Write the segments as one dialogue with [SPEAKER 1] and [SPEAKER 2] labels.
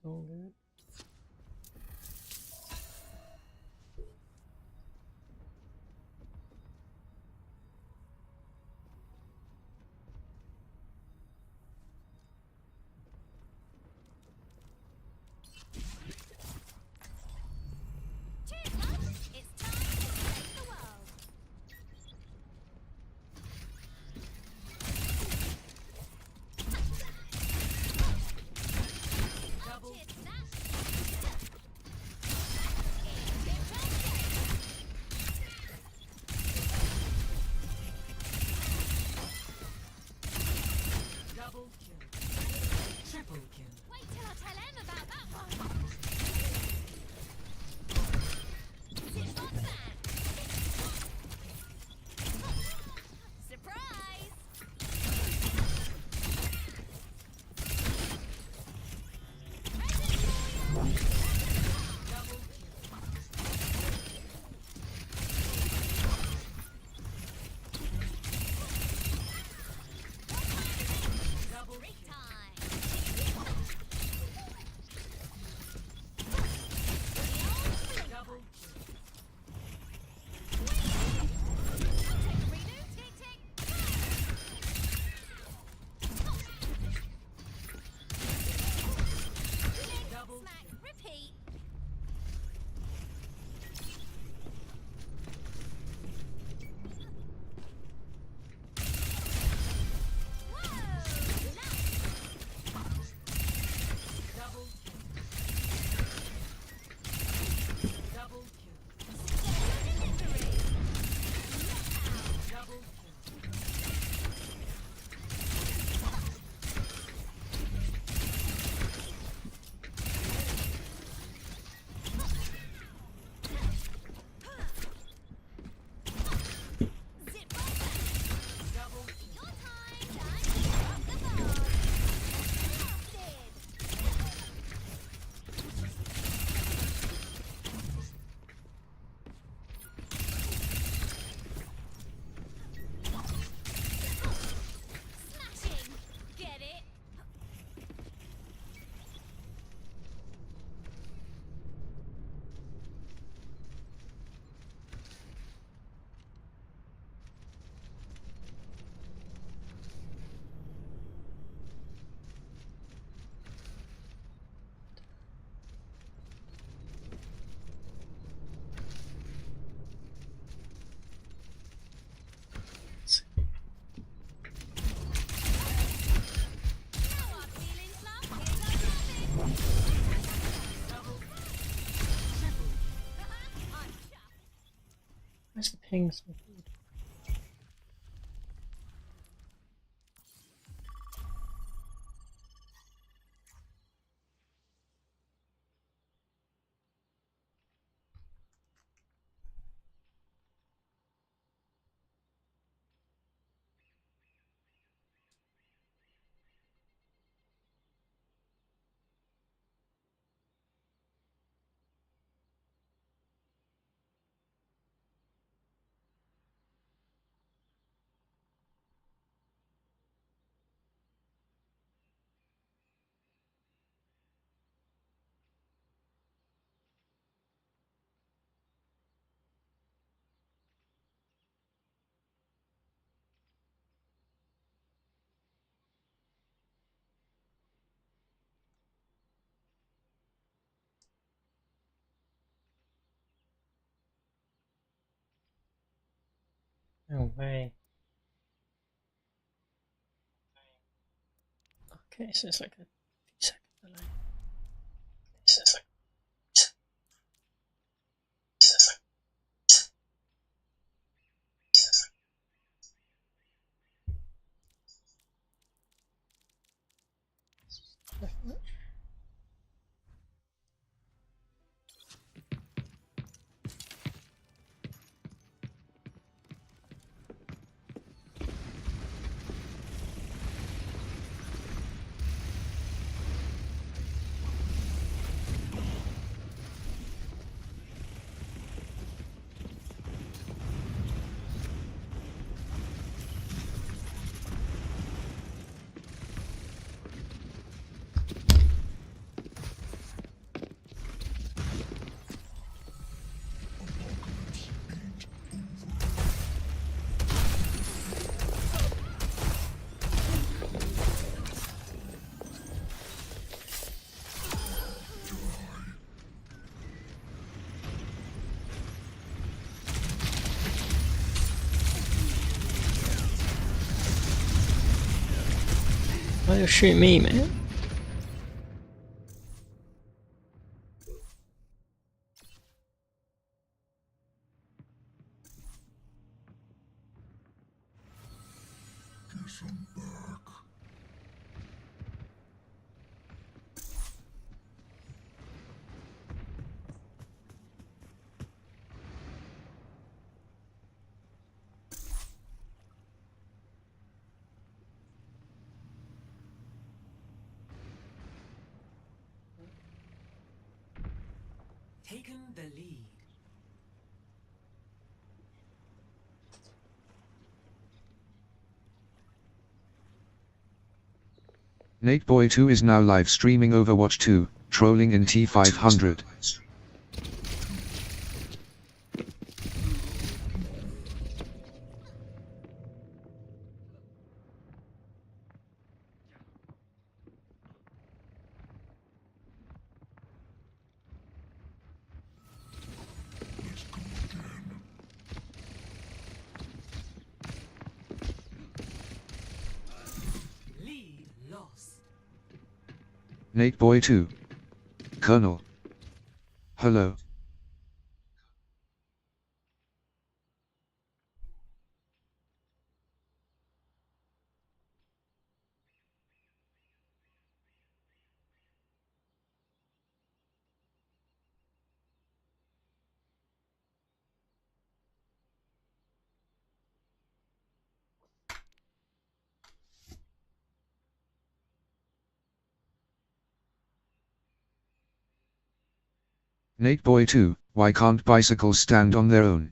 [SPEAKER 1] all good. Where's the pings? No way. Okay, so it's like a few second delay. So it's like definitely. Why you shoot me, man?
[SPEAKER 2] Taken the lead.
[SPEAKER 3] Nateboy2 is now live streaming Overwatch 2, trolling in T500.
[SPEAKER 2] Lead lost.
[SPEAKER 3] Nateboy2. Colonel. Hello. Nateboy2, why can't bicycles stand on their own?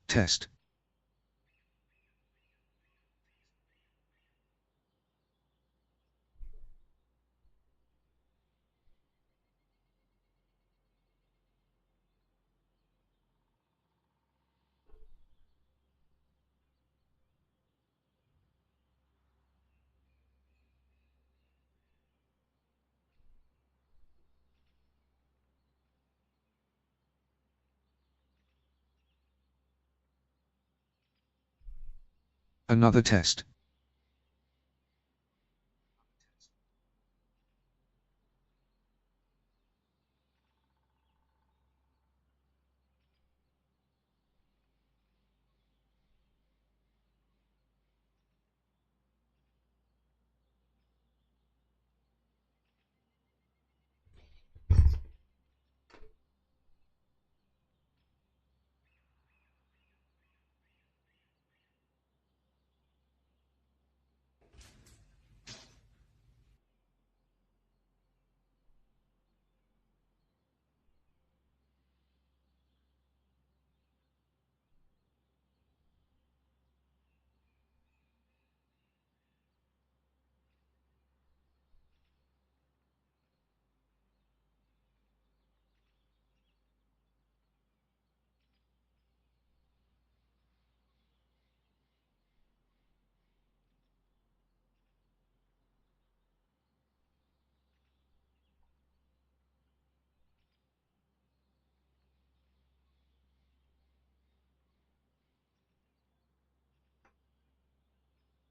[SPEAKER 3] Test. Another test.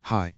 [SPEAKER 3] Hi.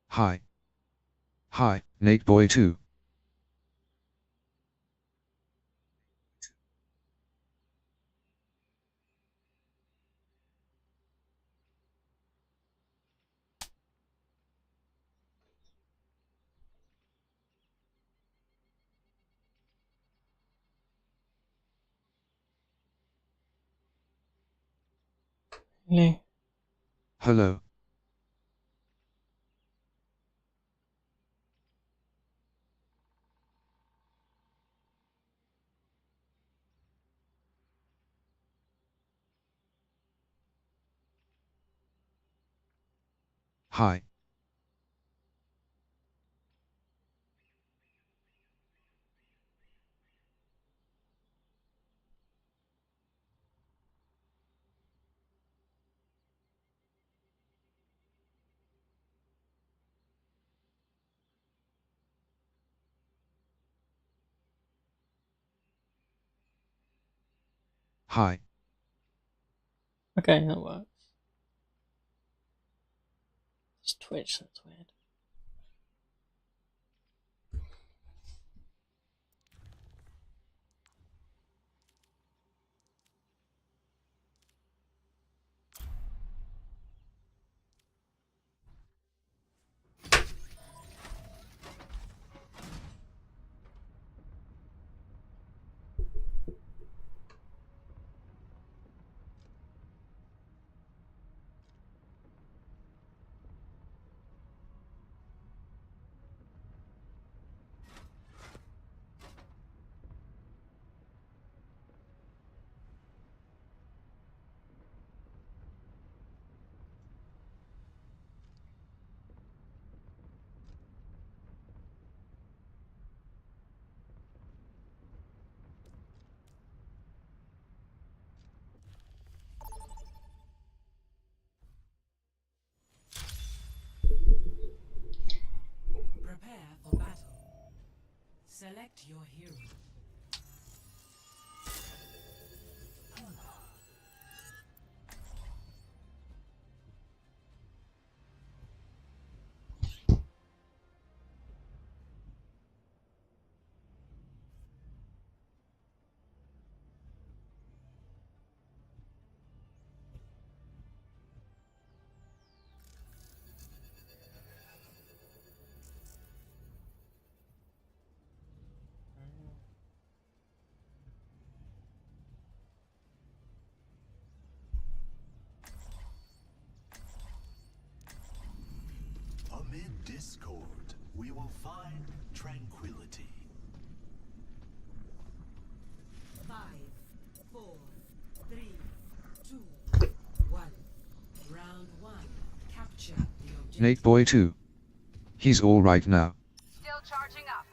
[SPEAKER 3] Hi. Hi, Nate Boy 2.
[SPEAKER 1] Really?
[SPEAKER 3] Hello. Hi. Hi.
[SPEAKER 1] Okay, that works. It's Twitch, that's weird.
[SPEAKER 2] Prepare for battle. Select your hero.
[SPEAKER 4] Amid discord, we will find tranquility.
[SPEAKER 2] 5, 4, 3, 2, 1. Round 1. Capture the objective.
[SPEAKER 3] Nate Boy 2. He's alright now.
[SPEAKER 5] Still charging up.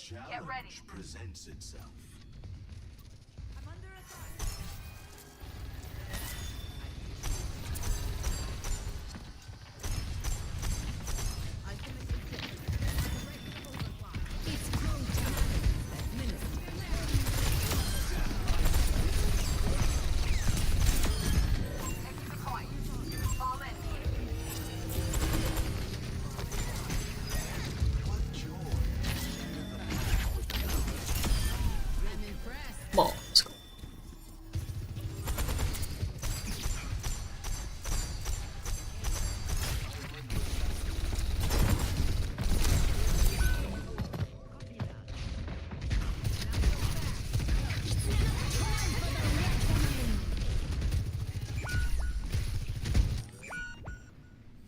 [SPEAKER 4] challenge presents itself.
[SPEAKER 2] I'm under attack. It's go time. Administer.
[SPEAKER 4] What joy!
[SPEAKER 2] I'm impressed.
[SPEAKER 1] Come on, let's go.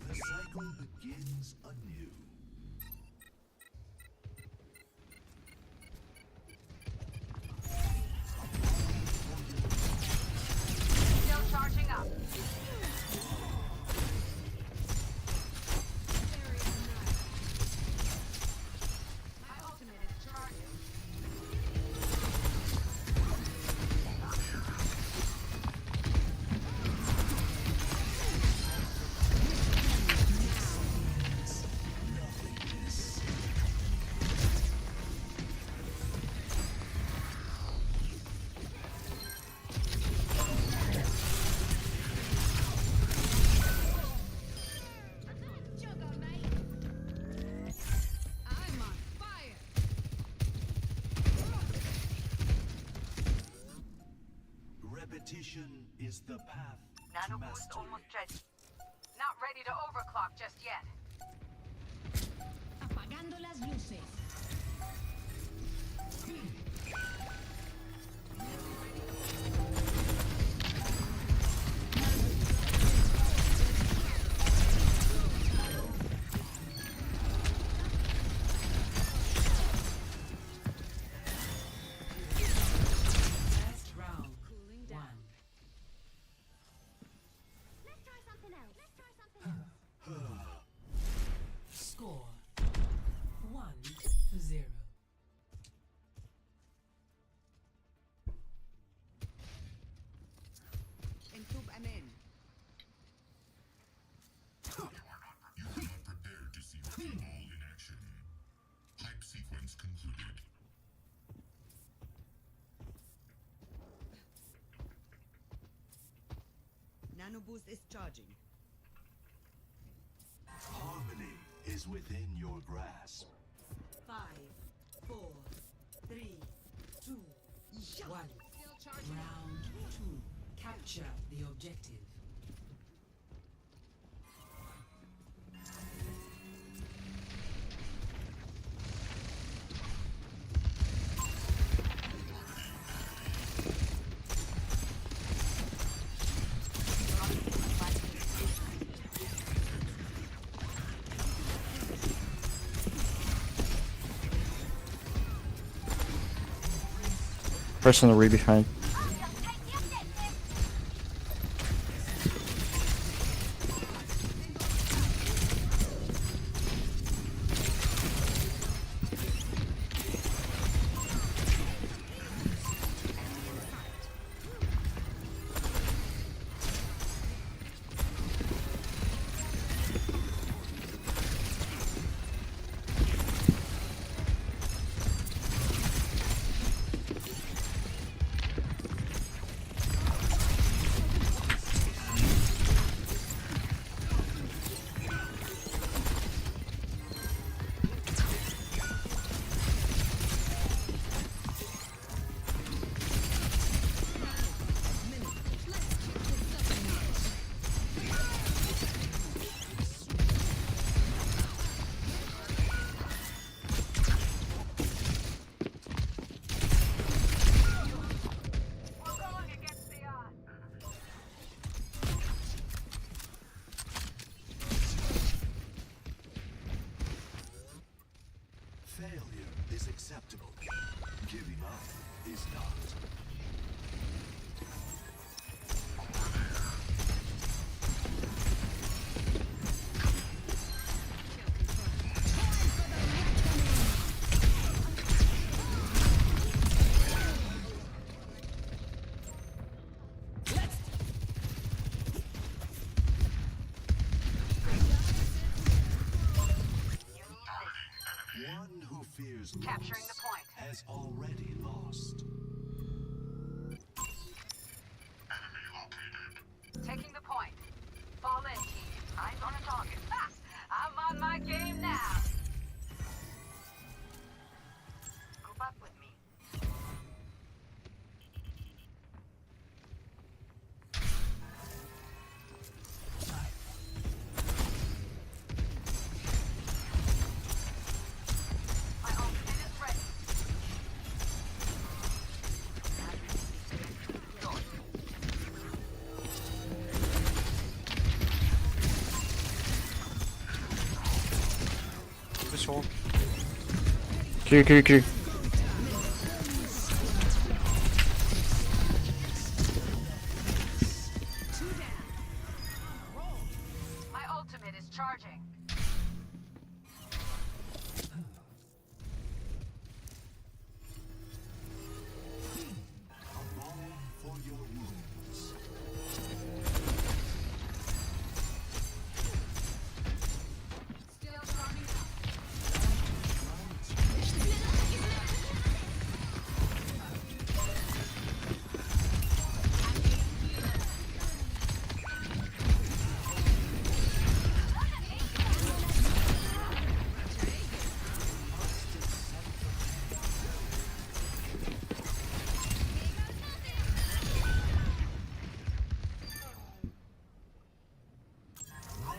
[SPEAKER 4] The cycle begins anew.
[SPEAKER 5] Still charging up. My ultimate is charging.
[SPEAKER 2] I'm on fire.
[SPEAKER 4] Repetition is the path to
[SPEAKER 5] Nano boost
[SPEAKER 4] mastery.
[SPEAKER 5] almost ready. Not ready to overclock just yet.
[SPEAKER 2] Apagando las luces. First round. Cooling down.
[SPEAKER 6] Let's try something else. Let's try something else.
[SPEAKER 2] Score 1-0. Entub amen.
[SPEAKER 7] You are not prepared to see Football in action. Hype sequence concluded.
[SPEAKER 8] Nano boost is charging.
[SPEAKER 4] Harmony is within your grasp.
[SPEAKER 2] 5, 4, 3, 2, 1. Round 2. Capture the objective.
[SPEAKER 9] Person on the re behind.
[SPEAKER 5] Capturing the point.
[SPEAKER 4] has already lost.
[SPEAKER 7] Enemy located.
[SPEAKER 5] Taking the point. Fall in, team. Eyes on a target. Ha! I'm on my game now. Group up with me. My ultimate is ready.
[SPEAKER 9] 길.
[SPEAKER 5] My ultimate is charging.
[SPEAKER 4] A balm for your wounds.
[SPEAKER 5] Still charging up.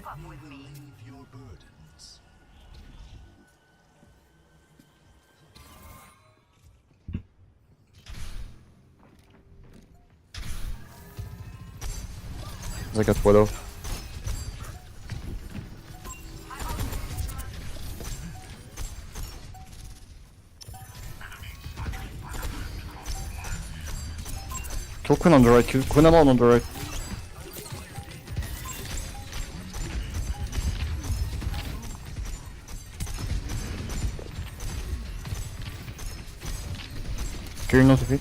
[SPEAKER 4] Let me relieve your burdens.
[SPEAKER 9] Zagat Widow. Kill Queen on the right, kill Queen alone on the right. Kill not of it.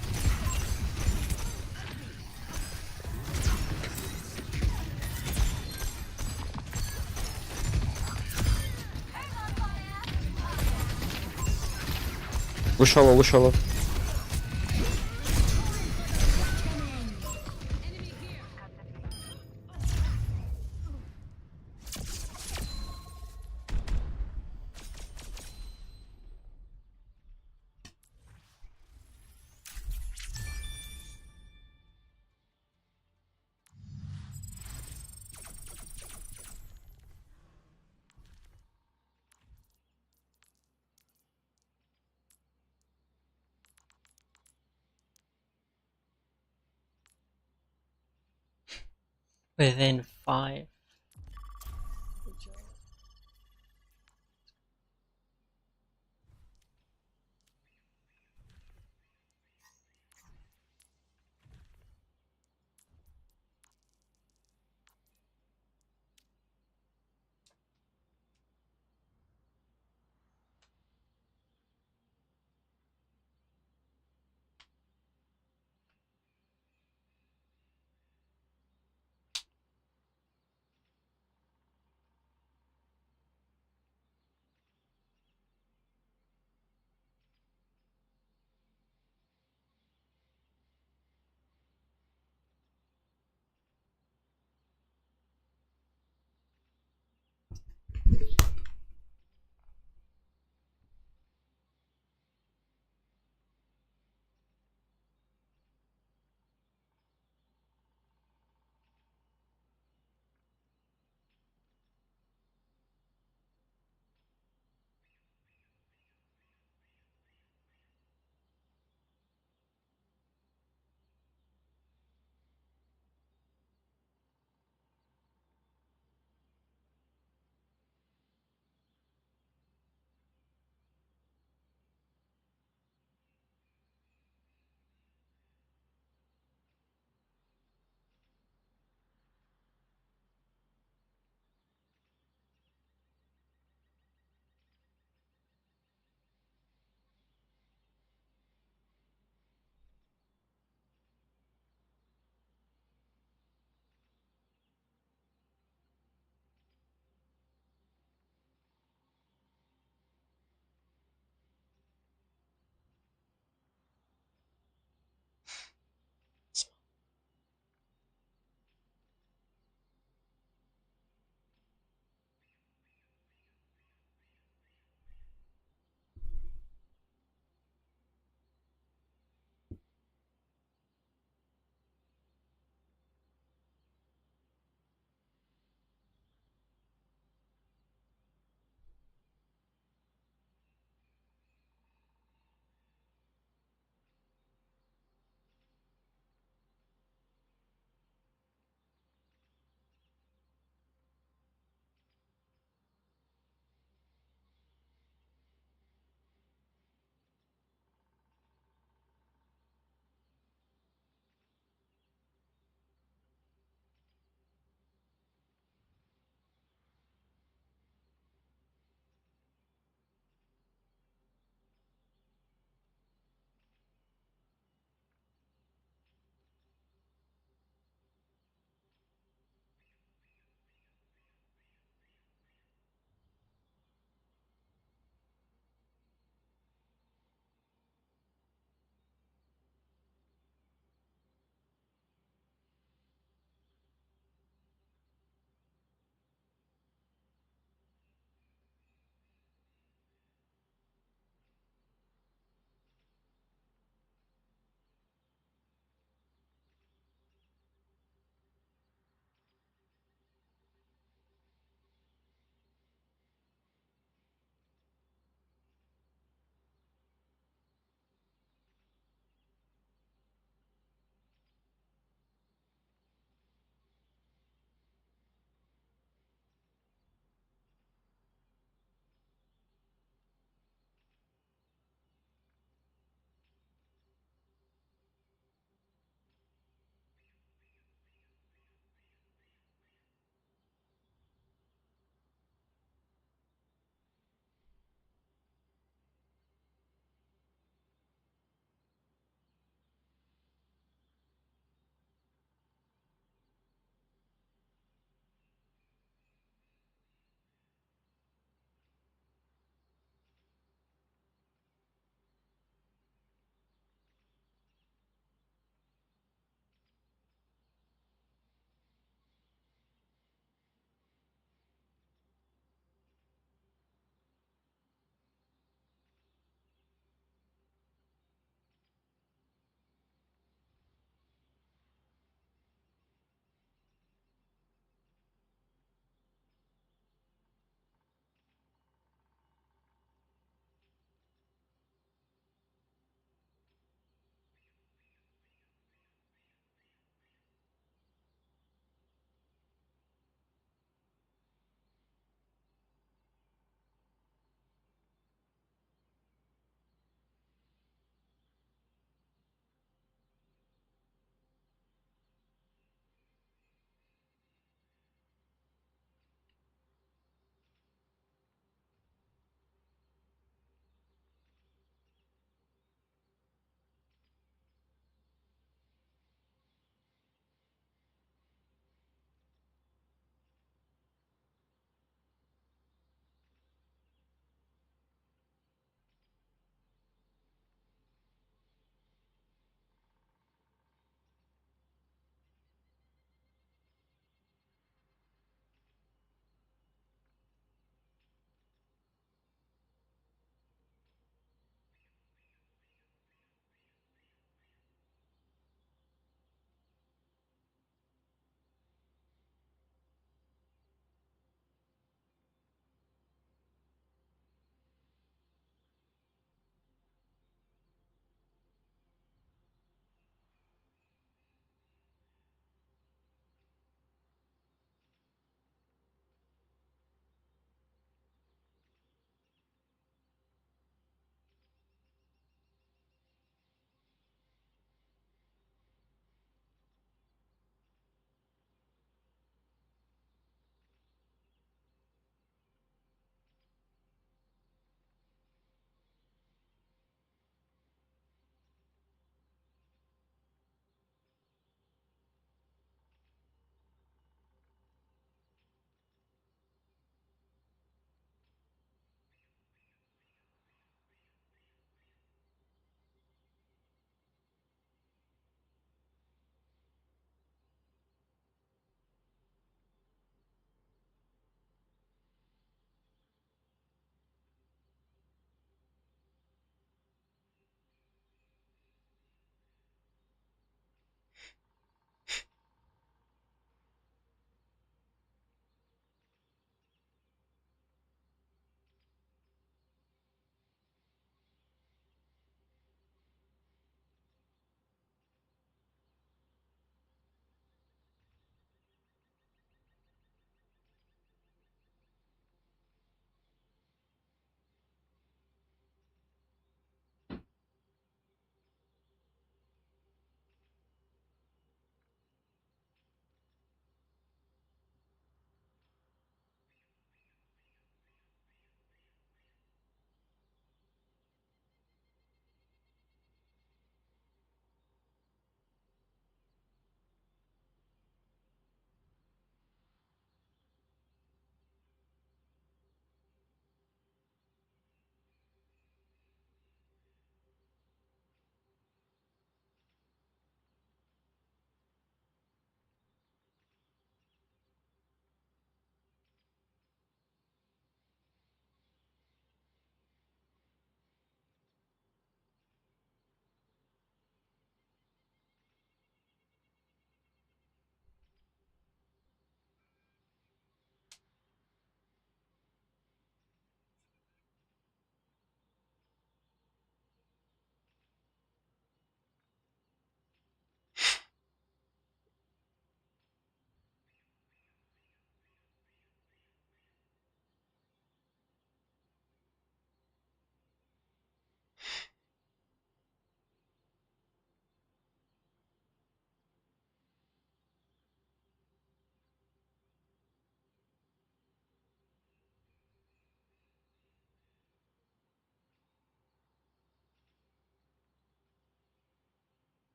[SPEAKER 9] Wishalo.
[SPEAKER 1] Within 5. Good job.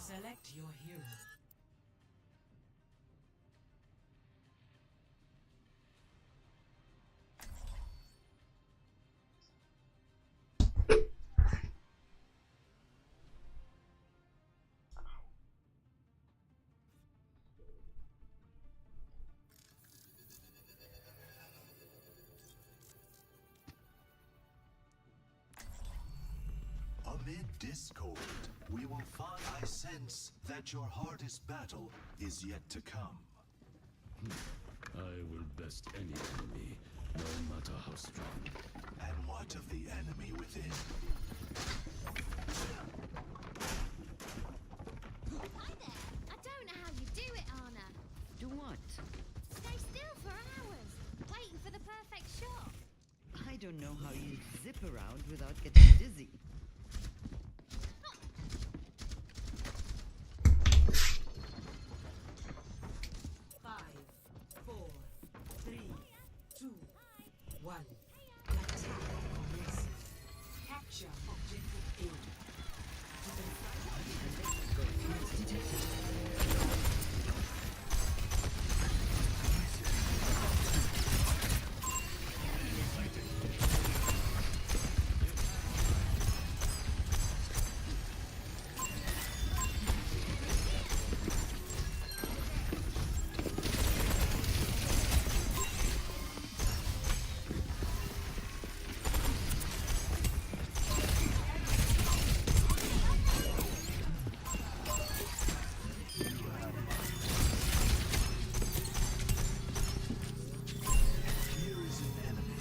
[SPEAKER 2] Select your hero.
[SPEAKER 4] Amid discord, we will find. I sense that your hardest battle is yet to come.
[SPEAKER 10] I will best any enemy, no matter how strong.
[SPEAKER 4] And what of the enemy within?
[SPEAKER 6] Hi there. I don't know how you do it, Anna.
[SPEAKER 8] Do what?
[SPEAKER 6] Stay still for hours, waiting for the perfect shot.
[SPEAKER 8] I don't know how you zip around without getting dizzy.
[SPEAKER 2] Five, four, three, two, one. Attack commences. Capture objective
[SPEAKER 4] Here is an enemy.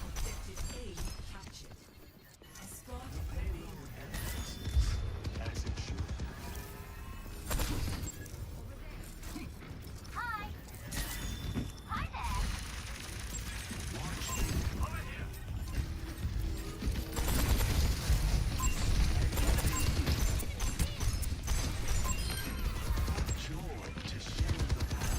[SPEAKER 2] Objective A captured. Escort
[SPEAKER 4] As it should.
[SPEAKER 6] Hi. Hi there.
[SPEAKER 4] Joy to share the path.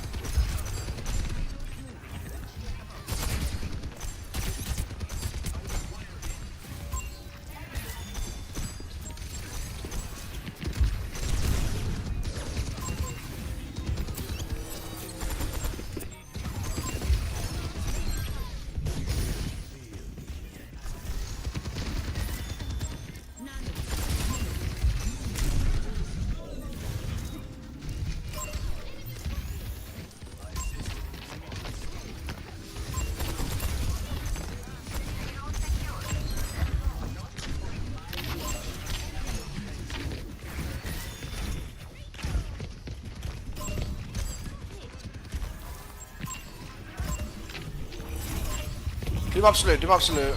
[SPEAKER 11] Doom absolute, doom absolute.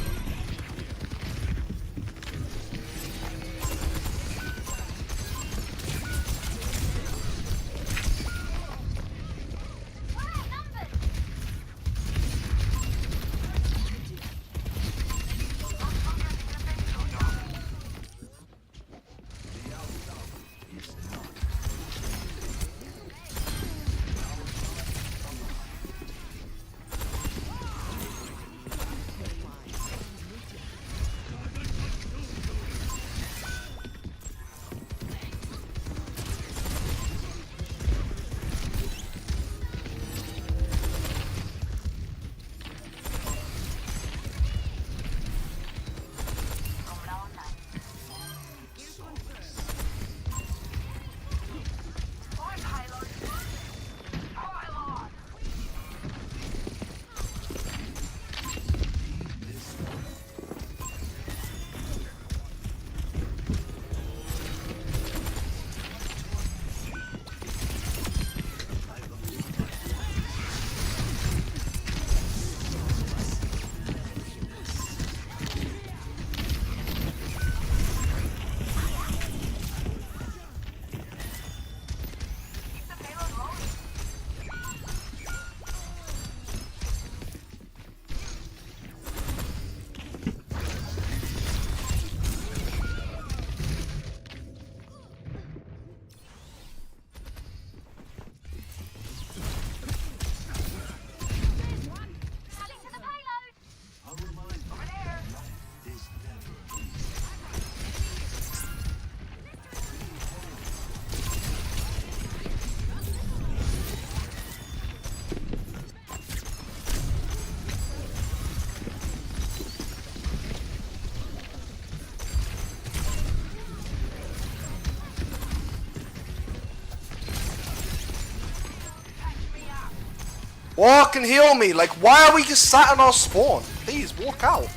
[SPEAKER 11] Walk and heal me. Like, why are we just sat on our spawn? Please, walk out.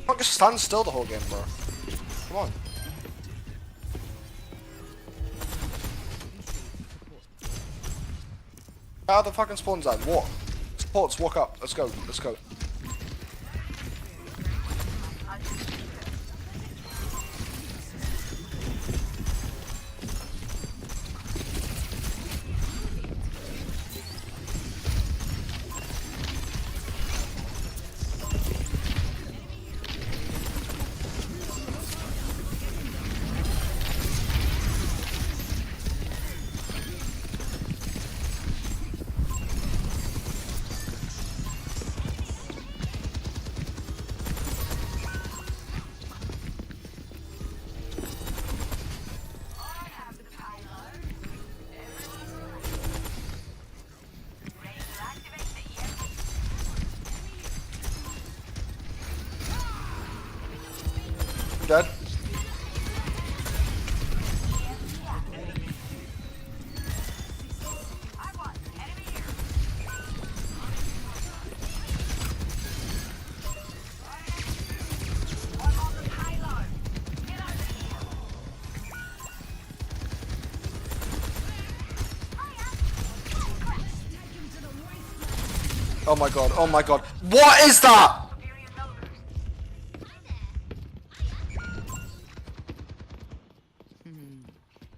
[SPEAKER 11] Can't just stand still the whole game, bro. Come on. Out of the fucking spawn zone. Walk. Supports, walk up. Let's go. Let's go. Dead. Oh my god, oh my god. What is that?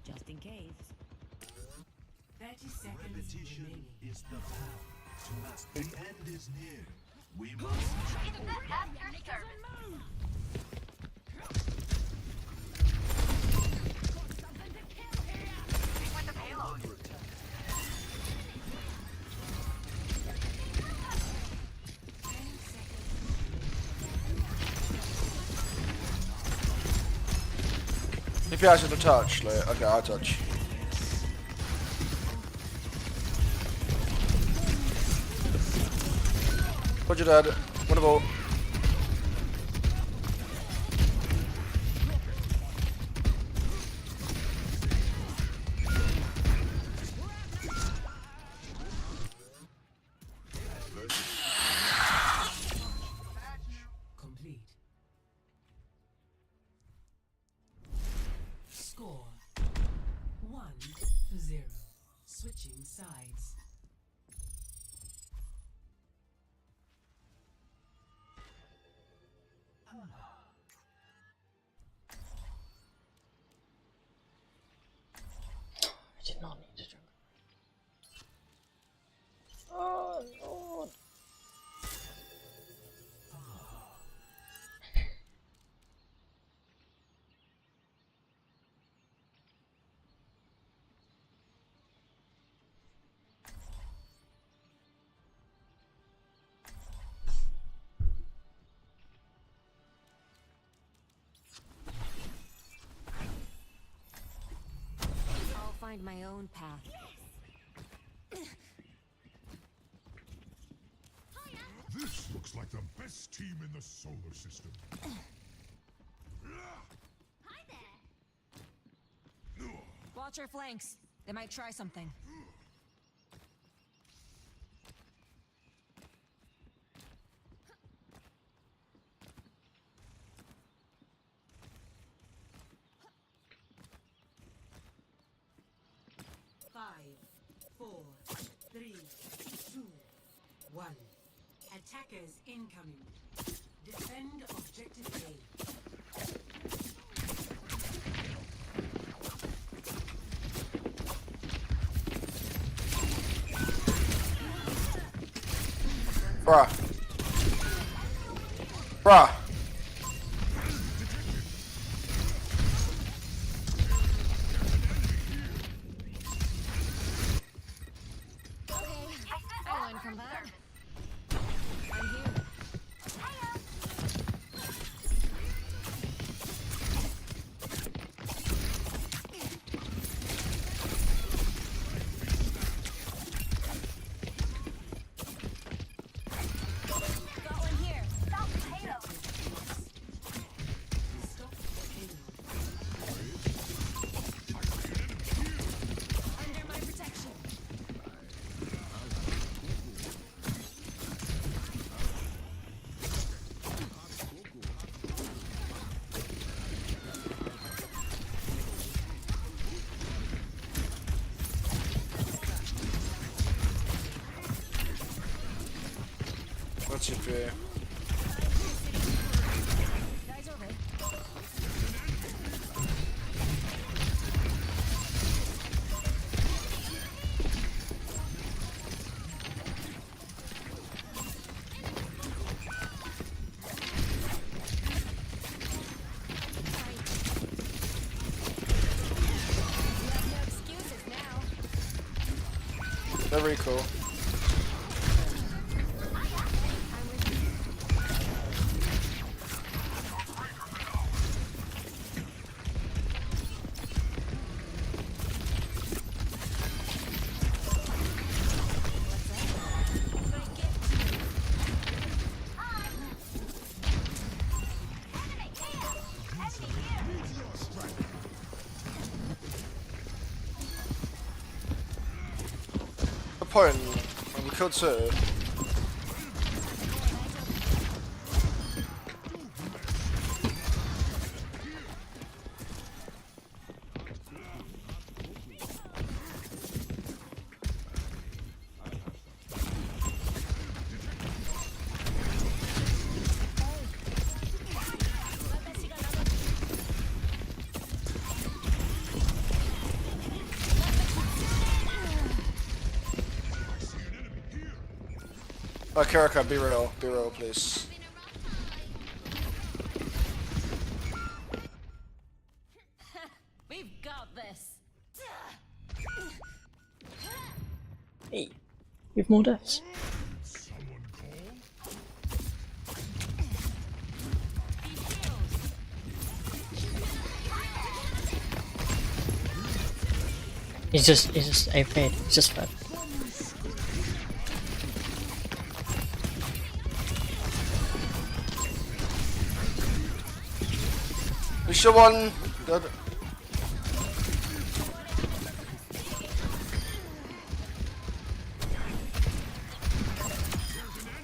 [SPEAKER 8] Just in case.
[SPEAKER 2] 30 seconds
[SPEAKER 4] Repetition
[SPEAKER 2] remaining.
[SPEAKER 4] is the path to master. The end is near. We must.
[SPEAKER 11] If you ask to touch, like, okay, I'll touch. Put your dead. What about?
[SPEAKER 2] Complete. Score 1-0. Switching sides.
[SPEAKER 1] I did not need to drink. Oh Lord.
[SPEAKER 6] I'll find my own path.
[SPEAKER 7] This looks like the best team in the solar system.
[SPEAKER 6] Hi there.
[SPEAKER 12] Watch your flanks. They might try something.
[SPEAKER 2] Five, 4, 3, 2, 1. Attackers incoming. Defend objective A.
[SPEAKER 11] Bruh. Bruh.
[SPEAKER 6] I learned from that. I'm here.
[SPEAKER 12] Got one here.
[SPEAKER 2] Stop the
[SPEAKER 12] Under my protection.
[SPEAKER 11] What's your fear?
[SPEAKER 12] Guys over. No excuses now.
[SPEAKER 11] They're really cool. The point, we killed two. Oh, Kirika, be real, please.
[SPEAKER 12] We've got this.
[SPEAKER 1] Hey, you have more deaths. He's just AFK. He's just fed.
[SPEAKER 11] We should one. Good.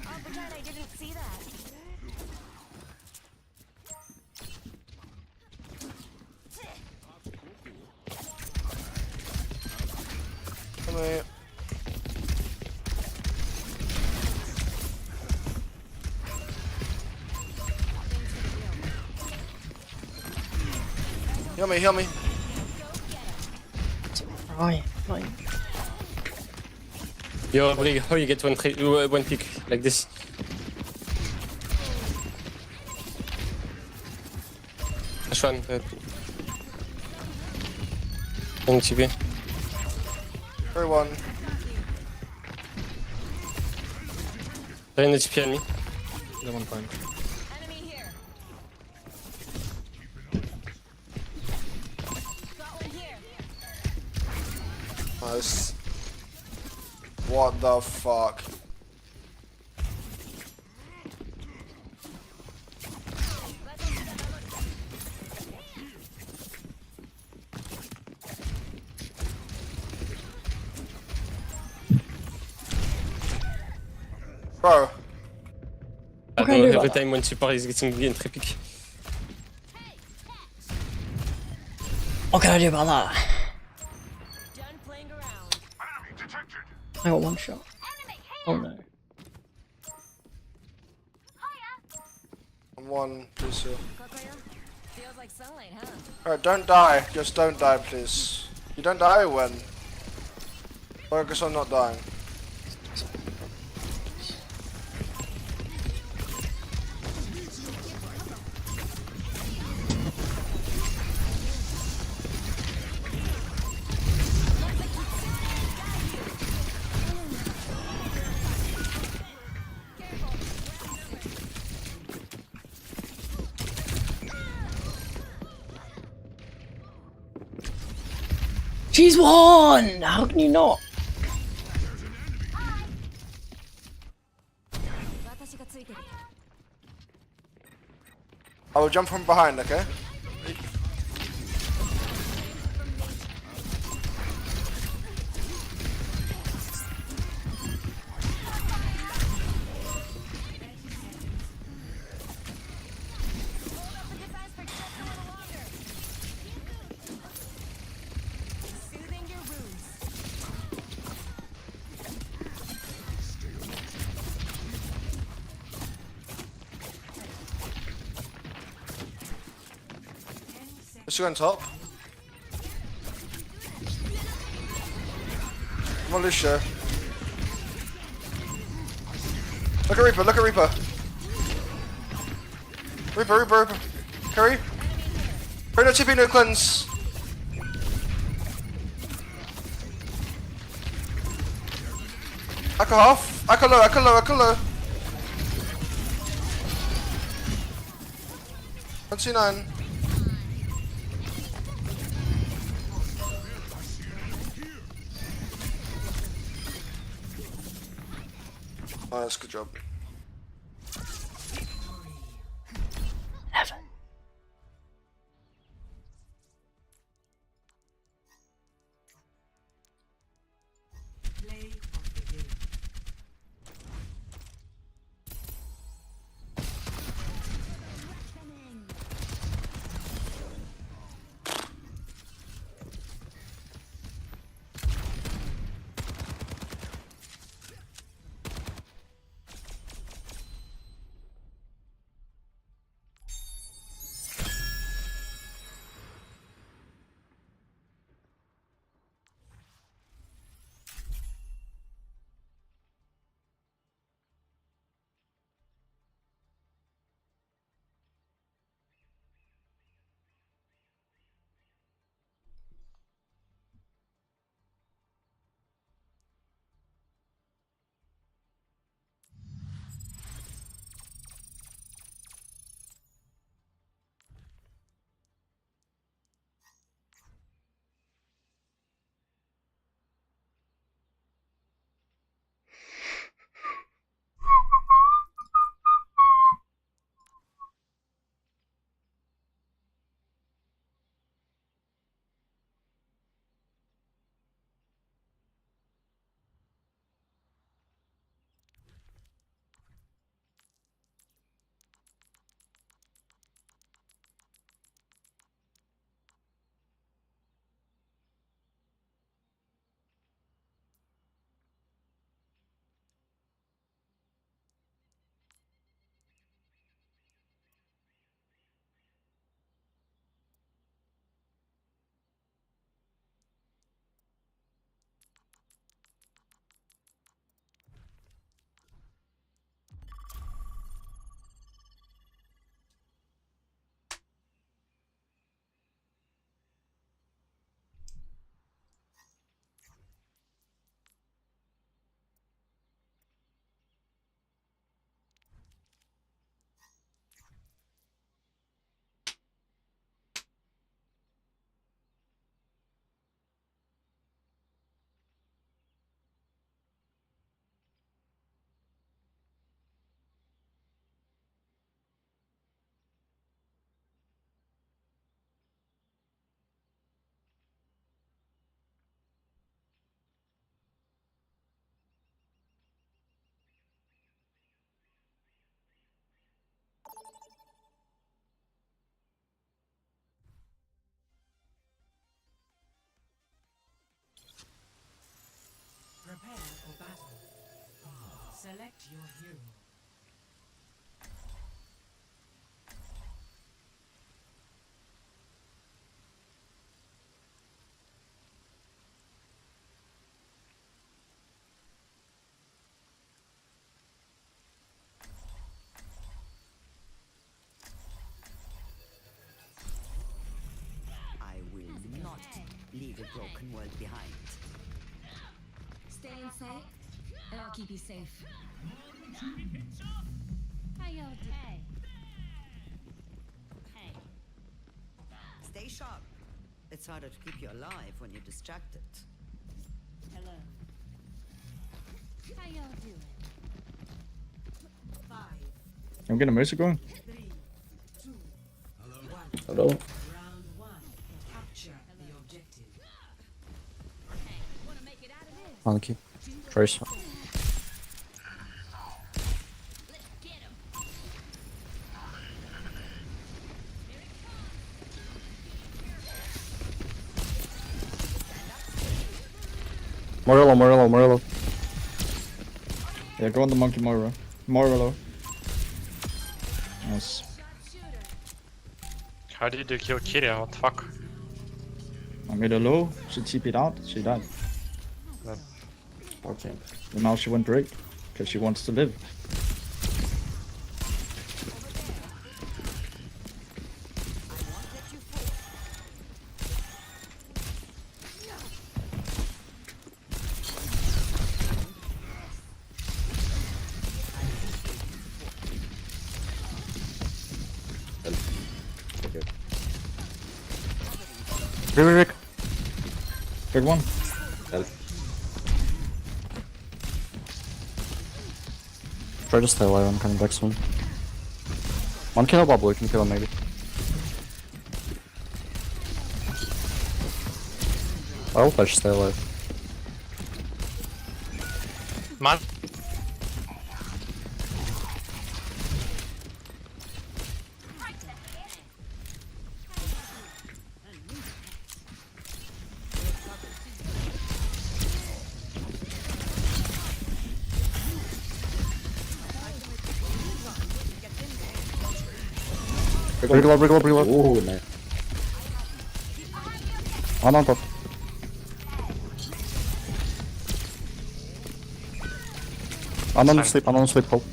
[SPEAKER 12] Oh, pretend I didn't see that.
[SPEAKER 11] Come here. Heal me.
[SPEAKER 1] Right, like
[SPEAKER 13] Yo, Brig, how you get one pick like this? Ashwan, on TP.
[SPEAKER 11] 3-1.
[SPEAKER 13] They're in the TP on me.
[SPEAKER 9] The 1 point.
[SPEAKER 12] Enemy here. Got one here.
[SPEAKER 11] Nice. What the fuck? Bro.
[SPEAKER 13] Every time one support is getting entry pick.
[SPEAKER 1] what can I do about that?
[SPEAKER 12] Done playing around.
[SPEAKER 1] I got one shot. Oh no.
[SPEAKER 11] One, please.
[SPEAKER 12] Kokoyo? Feels like sunlight, huh?
[SPEAKER 11] Alright, don't die. Just don't die, please. You don't die when? Focus on not dying.
[SPEAKER 1] She's won! How can you not?
[SPEAKER 11] I will jump from behind, okay? Let's go on top. Come on, Lucio. Look at Reaper, look at Reaper. Reaper. Curry. Curry, no TP, no cleanse. Aka half. Aka low. 129. Oh, that's a good job.
[SPEAKER 1] Heaven.
[SPEAKER 2] Play of the game. Prepare for battle. Select your hero.
[SPEAKER 8] I will not leave a broken world behind.
[SPEAKER 12] Staying safe, and I'll keep you safe.
[SPEAKER 6] How y'all doing? Hey.
[SPEAKER 8] Stay sharp. It's harder to keep you alive when you're distracted.
[SPEAKER 6] Hello. How y'all doing?
[SPEAKER 2] 5,
[SPEAKER 9] I'm getting a Mercy going.
[SPEAKER 2] 3, 2, 1.
[SPEAKER 9] Hello.
[SPEAKER 2] Round 1. Capture the objective.
[SPEAKER 6] Hey, wanna make it out of this?
[SPEAKER 9] Monkey. Trace.
[SPEAKER 6] Let's get him.
[SPEAKER 9] Morello. Yeah, go on the monkey, Morello. Nice.
[SPEAKER 13] How did you kill Kyria? What the fuck?
[SPEAKER 9] I made her low. She TP'd out. She died.
[SPEAKER 14] Okay.
[SPEAKER 9] And now she went Drake. Because she wants to live. Rick. Big one. Try to stay alive, I'm coming back soon. One kill bubble, you can kill him maybe. I'll flash stay alive.
[SPEAKER 13] Man.
[SPEAKER 9] Break low.
[SPEAKER 14] Ooh, nice.
[SPEAKER 9] One on top. I'm on sleep, hope.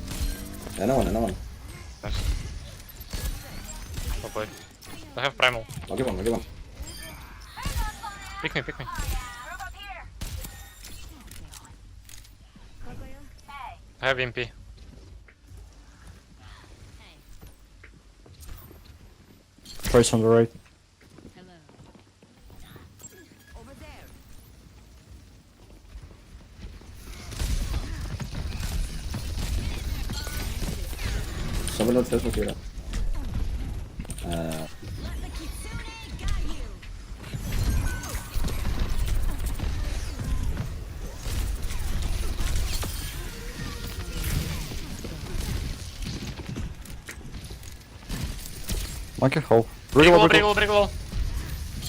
[SPEAKER 14] Another one.
[SPEAKER 13] Oh boy. I have primal.
[SPEAKER 14] I'll give one.
[SPEAKER 13] Pick me. I have MP.
[SPEAKER 9] Trace on the right.
[SPEAKER 8] Over there.
[SPEAKER 14] Someone not first Kira.
[SPEAKER 9] Monkey hole.
[SPEAKER 13] Break wall.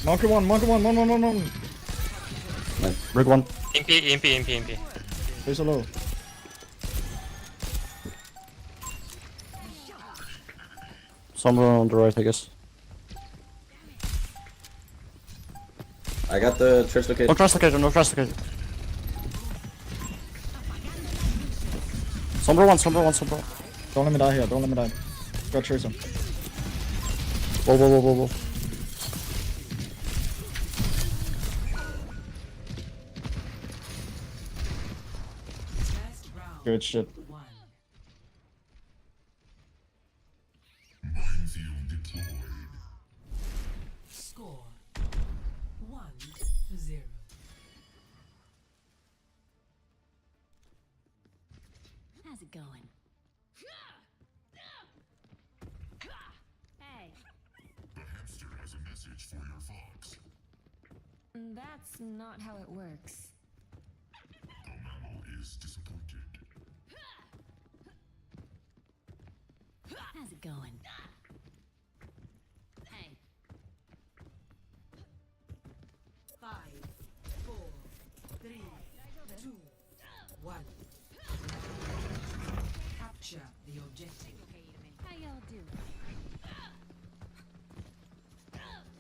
[SPEAKER 9] Monkey one. Break one.
[SPEAKER 13] MP.
[SPEAKER 9] Face low. Somewhere on the right, I guess.
[SPEAKER 14] I got the translocator.
[SPEAKER 9] No translocator. Sombra one. Don't let me die here, Got trace him. Whoa. Good shit.
[SPEAKER 7] Minefield deployed.
[SPEAKER 2] Score 1-0.
[SPEAKER 12] How's it going? Hey.
[SPEAKER 7] The hamster has a message for your fox.
[SPEAKER 12] That's not how it works.
[SPEAKER 7] The mammal is disappointed.
[SPEAKER 12] How's it going? Hey.
[SPEAKER 2] 5, 4, 3, 2, 1. Capture the objective.
[SPEAKER 12] How y'all doing?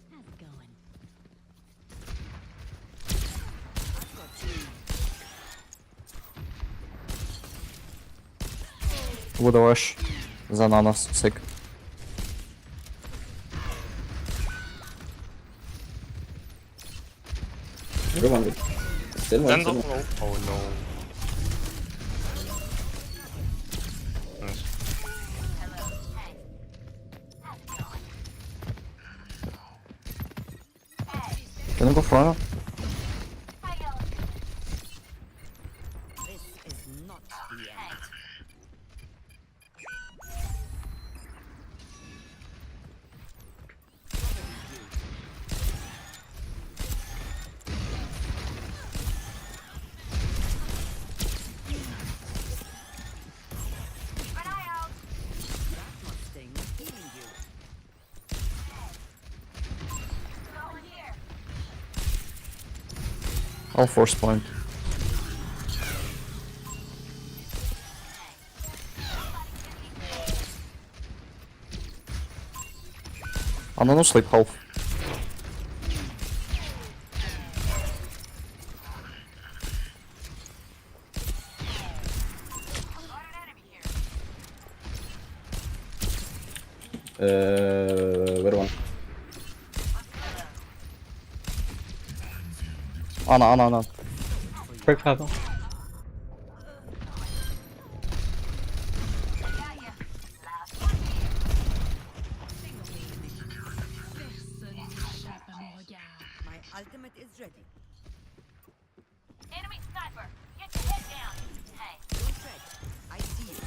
[SPEAKER 12] How's it going?
[SPEAKER 9] With a rush. Zananas, sick.
[SPEAKER 14] Still one.
[SPEAKER 13] Oh no. Nice.
[SPEAKER 9] Can I go front?
[SPEAKER 8] This is not the end.
[SPEAKER 9] I'll force point. I'm no sleep half.
[SPEAKER 14] Where one?
[SPEAKER 9] Ana.
[SPEAKER 1] Quick purple.
[SPEAKER 8] My ultimate is ready.
[SPEAKER 5] Enemy sniper! Get your head down! Hey.
[SPEAKER 8] Don't fret. I see you.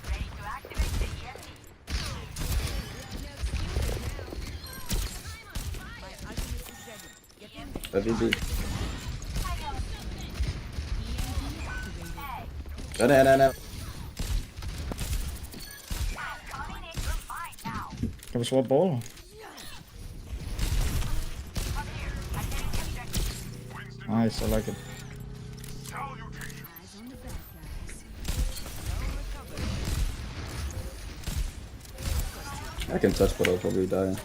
[SPEAKER 5] Ready to activate the EMP.
[SPEAKER 8] My ultimate is ready. Get in there.
[SPEAKER 14] VB.
[SPEAKER 5] Hey.
[SPEAKER 14] No.
[SPEAKER 5] Coming in your mind now.
[SPEAKER 9] Can we swap ball?
[SPEAKER 5] Up here. I'm getting the objective.
[SPEAKER 9] Nice, I like it.
[SPEAKER 14] I can touch, but I'll probably die.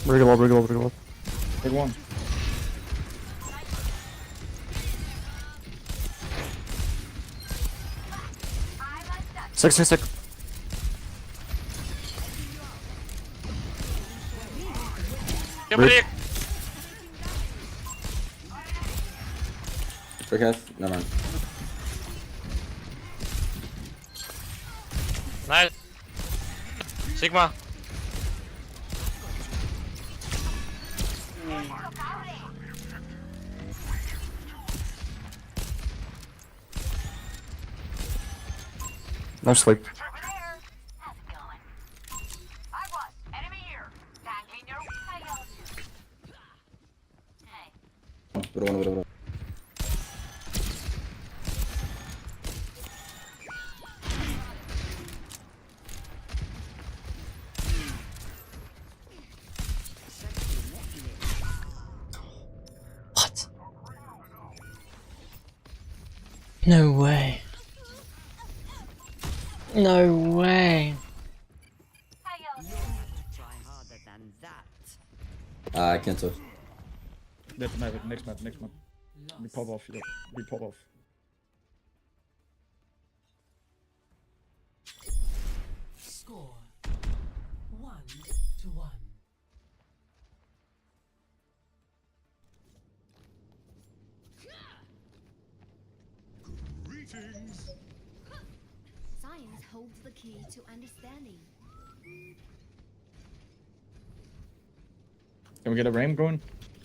[SPEAKER 9] Bring it up. Big one. Six.
[SPEAKER 13] Break.
[SPEAKER 14] Break half? No man.
[SPEAKER 13] Nice. Sigma.
[SPEAKER 9] No sleep.
[SPEAKER 5] Over there. How's it going? I was. Enemy here. Tanking your tail. Hey.
[SPEAKER 14] Bro.
[SPEAKER 1] What? No way. No way.
[SPEAKER 8] Try harder than that.
[SPEAKER 14] I can't touch.
[SPEAKER 9] Next map. We pop off.
[SPEAKER 2] Score 1-1.
[SPEAKER 6] Science holds the key to understanding.
[SPEAKER 9] Can we get a ram going?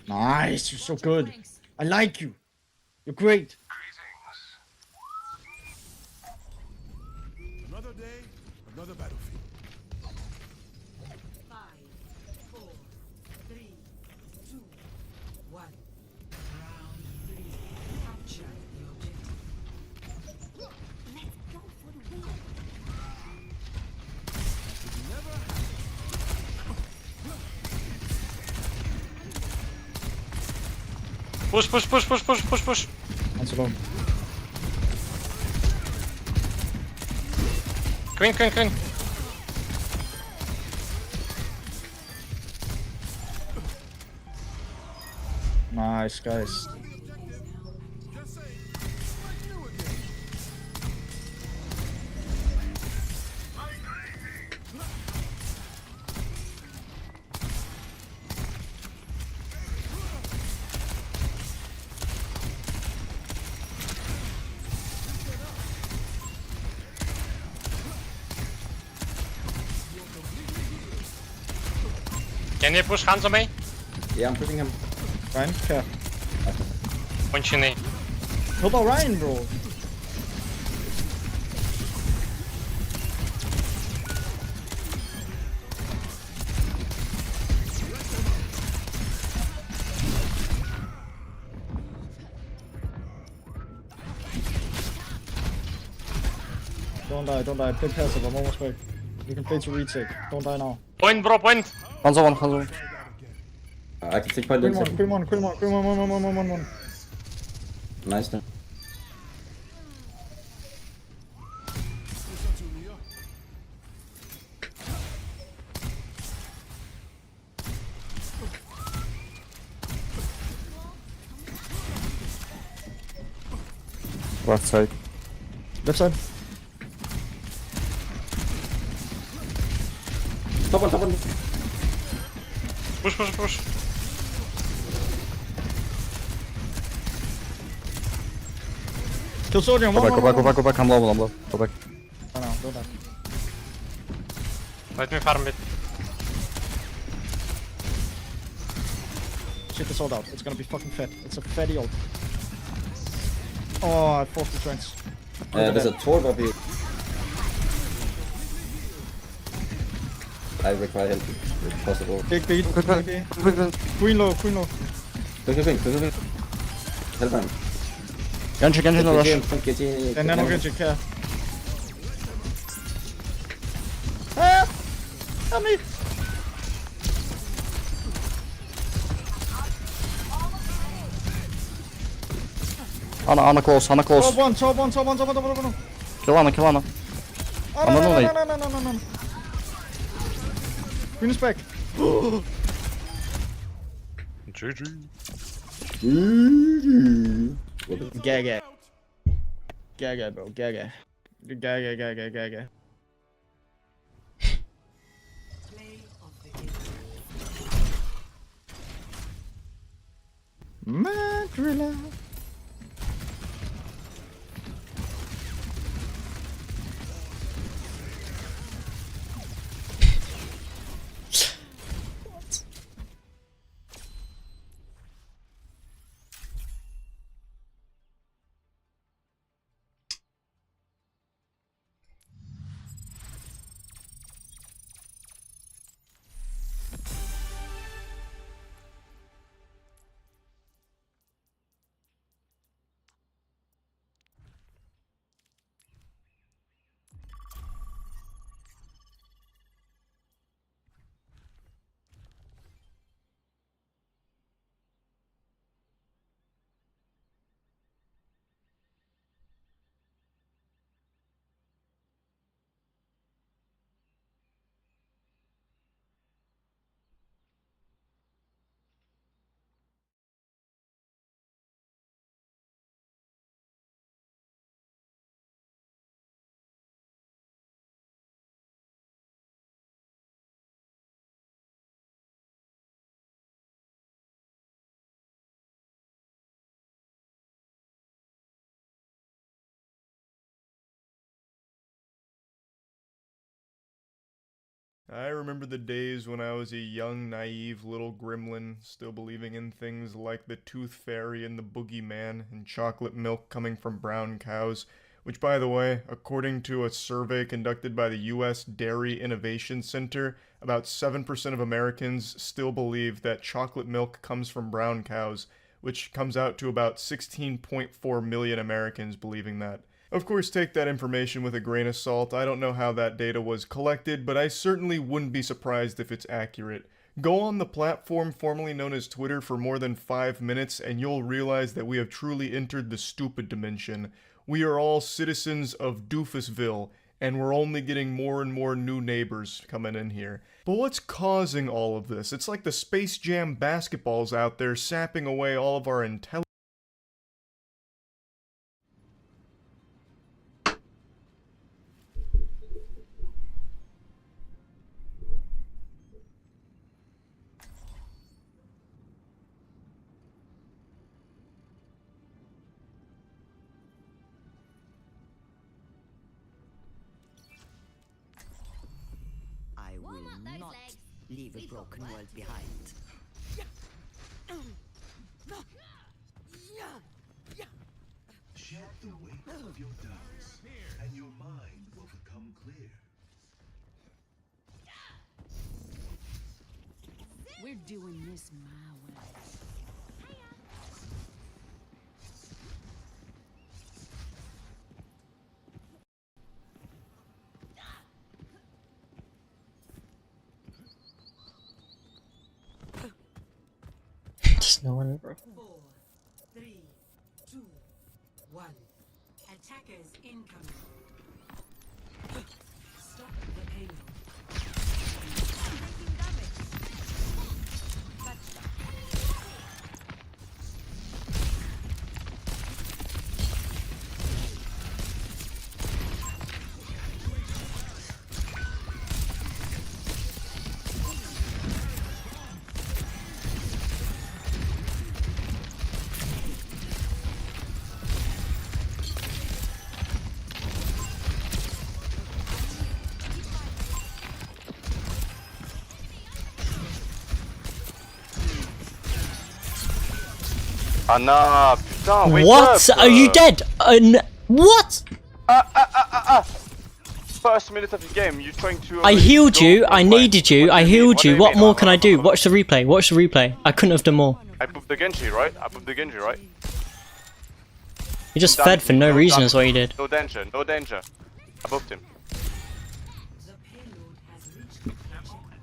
[SPEAKER 9] Nice, you're so good. I like you. You're great.
[SPEAKER 4] Another day, another battlefield.
[SPEAKER 2] 5, 4, 3, 2, 1. Round 3. Capture the objective.
[SPEAKER 6] Let's go for the win.
[SPEAKER 13] Push.
[SPEAKER 9] That's alone.
[SPEAKER 13] Queen.
[SPEAKER 9] Nice, guys.
[SPEAKER 13] Can you push hands on me?
[SPEAKER 14] Yeah, I'm pushing him.
[SPEAKER 9] Ryan, care.
[SPEAKER 13] Конченый.
[SPEAKER 9] Help out Ryan, bro. Don't die. Play passive, I'm almost back. You can play to retake. Don't die now.
[SPEAKER 13] Point, bro, point.
[SPEAKER 9] Hands on.
[SPEAKER 14] I can take point
[SPEAKER 9] Queen
[SPEAKER 14] in
[SPEAKER 9] one,
[SPEAKER 14] second.
[SPEAKER 9] Queen one, Queen one, Queen one.
[SPEAKER 14] Nice. Done.
[SPEAKER 9] Left side. Left side.
[SPEAKER 14] Top one.
[SPEAKER 11] Push.
[SPEAKER 9] Kill soldier.
[SPEAKER 14] Go back. I'm low. Go back.
[SPEAKER 9] Oh no, go back.
[SPEAKER 11] Let me farm it.
[SPEAKER 9] Shit the sold out. It's gonna be fucking fat. It's a fatty ult. Oh, I forced the trance.
[SPEAKER 14] There's a torp up here. I require help if possible.
[SPEAKER 9] Big beat. Queen low.
[SPEAKER 14] Quick. Help him.
[SPEAKER 9] Genji no rush.
[SPEAKER 14] Get
[SPEAKER 9] And then I'll get you care. Help me! Ana close. Top one. Kill Ana. No. Queen is back.
[SPEAKER 11] GG.
[SPEAKER 9] Gaga, bro. Gaga. Madrilla.
[SPEAKER 15] I remember the days when I was a young, naive little gremlin, still believing in things like the tooth fairy and the boogeyman and chocolate milk coming from brown cows, which, by the way, according to a survey conducted by the U.S. Dairy Innovation Center, about 7% of Americans still believe that chocolate milk comes from brown cows, which comes out to about 16.4 million Americans believing that. Of course, take that information with a grain of salt. I don't know how that data was collected, but I certainly wouldn't be surprised if it's accurate. Go on the platform formerly known as Twitter for more than 5 minutes, and you'll realize that we have truly entered the stupid dimension. We are all citizens of Doofusville, and we're only getting more and more new neighbors coming in here. But what's causing all of this? It's like the Space Jam basketballs out there sapping away all of our intelligence.
[SPEAKER 8] I will not leave a broken world behind.
[SPEAKER 4] Shed the weight of your doubts, and your mind will become clear.
[SPEAKER 2] We're doing this my way.
[SPEAKER 1] No one, bro.
[SPEAKER 2] 4, 3, 2, 1. Attackers incoming. Stop the payload.
[SPEAKER 8] Taking damage. Touchdown.
[SPEAKER 16] Anna, putain, wake
[SPEAKER 1] What?
[SPEAKER 16] up!
[SPEAKER 1] Are you dead? What?
[SPEAKER 16] First minute of the game, you're trying to...
[SPEAKER 1] I healed
[SPEAKER 16] go
[SPEAKER 1] you,
[SPEAKER 16] for
[SPEAKER 1] I
[SPEAKER 16] fight.
[SPEAKER 1] needed you,
[SPEAKER 16] What
[SPEAKER 1] I
[SPEAKER 16] do you mean?
[SPEAKER 1] healed
[SPEAKER 16] do
[SPEAKER 1] you. What
[SPEAKER 16] mean?
[SPEAKER 1] more can I do? Watch the replay, watch the replay. I couldn't have done more.
[SPEAKER 16] I pooped the Genji, right? I pooped the Genji, right?
[SPEAKER 1] You just
[SPEAKER 16] Damage
[SPEAKER 1] fed for
[SPEAKER 16] me,
[SPEAKER 1] no reason
[SPEAKER 16] damage
[SPEAKER 1] is what
[SPEAKER 16] me.
[SPEAKER 1] you did.
[SPEAKER 16] No danger, no danger. I pooped him.
[SPEAKER 2] The payload has reached the checkpoint.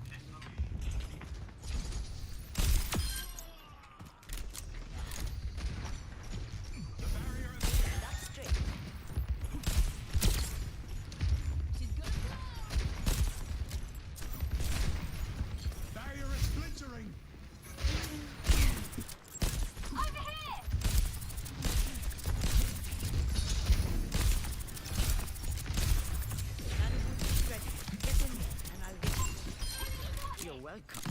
[SPEAKER 8] You're welcome.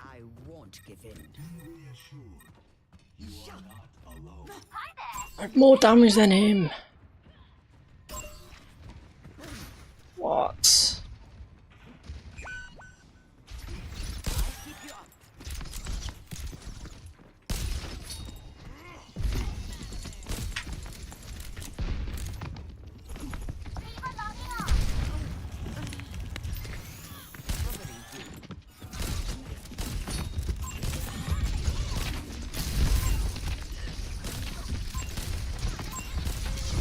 [SPEAKER 8] I won't give in.
[SPEAKER 1] I have more damage than him. What?
[SPEAKER 8] Keep you up.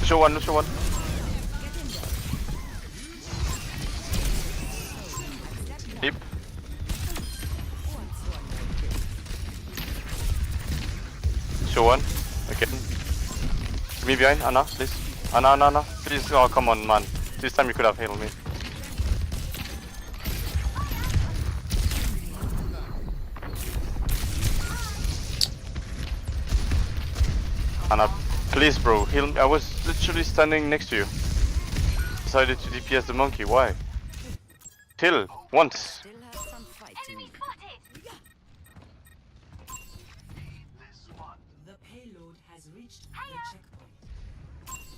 [SPEAKER 16] Show one, show one. Deep. Show one. Again. Me behind, Anna, please. Anna. Please, oh come on, man. This time you could have healed me. Anna, please bro, heal me. I was literally standing next to you. Decided to DPS the monkey, why? Heal, once.
[SPEAKER 8] Still have some fight in me.
[SPEAKER 2] The payload has reached the checkpoint.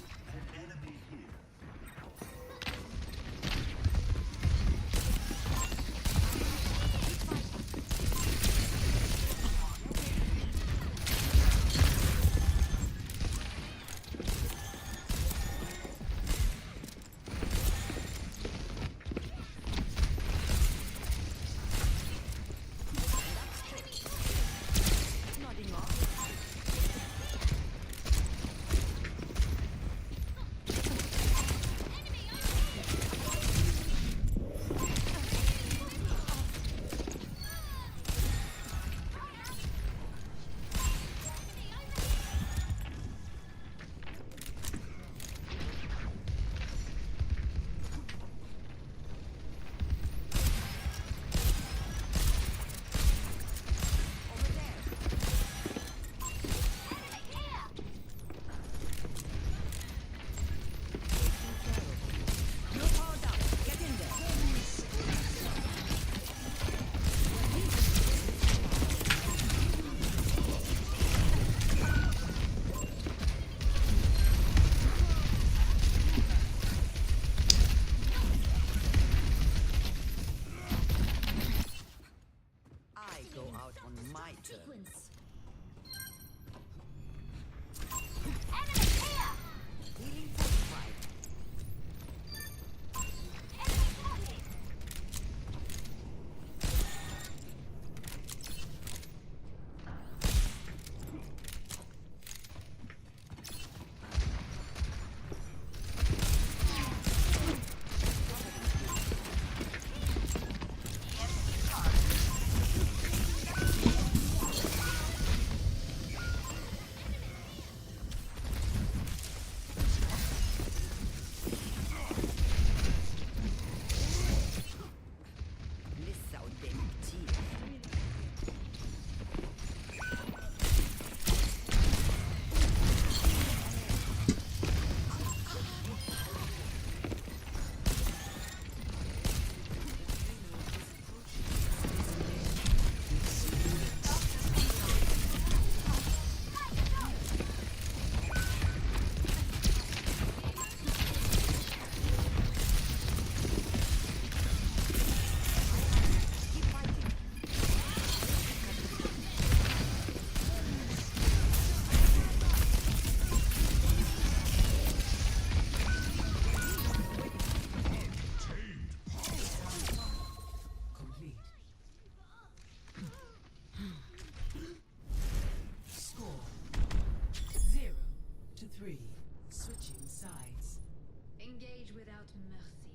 [SPEAKER 2] Without mercy.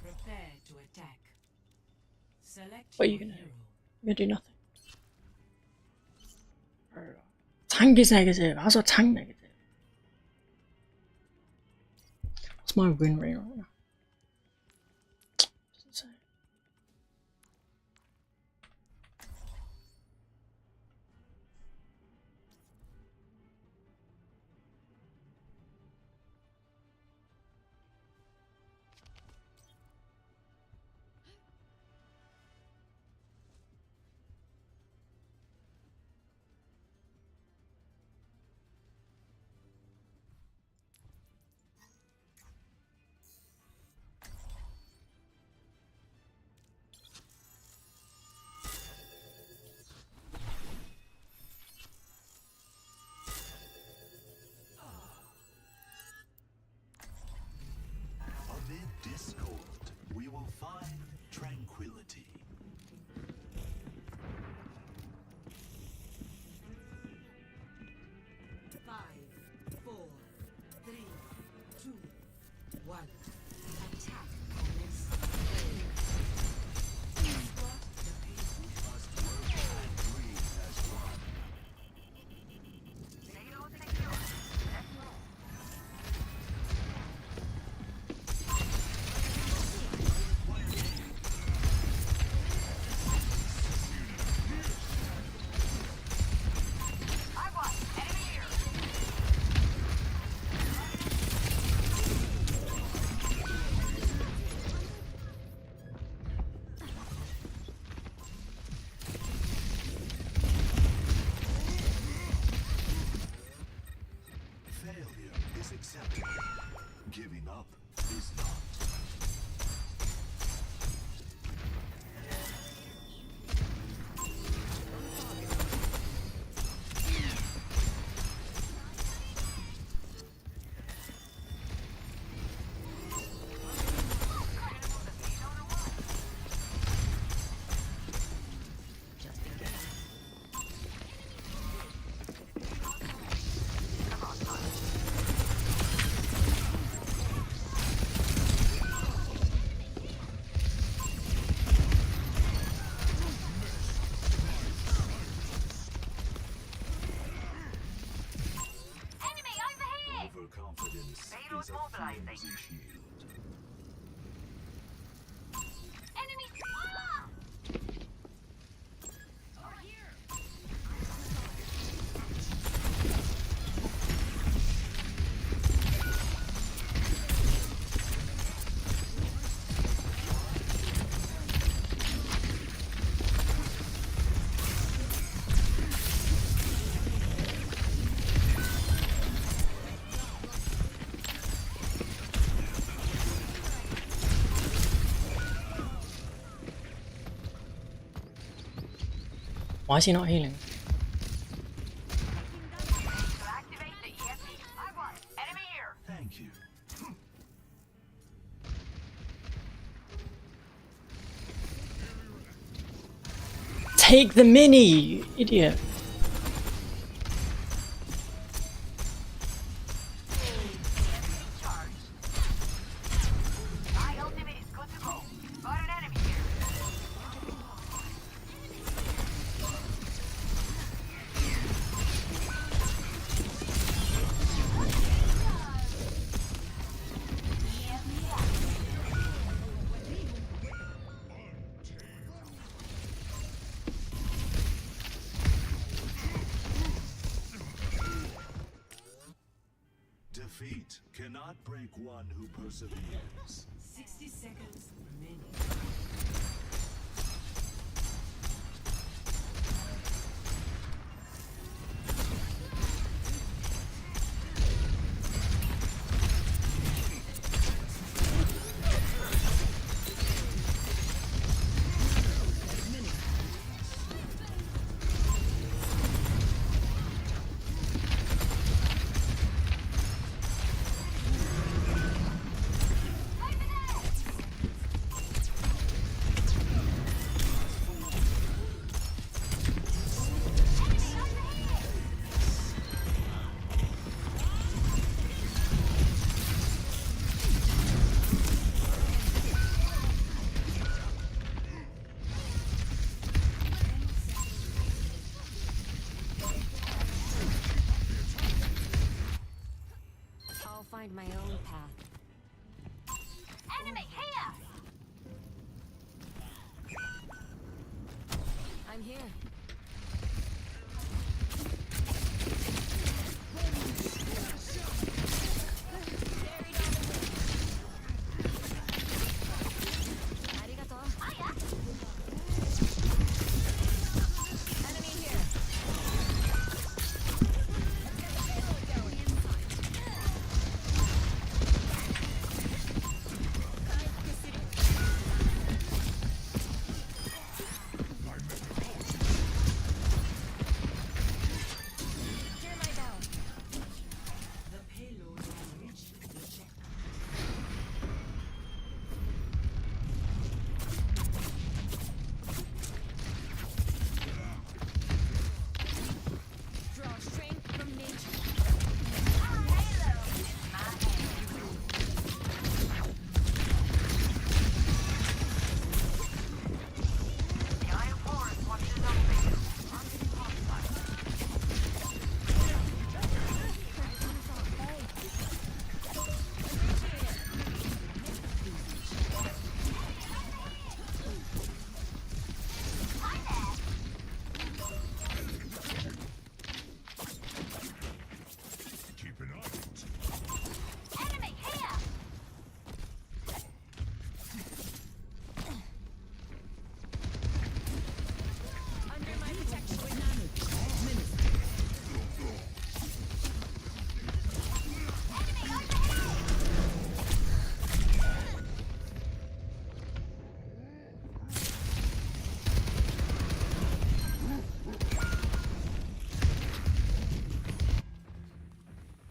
[SPEAKER 2] Prepare to attack. Select
[SPEAKER 1] What are you
[SPEAKER 2] your
[SPEAKER 1] gonna do?
[SPEAKER 2] hero.
[SPEAKER 1] You're gonna do nothing. Tank is negative. How's a tank negative? What's my win rate right now? Doesn't say.
[SPEAKER 4] Amid discord, we will find tranquility.
[SPEAKER 2] Five, 4, 3, 2, 1. Attack commence.
[SPEAKER 4] Failure is acceptable. Giving up is not. Overconfidence is a flimsy shield.
[SPEAKER 6] Enemy! Ah! Over here!
[SPEAKER 1] Why is he not healing?
[SPEAKER 5] Activate the ESP. I want enemy here.
[SPEAKER 4] Thank you.
[SPEAKER 1] Take the mini, you idiot.
[SPEAKER 5] My ultimate is good to go. Got an enemy here.
[SPEAKER 4] Defeat cannot break one who perseveres.
[SPEAKER 2] 60 seconds remaining.
[SPEAKER 12] find my own path.
[SPEAKER 6] Enemy here!
[SPEAKER 12] I'm here.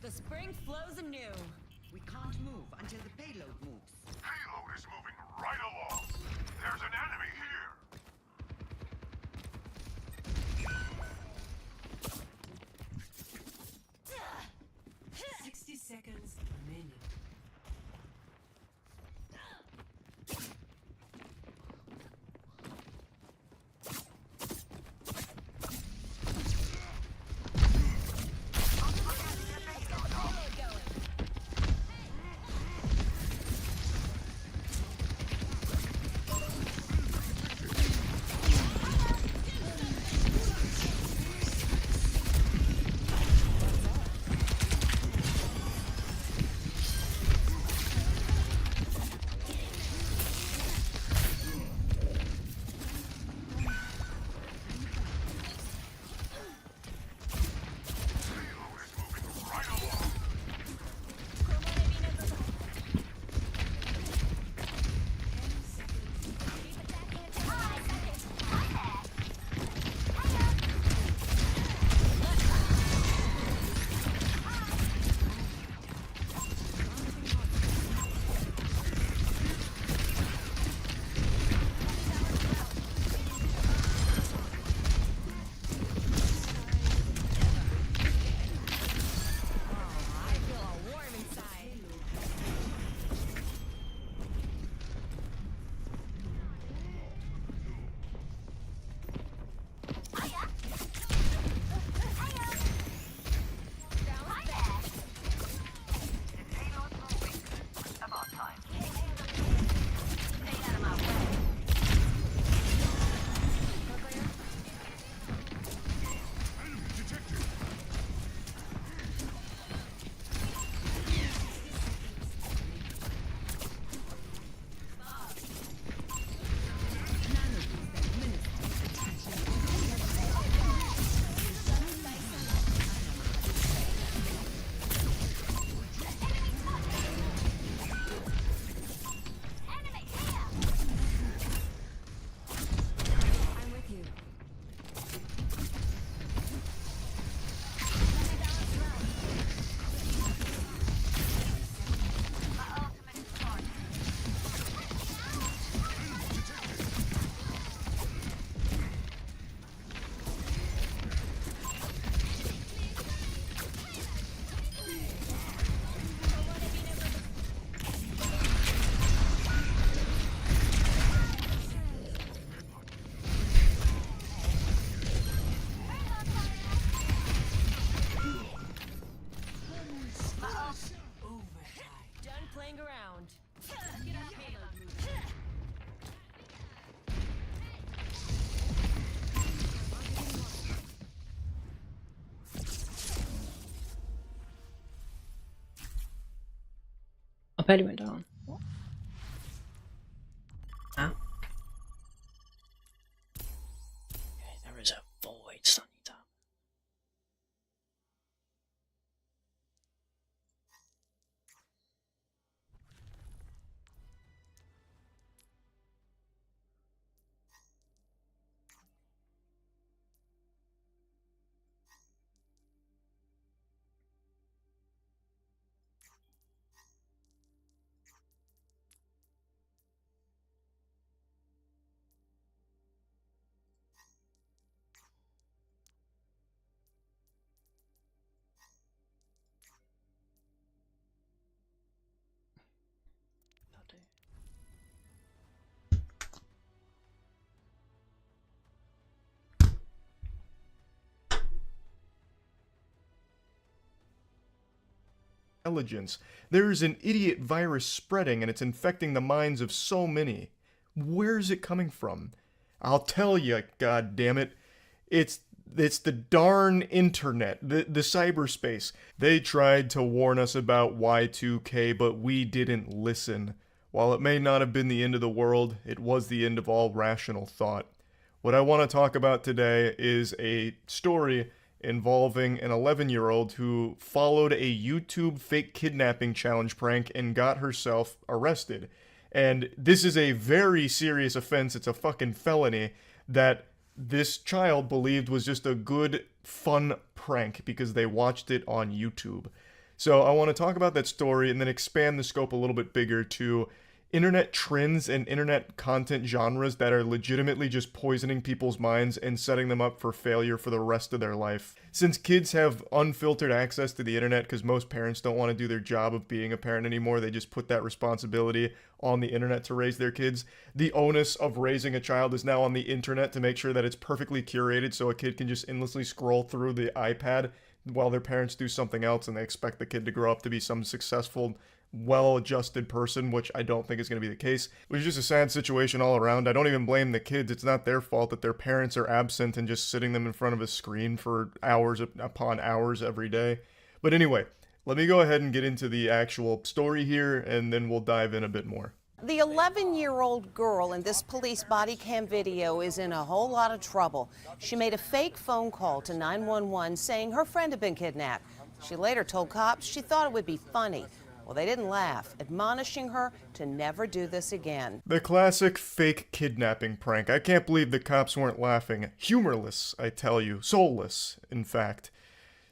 [SPEAKER 8] The spring flows anew. We can't move until the payload moves.
[SPEAKER 7] Payload is moving right along. There's an enemy here.
[SPEAKER 2] 60 seconds remaining.
[SPEAKER 1] I barely went down. What? Ah. Okay, there is a void sunny down.
[SPEAKER 15] Intelligence. There's an idiot virus spreading and it's infecting the minds of so many. Where's it coming from? I'll tell you, god damn it. It's the darn internet, the cyberspace. They tried to warn us about Y2K, but we didn't listen. While it may not have been the end of the world, it was the end of all rational thought. What I want to talk about today is a story involving an 11-year-old who followed a YouTube fake kidnapping challenge prank and got herself arrested. And this is a very serious offense. It's a fucking felony that this child believed was just a good, fun prank because they watched it on YouTube. So I want to talk about that story and then expand the scope a little bit bigger to internet trends and internet content genres that are legitimately just poisoning people's minds and setting them up for failure for the rest of their life. Since kids have unfiltered access to the internet because most parents don't want to do their job of being a parent anymore, they just put that responsibility on the internet to raise their kids. The onus of raising a child is now on the internet to make sure that it's perfectly curated so a kid can just endlessly scroll through the iPad while their parents do something else and they expect the kid to grow up to be some successful, well-adjusted person, which I don't think is going to be the case. Which is just a sad situation all around. I don't even blame the kids. It's not their fault that their parents are absent and just sitting them in front of a screen for hours upon hours every day. But anyway, let me go ahead and get into the actual story here, and then we'll dive in a bit more.
[SPEAKER 17] The 11-year-old girl in this police body cam video is in a whole lot of trouble. She made a fake phone call to 911 saying her friend had been kidnapped. She later told cops she thought it would be funny. Well, they didn't laugh, admonishing her to never do this again.
[SPEAKER 15] The classic fake kidnapping prank. I can't believe the cops weren't laughing. Humorless, I tell you. Soulless, in fact.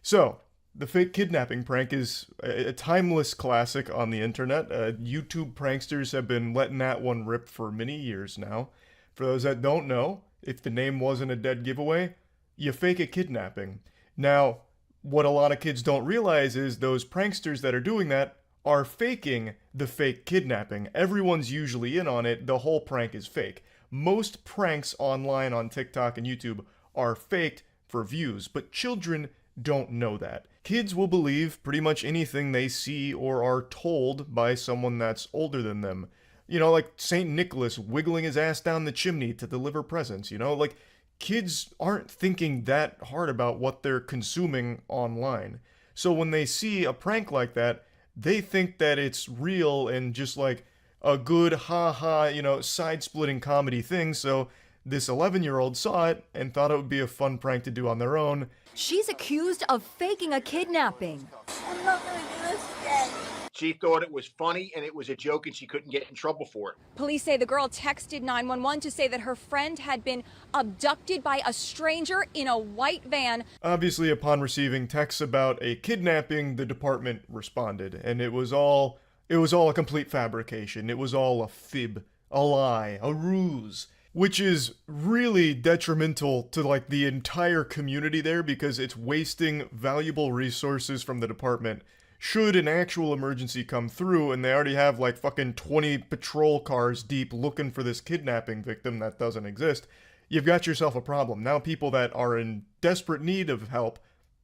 [SPEAKER 15] So, the fake kidnapping prank is a timeless classic on the internet. YouTube pranksters have been letting that one rip for many years now. For those that don't know, if the name wasn't a dead giveaway, you fake a kidnapping. Now, what a lot of kids don't realize is those pranksters that are doing that are faking the fake kidnapping. Everyone's usually in on it. The whole prank is fake. Most pranks online on TikTok and YouTube are faked for views, but children don't know that. Kids will believe pretty much anything they see or are told by someone that's older than them. You know, like St. Nicholas wiggling his ass down the chimney to deliver presents, you know? Like, kids aren't thinking that hard about what they're consuming online. So when they see a prank like that, they think that it's real and just like a good ha-ha, you know, side-splitting comedy thing, so this 11-year-old saw it and thought it would be a fun prank to do on their own.
[SPEAKER 18] She's accused of faking a kidnapping.
[SPEAKER 19] I'm not gonna do this again. She thought it was funny and it was a joke and she couldn't get in trouble for it.
[SPEAKER 18] Police say the girl texted 911 to say that her friend had been abducted by a stranger in a white van.
[SPEAKER 15] Obviously, upon receiving texts about a kidnapping, the department responded, and it was all a complete fabrication. It was all a fib, a lie, a ruse, which is really detrimental to like the entire community there because it's wasting valuable resources from the department. Should an actual emergency come through and they already have like fucking 20 patrol cars deep looking for this kidnapping victim that doesn't exist, you've got yourself a problem. Now people that are in desperate need of help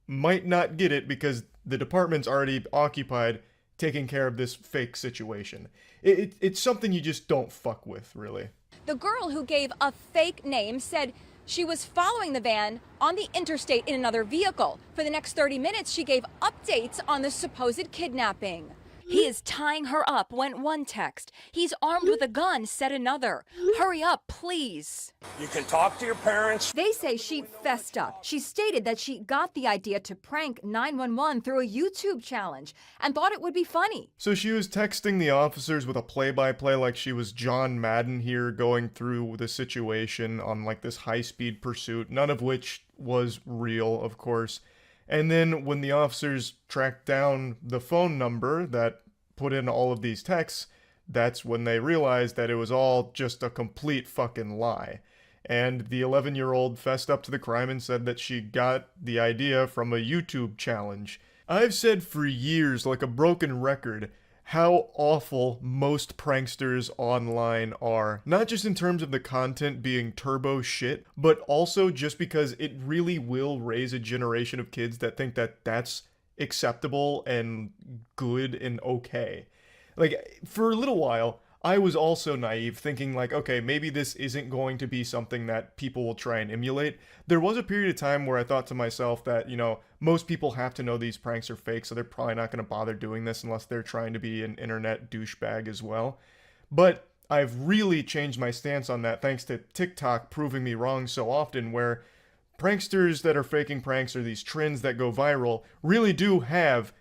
[SPEAKER 15] might not get it because the department's already occupied taking care of this fake situation. It's something you just don't fuck with, really.
[SPEAKER 18] The girl who gave a fake name said she was following the van on the interstate in another vehicle. For the next 30 minutes, she gave updates on the supposed kidnapping. He is tying her up, went one text. He's armed with a gun, said another. Hurry up, please.
[SPEAKER 19] You can talk to your parents.
[SPEAKER 18] They say she fessed up. She stated that she got the idea to prank 911 through a YouTube challenge and thought it would be funny.
[SPEAKER 15] So she was texting the officers with a play-by-play like she was John Madden here, going through the situation on like this high-speed pursuit, none of which was real, of course. And then when the officers tracked down the phone number that put in all of these texts, that's when they realized that it was all just a complete fucking lie. And the 11-year-old fessed up to the crime and said that she got the idea from a YouTube challenge. I've said for years, like a broken record, how awful most pranksters online are. Not just in terms of the content being turbo shit, but also just because it really will raise a generation of kids that think that that's acceptable and good and okay. Like, for a little while, I was also naive, thinking like, okay, maybe this isn't going to be something that people will try and emulate. There was a period of time where I thought to myself that, you know, most people have to know these pranks are fake, so they're probably not going to bother doing this unless they're trying to be an internet douchebag as well. But I've really changed my stance on that thanks to TikTok proving me wrong so often, where pranksters that are faking pranks or these trends that go viral really do have,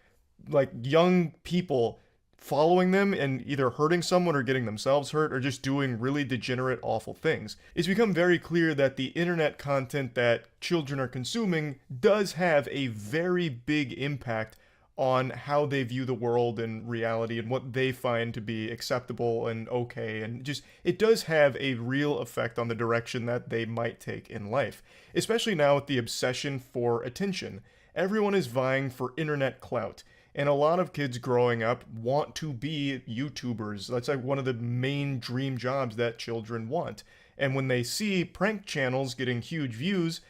[SPEAKER 15] like, young people following them and either hurting someone or getting themselves hurt or just doing really degenerate, awful things. It's become very clear that the internet content that children are consuming does have a very big impact on how they view the world and reality and what they find to be acceptable and okay, and just it does have a real effect on the direction that they might take in life, especially now with the obsession for attention. Everyone is vying for internet clout. And a lot of kids growing up want to be YouTubers. That's like one of the main dream jobs that children want. And when they see prank channels getting huge views,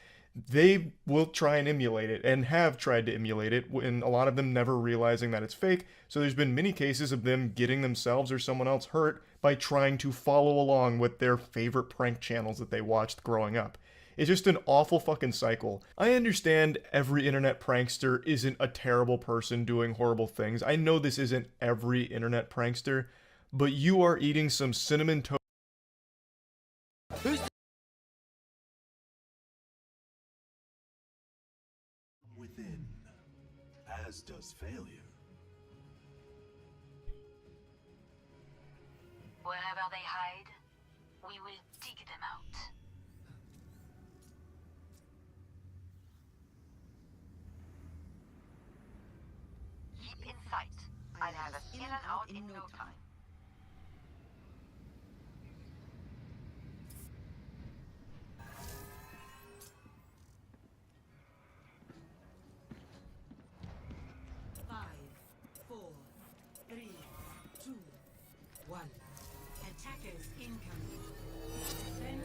[SPEAKER 15] they will try and emulate it and have tried to emulate it, and a lot of them never realizing that it's fake. So there's been many cases of them getting themselves or someone else hurt by trying to follow along with their favorite prank channels that they watched growing up. It's just an awful fucking cycle. I understand every internet prankster isn't a terrible person doing horrible things. I know this isn't every internet prankster, but you are eating some cinnamon toast.
[SPEAKER 4] Within, as does failure.
[SPEAKER 5] Wherever they hide, we will dig them out. Keep in sight. I'll have us in and out in no time.
[SPEAKER 2] Attackers incoming. Defend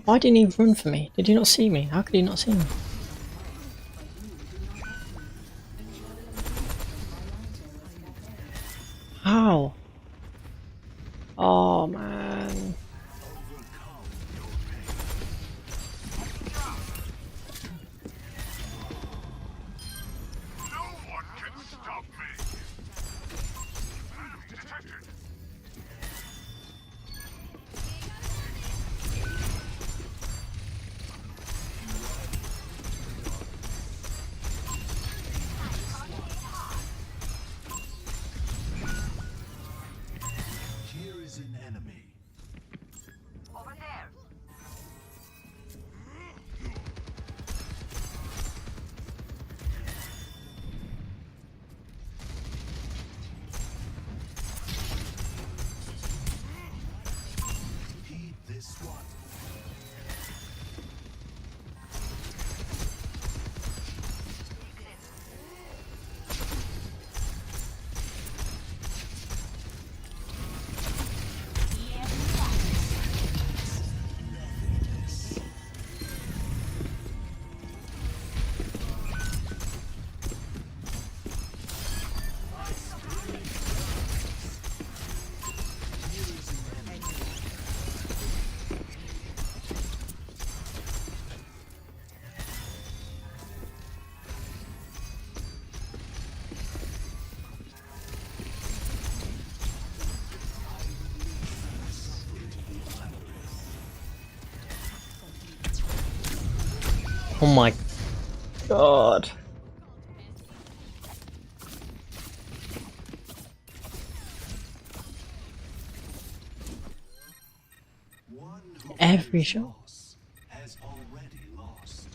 [SPEAKER 1] Why didn't he run for me? Did he not see me? How could he not see me? How? Oh man.
[SPEAKER 4] Here is an enemy.
[SPEAKER 5] Over there.
[SPEAKER 4] Heed this one.
[SPEAKER 1] Oh my god. Every shot.
[SPEAKER 4] Has already lost.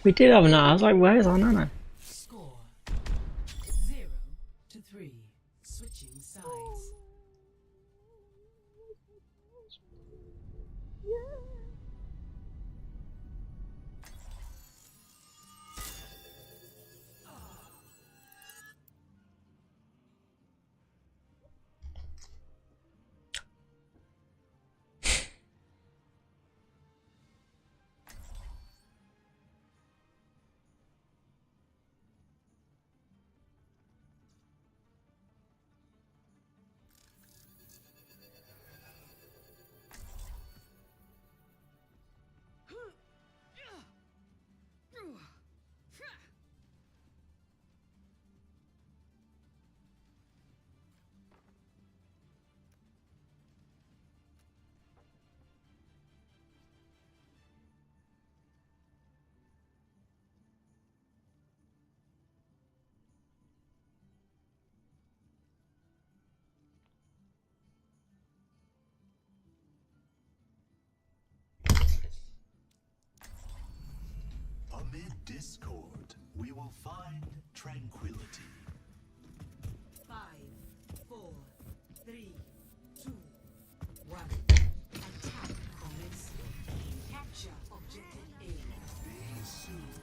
[SPEAKER 1] We did have an I was like, where's our Nana?
[SPEAKER 2] Score 0-3. Switching sides.
[SPEAKER 4] Amid discord, we will find tranquility.
[SPEAKER 2] 5, 4, 3, 2, 1. Attack commence. Capture objective A.
[SPEAKER 4] Be soon.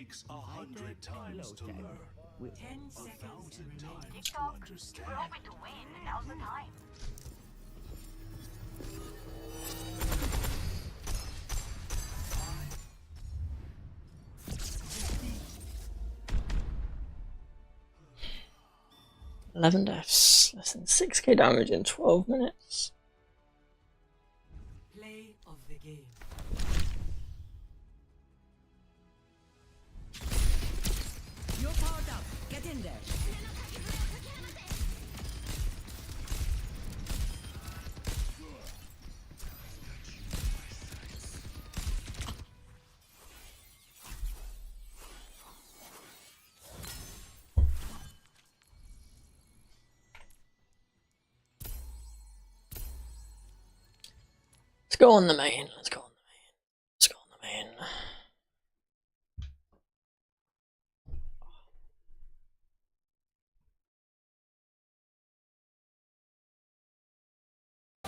[SPEAKER 4] takes 100 times to learn,
[SPEAKER 2] 10 seconds to
[SPEAKER 4] 1,000
[SPEAKER 2] remain.
[SPEAKER 4] times to understand.
[SPEAKER 5] We're hoping to win. Now's the time.
[SPEAKER 1] $11 deaths, less than 6k damage in 12 minutes.
[SPEAKER 2] Play of the game.
[SPEAKER 8] You're powered up. Get in there.
[SPEAKER 1] Let's go on the main. Let's go on the main. Let's go on the main.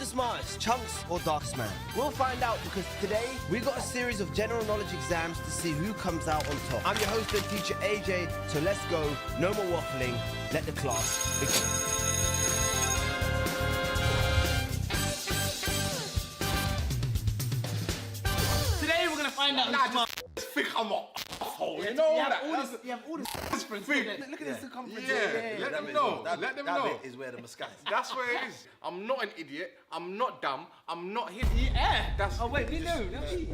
[SPEAKER 20] Smartest, Chunks or Darkest Man? We'll find out because today we got a series of general knowledge exams to see who comes out on top. I'm your host and teacher AJ, so let's go. No more waffling. Let the class begin.
[SPEAKER 21] Today we're gonna find out who's smart.
[SPEAKER 22] Think I'm a asshole,
[SPEAKER 21] Yeah,
[SPEAKER 22] you know
[SPEAKER 21] you have
[SPEAKER 22] that?
[SPEAKER 21] all
[SPEAKER 22] That's
[SPEAKER 21] this- you have all this
[SPEAKER 22] thing.
[SPEAKER 21] Look at this circumference.
[SPEAKER 22] Yeah, let them know. Let them know.
[SPEAKER 20] That bit is where the muscat is.
[SPEAKER 22] That's where it is. I'm not an idiot. I'm not dumb. I'm not hideous.
[SPEAKER 21] Yeah.
[SPEAKER 22] That's.
[SPEAKER 21] Oh wait, no.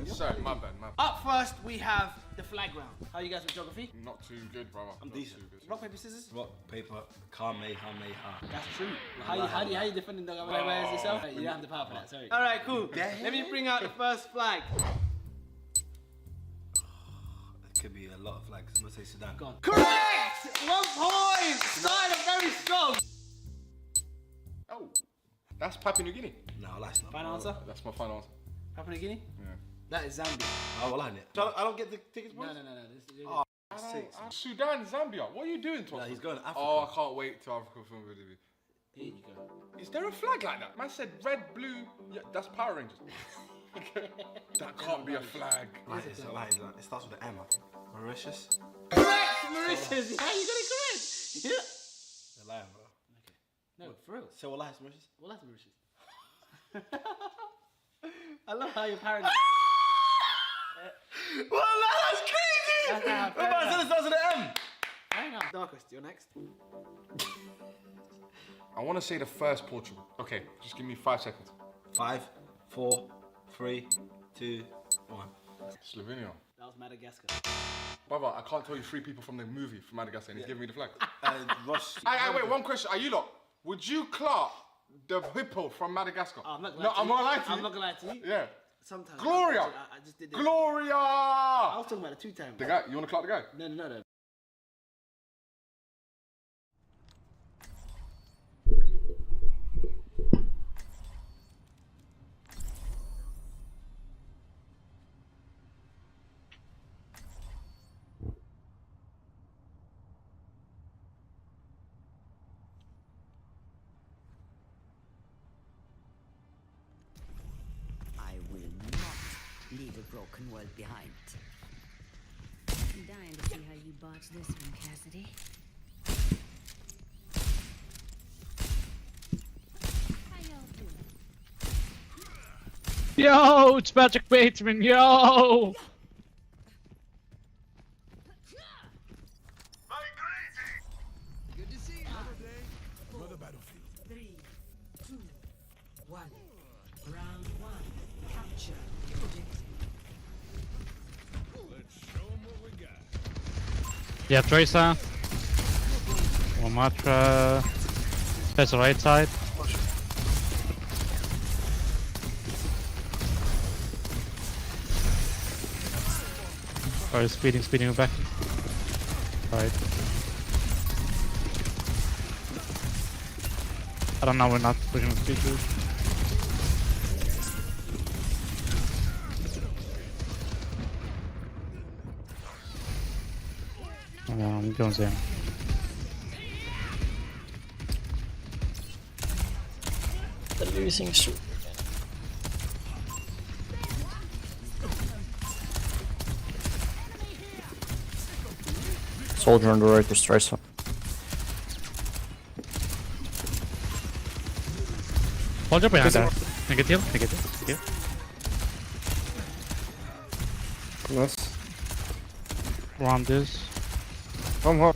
[SPEAKER 22] Sorry, my bad.
[SPEAKER 21] Up first we have the flag round. How are you guys with geography?
[SPEAKER 22] Not too good, brother.
[SPEAKER 20] I'm decent.
[SPEAKER 21] Rock, paper, scissors?
[SPEAKER 20] Rock, paper, Kamehameha.
[SPEAKER 21] That's true. How you defending the where's yourself? You don't have the power for that, sorry. Alright, cool. Let me bring out the first flag.
[SPEAKER 20] It could be a lot of flags. I'm gonna say Sudan.
[SPEAKER 21] Go on. Correct! 1 point! Started very strong.
[SPEAKER 22] Oh, that's Papua New Guinea.
[SPEAKER 20] No, that's not.
[SPEAKER 21] Final answer?
[SPEAKER 22] That's my final answer.
[SPEAKER 21] Papua New Guinea?
[SPEAKER 22] Yeah.
[SPEAKER 21] That is Zambia.
[SPEAKER 20] Oh, well, I know. So I don't get the tickets, boys?
[SPEAKER 21] No.
[SPEAKER 22] Oh, Sudan, Zambia. What are you doing to us?
[SPEAKER 20] No, he's going to Africa.
[SPEAKER 22] Oh, I can't wait till Africa film video.
[SPEAKER 21] Here you go.
[SPEAKER 22] Is there a flag like that? Man said red, blue. Yeah, that's Power Rangers. That can't be a flag.
[SPEAKER 20] It starts with an M, I think. Mauritius.
[SPEAKER 21] Correct! Mauritius! How you got it correct? Yeah.
[SPEAKER 20] They're lying, bro.
[SPEAKER 21] No, for real.
[SPEAKER 20] So what lies, Mauritius?
[SPEAKER 21] Well, that's Mauritius. I love how you're paranoid.
[SPEAKER 20] Well, that's crazy!
[SPEAKER 21] That's
[SPEAKER 20] What about it starts with an M?
[SPEAKER 21] Fair enough. Darkest, you're next.
[SPEAKER 22] I want to say the first Portugal. Okay, just give me 5 seconds.
[SPEAKER 20] 5, 4, 3, 2, 1.
[SPEAKER 22] Slovenia.
[SPEAKER 21] That was Madagascar.
[SPEAKER 22] Brother, I can't tell you 3 people from the movie from Madagascar and he's giving me the flag.
[SPEAKER 20] Ross.
[SPEAKER 22] Wait, one question. Are you lot? Would you clark the hippo from Madagascar?
[SPEAKER 21] Oh, I'm not
[SPEAKER 22] No, I'm not lying to you.
[SPEAKER 21] I'm not gonna lie to you.
[SPEAKER 22] Yeah.
[SPEAKER 21] Sometimes.
[SPEAKER 22] Gloria!
[SPEAKER 21] I just did this.
[SPEAKER 22] Gloria!
[SPEAKER 21] I was talking about the 2 times.
[SPEAKER 22] The guy, you want to clark the guy?
[SPEAKER 21] No.
[SPEAKER 8] I will not leave a broken world behind.
[SPEAKER 6] I'm dying to see how you botch this one, Cassidy. How y'all doing?
[SPEAKER 23] Yo, it's Patrick Bateman, yo!
[SPEAKER 20] Good to see you.
[SPEAKER 4] For the battlefield.
[SPEAKER 2] 3, 2, 1. Round 1. Capture the objective.
[SPEAKER 10] Let's show them what we got.
[SPEAKER 23] Yeah, Tracer. One Matra. That's the right side. Oh, speeding back. Right. I don't know, we're not pushing the speed boost. I'm going Zen.
[SPEAKER 1] The losing streak.
[SPEAKER 9] Soldier on the right is Tracer.
[SPEAKER 23] Soldier behind there. Negative, negative.
[SPEAKER 15] Nice.
[SPEAKER 23] Around this.
[SPEAKER 15] Come on.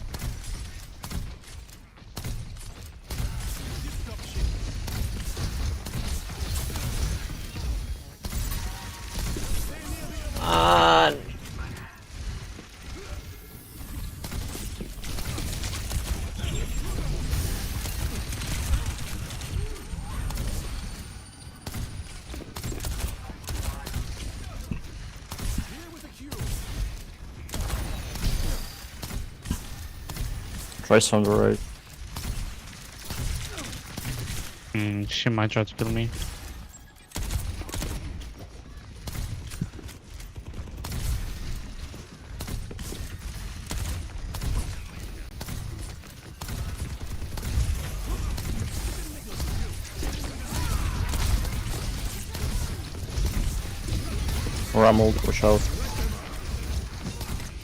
[SPEAKER 9] Tracer on the right.
[SPEAKER 23] She might try to kill me.
[SPEAKER 9] Rambled, watch out.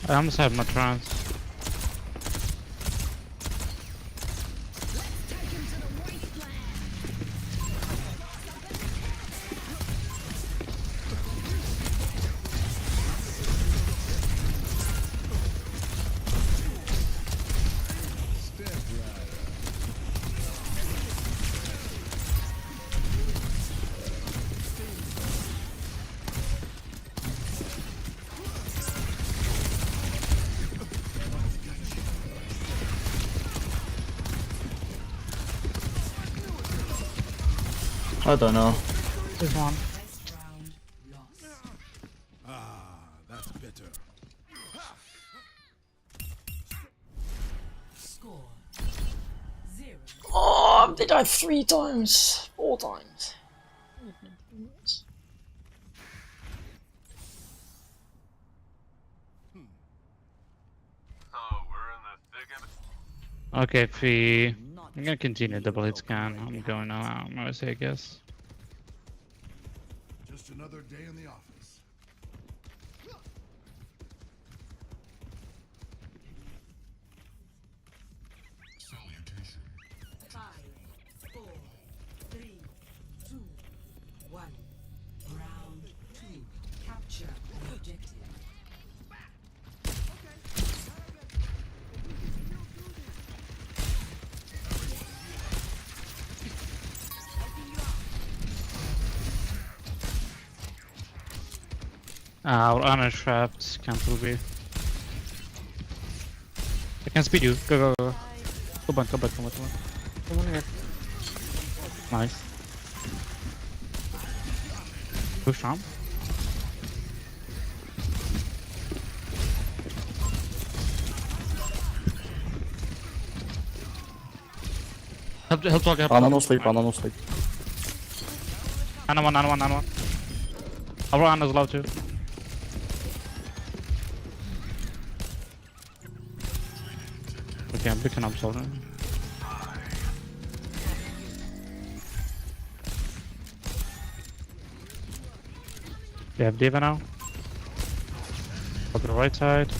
[SPEAKER 23] I almost have my trance.
[SPEAKER 9] I don't know.
[SPEAKER 23] There's one.
[SPEAKER 4] That's better.
[SPEAKER 2] Score 0.
[SPEAKER 1] Oh, they died 3 times. 4 times.
[SPEAKER 23] Okay, Fee. I'm gonna continue the blitz scan. I'm going out, I guess.
[SPEAKER 4] Just another day in the office.
[SPEAKER 7] Salutation.
[SPEAKER 2] 5, 4, 3, 2, 1. Round 2. Capture the objective.
[SPEAKER 23] Our honor trapped. Cancel B. I can speed you. Go, go, go. Go back, go back, come back, come back. Come on here. Nice. Push on. Help talk, help
[SPEAKER 9] Ana no sleep, Ana no sleep.
[SPEAKER 23] Ana one. Our Ana's low too. Okay, I'm picking up Soldier. They have Diva now. Go to the right side.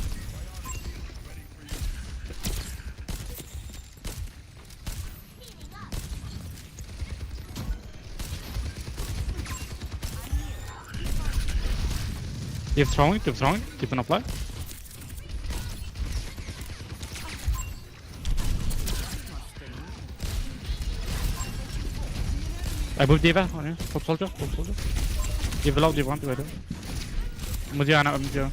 [SPEAKER 23] They're throwing, keeping up light. I moved Diva on you. Top soldier. Diva low, Diva 1, Diva 2. I'm with you, Ana, I'm with you.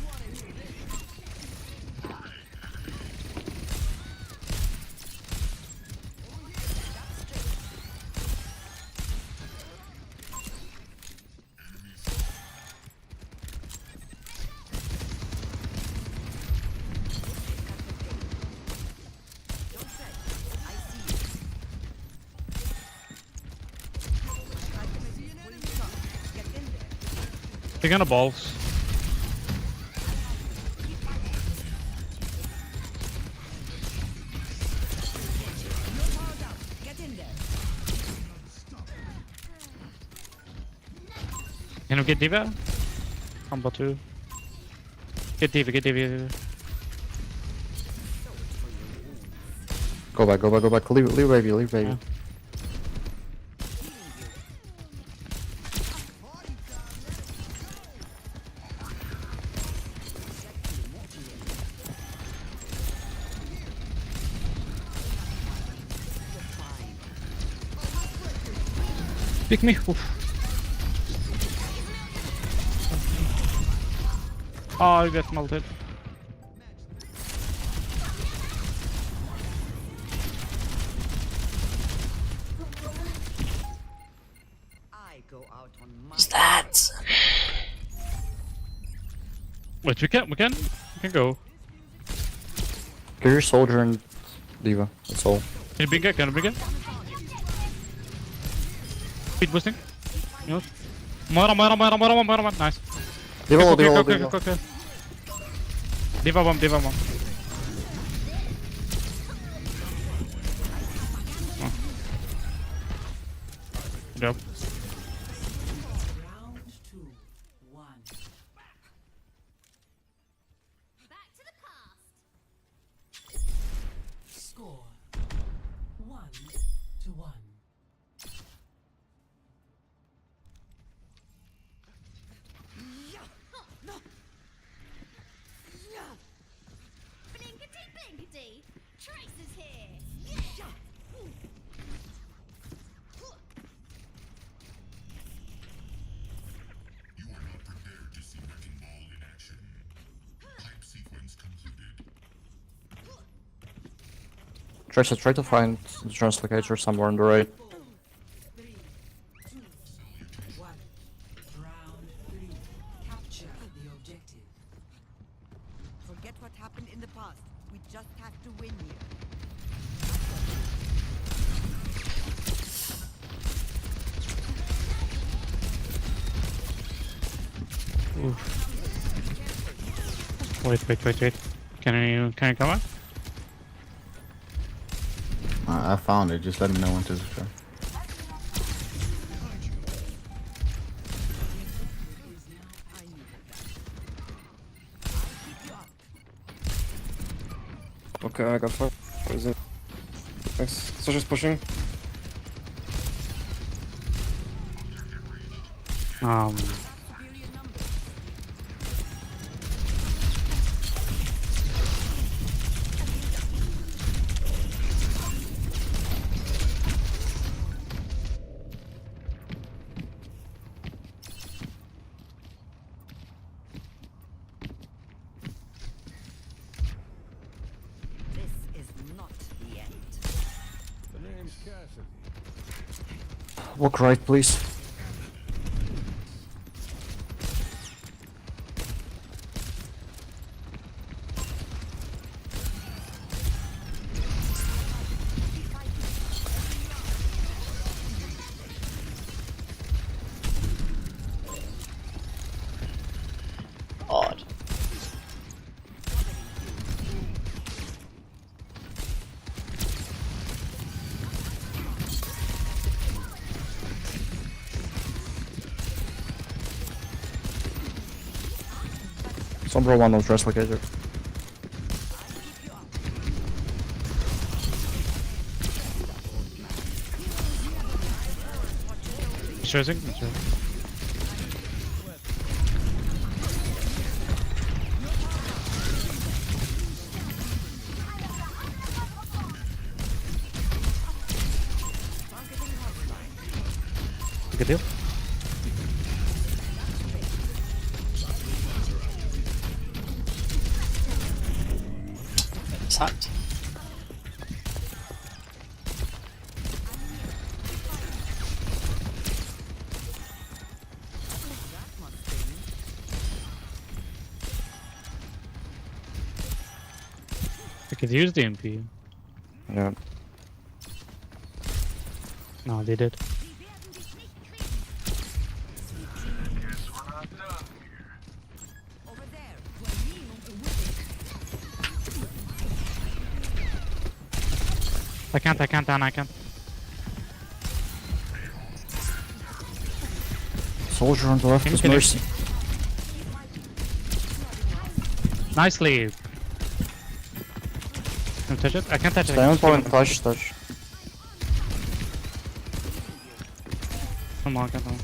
[SPEAKER 23] They're gonna balls. Can you get Diva? Combo 2. Get Diva.
[SPEAKER 9] Go back, go back, go back. Leave baby, leave baby.
[SPEAKER 23] Yeah. Pick me. Oof. Oh, I get melted.
[SPEAKER 1] What's that?
[SPEAKER 23] Wait, we can go.
[SPEAKER 9] Get your soldier and Diva. That's all.
[SPEAKER 23] Can you bring it? Can you bring it? Speed boosting. Yes. Mora. Nice.
[SPEAKER 9] Diva low, Diva low,
[SPEAKER 23] Okay.
[SPEAKER 9] Diva.
[SPEAKER 23] Diva bomb. Oh. Yep.
[SPEAKER 2] Round 2, 1.
[SPEAKER 6] Back to the past.
[SPEAKER 2] Score 1-1.
[SPEAKER 6] Blinkety. Trace is here.
[SPEAKER 7] You are not prepared to see Wrecking Ball in action. Hype sequence concluded.
[SPEAKER 9] Try to find the translocator somewhere on the right.
[SPEAKER 2] 3, 2, 1. Round 3. Capture the objective.
[SPEAKER 8] Forget what happened in the past. We just have to win here.
[SPEAKER 23] Oof. Wait. Can you come on?
[SPEAKER 3] I found it. Just let me know when to destroy.
[SPEAKER 13] Okay, I got fuck. What is it? Thanks. Soldier's pushing.
[SPEAKER 9] Walk right, please.
[SPEAKER 1] Odd.
[SPEAKER 9] Sombra one of translocator.
[SPEAKER 23] Chasing. Good deal.
[SPEAKER 1] Sucked.
[SPEAKER 23] I could use the MP.
[SPEAKER 9] Yeah.
[SPEAKER 23] No, they did. I can't, I can't.
[SPEAKER 9] Soldier on the left is Mercy.
[SPEAKER 23] Nicely. Can touch it? I can't touch it.
[SPEAKER 9] Stay on point, touch.
[SPEAKER 23] Come on, come on.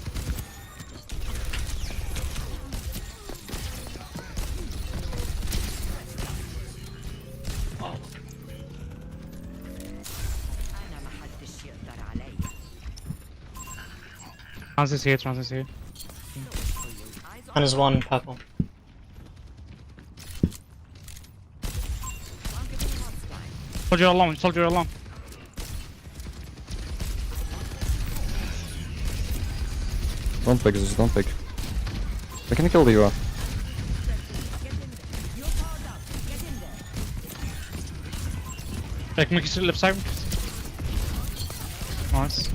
[SPEAKER 23] Francis here.
[SPEAKER 1] And there's one purple.
[SPEAKER 23] Soldier alone.
[SPEAKER 9] Don't pick this, don't pick. They can kill the UR.
[SPEAKER 23] Make it to the left side. Nice.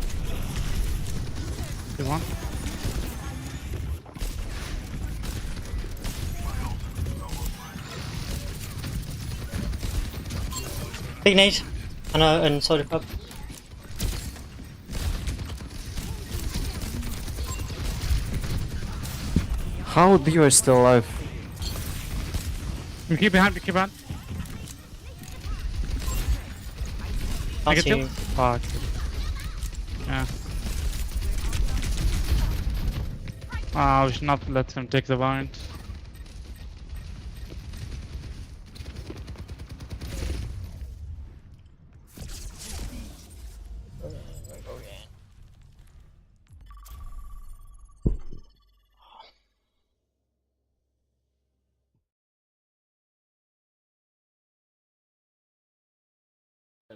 [SPEAKER 23] Good one.
[SPEAKER 1] Big nade. And soldier pub.
[SPEAKER 9] How do you still alive?
[SPEAKER 23] Keep behind.
[SPEAKER 1] Can't see
[SPEAKER 23] kill.
[SPEAKER 1] you.
[SPEAKER 23] Fuck. Yeah. We should not let him take the bind.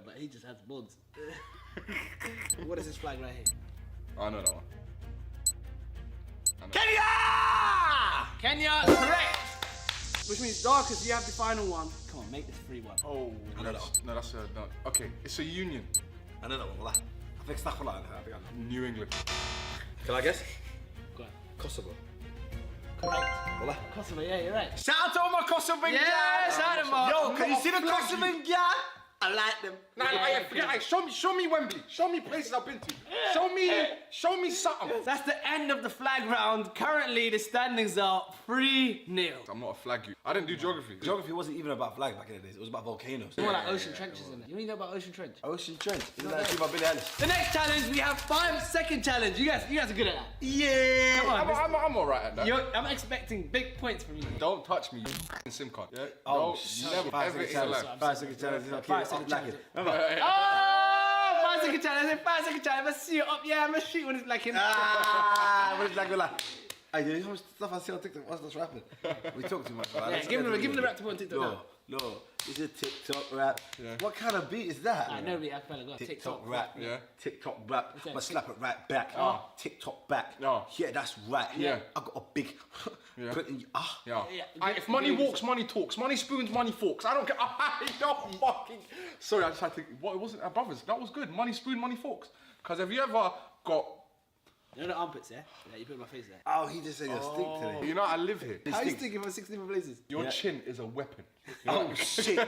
[SPEAKER 21] But he just has bugs. What is this flag right here?
[SPEAKER 22] I know that one.
[SPEAKER 21] Kenya! Correct! Which means Darkest, you have the final one. Come on, make this 3-1.
[SPEAKER 22] Oh, I know that one. No, that's no. Okay, it's a union.
[SPEAKER 20] I know that one. I think Stakhula.
[SPEAKER 22] New England.
[SPEAKER 20] Can I guess?
[SPEAKER 21] Go on.
[SPEAKER 20] Kosovo.
[SPEAKER 21] Correct. Kosovo, yeah, you're right.
[SPEAKER 20] Shout out to all my Kosovan
[SPEAKER 21] Yeah,
[SPEAKER 20] guys.
[SPEAKER 21] shout out, man.
[SPEAKER 20] Yo, can you see the
[SPEAKER 22] Flag
[SPEAKER 20] Kosovan guy? I like them.
[SPEAKER 22] Show me Wembley. Show me places I've been to. Show me something.
[SPEAKER 21] That's the end of the flag round. Currently, the standings are 3-0.
[SPEAKER 22] I'm not a flag you. I didn't do geography.
[SPEAKER 20] Geography wasn't even about flags back in the days. It was about volcanoes.
[SPEAKER 21] More like ocean trenches in there. You don't know about ocean trench?
[SPEAKER 20] Ocean trench. Isn't that about Billie Eilish?
[SPEAKER 21] The next challenge, we have 5-second challenge. You guys are good at that.
[SPEAKER 20] Yeah.
[SPEAKER 21] Come on,
[SPEAKER 22] I'm alright at that.
[SPEAKER 21] I'm expecting big points from you.
[SPEAKER 22] Don't touch me, you f***ing SIM card. Yeah?
[SPEAKER 20] Oh,
[SPEAKER 22] never ever in your life.
[SPEAKER 20] 5-second challenge.
[SPEAKER 21] 5-second challenge.
[SPEAKER 20] Remember?
[SPEAKER 21] Oh, 5-second challenge. 5-second challenge. Let's see it up. Yeah, I'm gonna shoot when it's like him.
[SPEAKER 20] When it's like, hey, you know how much stuff I see on TikTok? What's this rapping? We talk too much.
[SPEAKER 21] Yeah, give him the rap to put on TikTok now.
[SPEAKER 20] No, it's a TikTok rap.
[SPEAKER 22] Yeah.
[SPEAKER 20] What kind of beat is that?
[SPEAKER 21] I know, I fell.
[SPEAKER 20] TikTok rap.
[SPEAKER 22] Yeah.
[SPEAKER 20] TikTok rap. But slap it right back.
[SPEAKER 21] Oh.
[SPEAKER 20] TikTok back.
[SPEAKER 22] Oh.
[SPEAKER 20] Yeah, that's right.
[SPEAKER 22] Yeah.
[SPEAKER 20] I got a big.
[SPEAKER 22] Yeah.
[SPEAKER 20] Put in,
[SPEAKER 22] Yeah.
[SPEAKER 21] Yeah.
[SPEAKER 22] If money walks, money talks. Money spoons, money forks. I don't care. I don't fucking. Sorry, I just had to. What it wasn't, brothers. That was good. Money spoon, money forks. Because have you ever got?
[SPEAKER 21] You know the armpits, yeah? Yeah, you put my face there.
[SPEAKER 20] Oh, he just said you're stink today.
[SPEAKER 22] You know I live here.
[SPEAKER 21] How are you stinking from 6 different places?
[SPEAKER 22] Your chin is a weapon. You know?
[SPEAKER 20] Oh shit!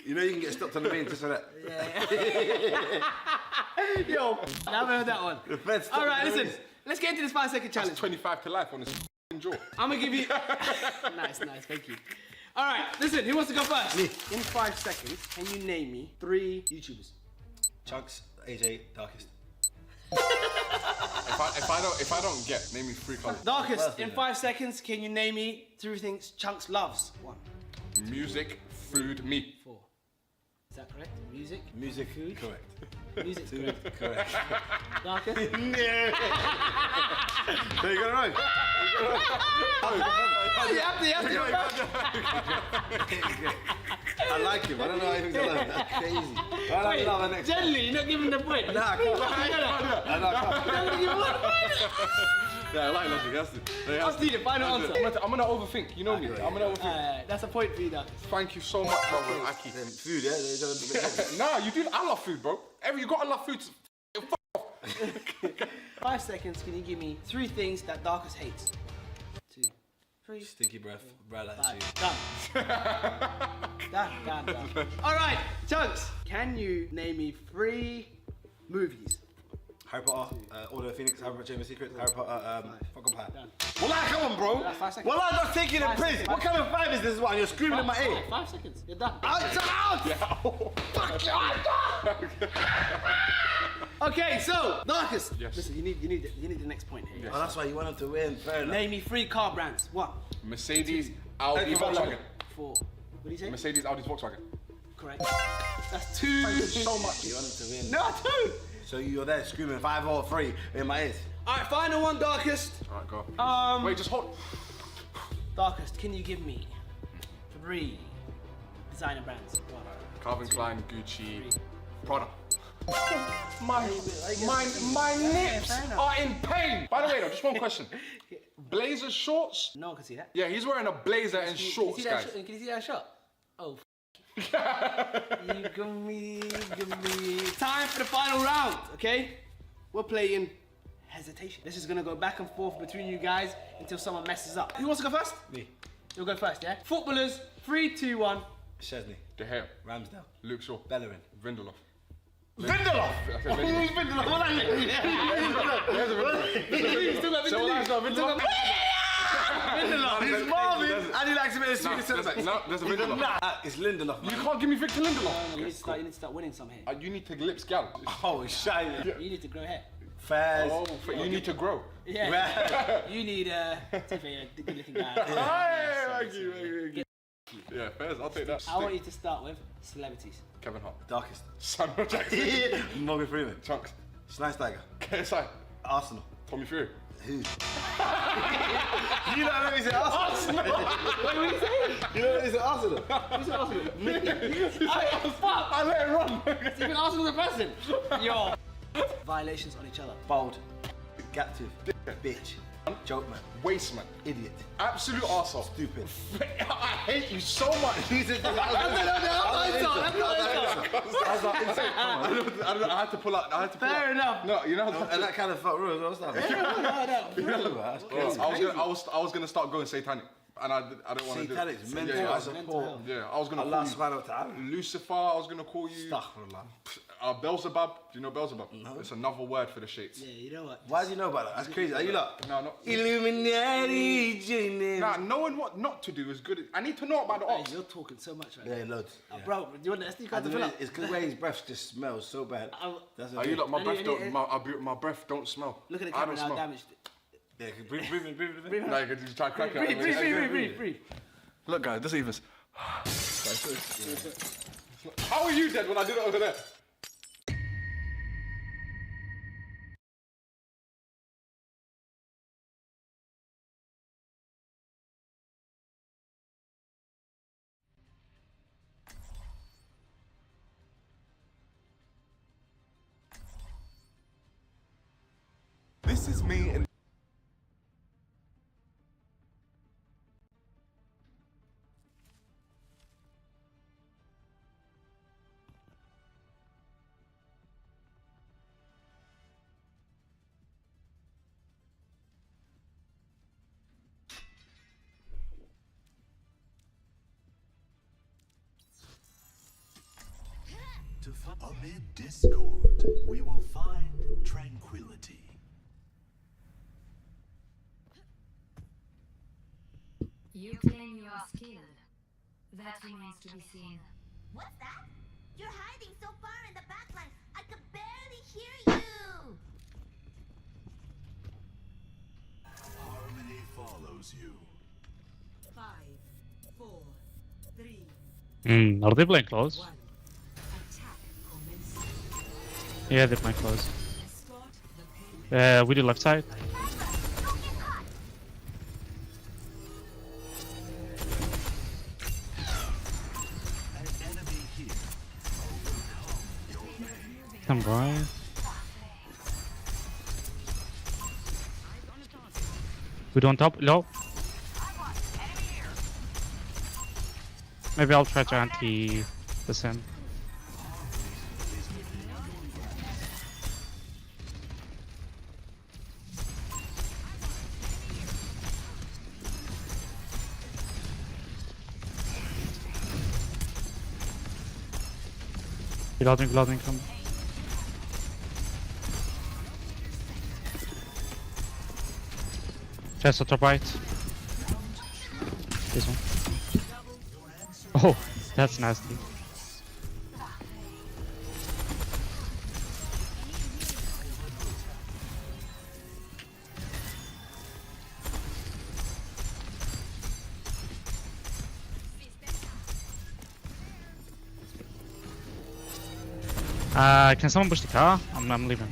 [SPEAKER 20] You know you can get stopped on the main just for that.
[SPEAKER 21] Yeah. Yo, I haven't heard that one. All right, listen. Let's get into this 5-second challenge.
[SPEAKER 22] That's 25 to life on this jaw.
[SPEAKER 21] I'm gonna give you. Nice, thank you. All right, listen. Who wants to go first?
[SPEAKER 20] Me.
[SPEAKER 21] In 5 seconds, can you name me 3 YouTubers?
[SPEAKER 20] Chunks, AJ, Darkest.
[SPEAKER 22] If I don't get, name me 3 colors.
[SPEAKER 21] Darkest, in 5 seconds, can you name me 3 things Chunks loves? 1.
[SPEAKER 22] Music, food, me.
[SPEAKER 21] 4. Is that correct? Music,
[SPEAKER 20] food, correct.
[SPEAKER 21] Music, correct.
[SPEAKER 20] Correct.
[SPEAKER 21] Darkest.
[SPEAKER 20] No, you got it wrong.
[SPEAKER 21] You have to.
[SPEAKER 20] I like him. I don't know how he thinks I love him. That's crazy. I like love next.
[SPEAKER 21] Generally, you're not giving the point.
[SPEAKER 20] Nah, I can't.
[SPEAKER 22] Yeah, I like logic.
[SPEAKER 21] Let's do the final answer.
[SPEAKER 22] I'm gonna overthink. You know me. I'm gonna overthink.
[SPEAKER 21] That's a point for you, Darkest.
[SPEAKER 22] Thank you so much, brother. Aki.
[SPEAKER 20] Food, yeah?
[SPEAKER 22] Nah, you do. I love food, bro. You gotta love food.
[SPEAKER 21] 5 seconds, can you give me 3 things that Darkest hates? 2, 3.
[SPEAKER 20] Stinky breath, bright light.
[SPEAKER 21] Done. All right, Chunks, can you name me 3 movies?
[SPEAKER 20] Harry Potter, Order of Phoenix, Harry Potter Chamber of Secrets, Harry Potter, fuck Empire. Well, come on, bro. 5 seconds. Well, I'm not taking a piss. What kind of 5 is this one? You're screaming in my ear.
[SPEAKER 21] 5 seconds. You're done.
[SPEAKER 20] Out! Fuck you, I'm done!
[SPEAKER 21] Okay, so Darkest.
[SPEAKER 22] Yes.
[SPEAKER 21] Listen, you need the next point here.
[SPEAKER 20] Yes. Oh, that's why you want him to win. Fair enough.
[SPEAKER 21] Name me 3 car brands. 1.
[SPEAKER 22] Mercedes, Audi, Volkswagen.
[SPEAKER 21] 4. What do you say?
[SPEAKER 22] Mercedes, Audi, Volkswagen.
[SPEAKER 21] Correct. That's 2.
[SPEAKER 20] Thank you so much. You want him to win.
[SPEAKER 21] No, 2.
[SPEAKER 20] So you're there screaming 5 or 3 in my ears.
[SPEAKER 21] Alright, final one, Darkest.
[SPEAKER 22] Alright, go. Wait, just hold.
[SPEAKER 21] Darkest, can you give me 3 designer brands? 1.
[SPEAKER 22] Calvin Klein, Gucci, Prada. My lips are in pain. By the way, though, just one question. Blazer shorts?
[SPEAKER 21] No one can see that.
[SPEAKER 22] Yeah, he's wearing a blazer and shorts, guys.
[SPEAKER 21] Can you see that shot? Oh, you give me. Time for the final round, okay? We're playing hesitation. This is gonna go back and forth between you guys until someone messes up. Who wants to go first?
[SPEAKER 20] Me.
[SPEAKER 21] You'll go first, yeah? Footballers, 3, 2, 1.
[SPEAKER 20] Chesney.
[SPEAKER 22] De Gea.
[SPEAKER 20] Ramsdale.
[SPEAKER 22] Luke Shaw.
[SPEAKER 20] Bellerin.
[SPEAKER 22] Vindelof.
[SPEAKER 20] Vindelof! Who's Vindelof? What are you? He's Marvin, and he likes to make a sweet sense.
[SPEAKER 22] No, there's a Lindelof.
[SPEAKER 20] Nah, it's Lindelof.
[SPEAKER 22] You can't give me Victor Lindelof.
[SPEAKER 21] You need to start winning some here.
[SPEAKER 22] You need to lips, gal.
[SPEAKER 20] Oh, shiny.
[SPEAKER 21] You need to grow hair.
[SPEAKER 20] Faz.
[SPEAKER 22] Oh, you need to grow.
[SPEAKER 21] Yeah. You need a good looking guy.
[SPEAKER 22] Yeah, Faz, I'll take that.
[SPEAKER 21] I want you to start with celebrities.
[SPEAKER 22] Kevin Hart.
[SPEAKER 20] Darkest.
[SPEAKER 22] Samuel Jackson.
[SPEAKER 20] Morgan Freeman.
[SPEAKER 22] Chunks.
[SPEAKER 20] Schweinsteiger.
[SPEAKER 22] KSI.
[SPEAKER 20] Arsenal.
[SPEAKER 22] Tommy Fury.
[SPEAKER 20] Who? You don't let me say Arsenal.
[SPEAKER 21] Wait, what did you say?
[SPEAKER 20] You don't let me say Arsenal.
[SPEAKER 21] Who said Arsenal? Fuck!
[SPEAKER 22] I let it run.
[SPEAKER 21] It's even Arsenal the person. Yo. Violations on each other.
[SPEAKER 20] Bold. Gap tooth. Bitch. Joke man.
[SPEAKER 22] Waste man.
[SPEAKER 20] Idiot.
[SPEAKER 22] Absolute arsehole.
[SPEAKER 20] Stupid.
[SPEAKER 22] I hate you so much. I had to pull out.
[SPEAKER 21] Fair enough.
[SPEAKER 22] No, you know.
[SPEAKER 20] And that kind of fuck rules. What's that?
[SPEAKER 22] I was gonna start going satanic. And I don't want to do it.
[SPEAKER 20] Satanic's mental.
[SPEAKER 22] Yeah, I was gonna
[SPEAKER 20] Allah
[SPEAKER 22] call
[SPEAKER 20] subhanahu wa ta'ala.
[SPEAKER 22] you Lucifer. I was gonna call you Beelzebub. Do you know Beelzebub? No. It's another word for the shades.
[SPEAKER 21] Yeah, you know what?
[SPEAKER 20] Why do you know about that? That's crazy. Are you lot?
[SPEAKER 22] No, no.
[SPEAKER 20] Illuminati genius.
[SPEAKER 22] Nah, knowing what not to do is good. I need to know about the ops.
[SPEAKER 21] You're talking so much right
[SPEAKER 20] Yeah,
[SPEAKER 21] now.
[SPEAKER 20] loads.
[SPEAKER 21] Bro, you want the SD card to fill up?
[SPEAKER 20] It's because where his breath just smells so bad.
[SPEAKER 22] Are you lot? My breath don't smell.
[SPEAKER 21] Look at the
[SPEAKER 22] I
[SPEAKER 21] camera
[SPEAKER 22] don't
[SPEAKER 21] now,
[SPEAKER 22] smell.
[SPEAKER 21] damaged.
[SPEAKER 20] Yeah, breathe.
[SPEAKER 22] No, you can just try to crack it.
[SPEAKER 21] Breathe.
[SPEAKER 22] Look, guys, this Eva's. How are you dead when I did it over there?
[SPEAKER 11] This is me and
[SPEAKER 4] amid discord, we will find tranquility.
[SPEAKER 12] You claim you are skilled. That remains to be seen.
[SPEAKER 14] What's that? You're hiding so far in the backline, I could barely hear you!
[SPEAKER 4] Harmony follows you.
[SPEAKER 2] 5, 4, 3.
[SPEAKER 23] Are they playing close? Yeah, they're playing close. We do left side. I'm going. We don't top low. Maybe I'll try to anti the sim. Reloading, come. Chest or top right. This one. Oh, that's nasty. Can someone push the car? I'm leaving.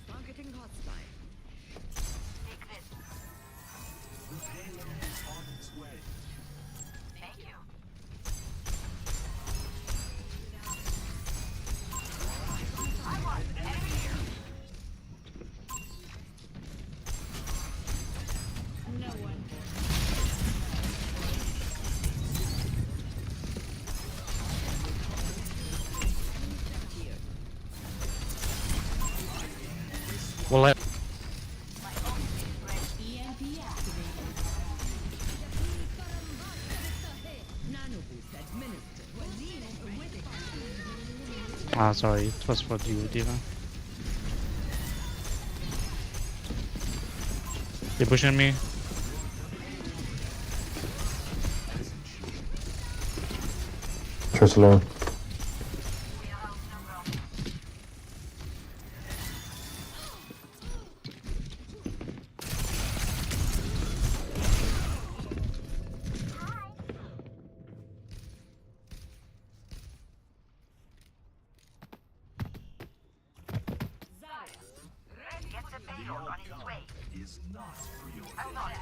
[SPEAKER 8] Targeting hotspot.
[SPEAKER 5] Take this.
[SPEAKER 4] The payload is on its way.
[SPEAKER 5] Thank you. I want enemy here.
[SPEAKER 6] No one.
[SPEAKER 23] We'll let.
[SPEAKER 6] EMP activated. Nano boost administered.
[SPEAKER 23] Ah, sorry, it was for you, Diva. They're pushing me.
[SPEAKER 9] Trust alone.
[SPEAKER 5] Get the payload on its way.
[SPEAKER 4] Is not for your
[SPEAKER 5] I'm not out.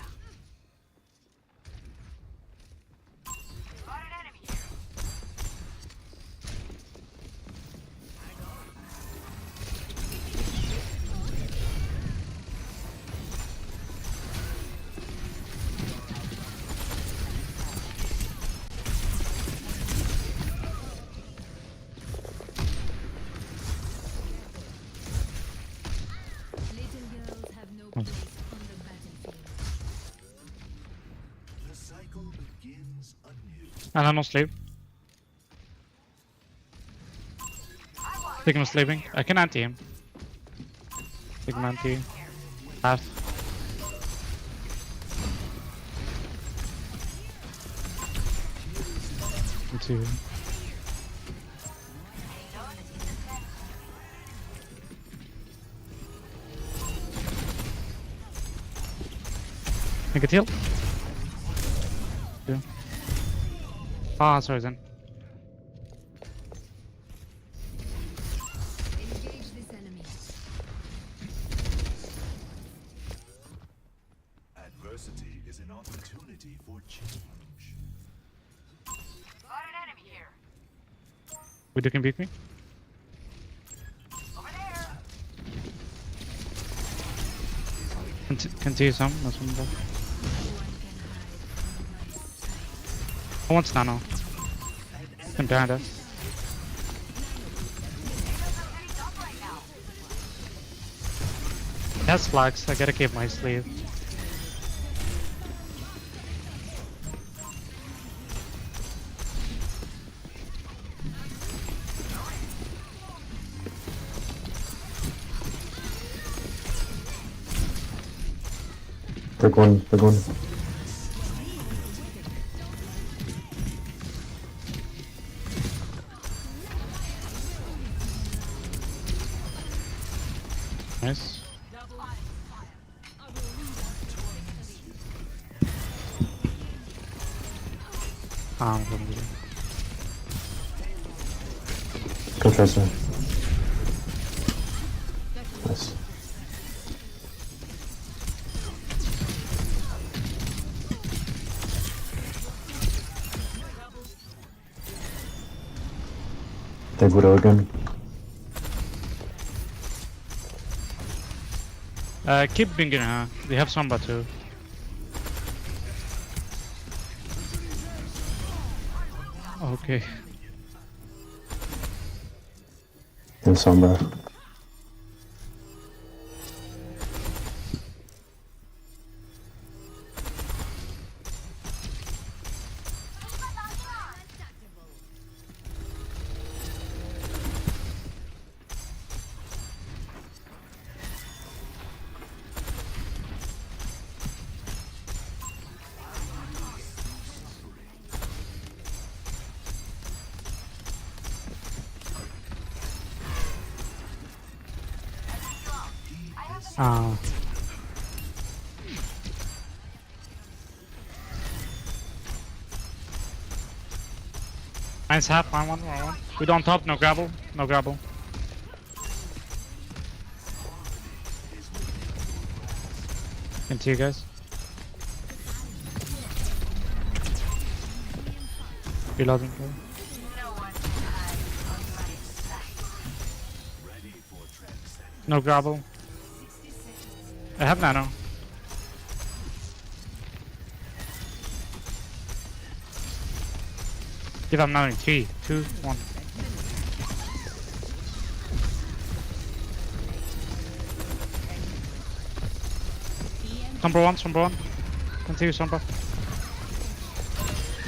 [SPEAKER 5] Got an enemy here.
[SPEAKER 6] Little girls have no place on the battlefield.
[SPEAKER 4] The cycle begins anew.
[SPEAKER 23] And I'm not sleep. Think I'm sleeping. I can anti him. Think I'm anti. Half. Two. Make a heal. Yeah. Ah, sorry then.
[SPEAKER 6] Engage this enemy.
[SPEAKER 4] Adversity is an opportunity for change.
[SPEAKER 5] Got an enemy here.
[SPEAKER 23] Widow can beat me.
[SPEAKER 5] Over there.
[SPEAKER 23] Can see some. That's one back. I want nano. I'm behind us. That's flags. I gotta keep my sleeve.
[SPEAKER 9] Big one, big one.
[SPEAKER 23] Nice. Ah, I'm gonna do it.
[SPEAKER 9] Go Tracer. Nice. Take Widow again.
[SPEAKER 23] Keep binging her. They have Sombra too. Okay.
[SPEAKER 3] And Sombra.
[SPEAKER 23] Mine's half, mine one. We don't top, no grapple, no grapple. Continue, guys. Reloading. No grapple. I have nano. Give up nano in 3, 2, 1. Sombra 1, Sombra 1. Continue, Sombra.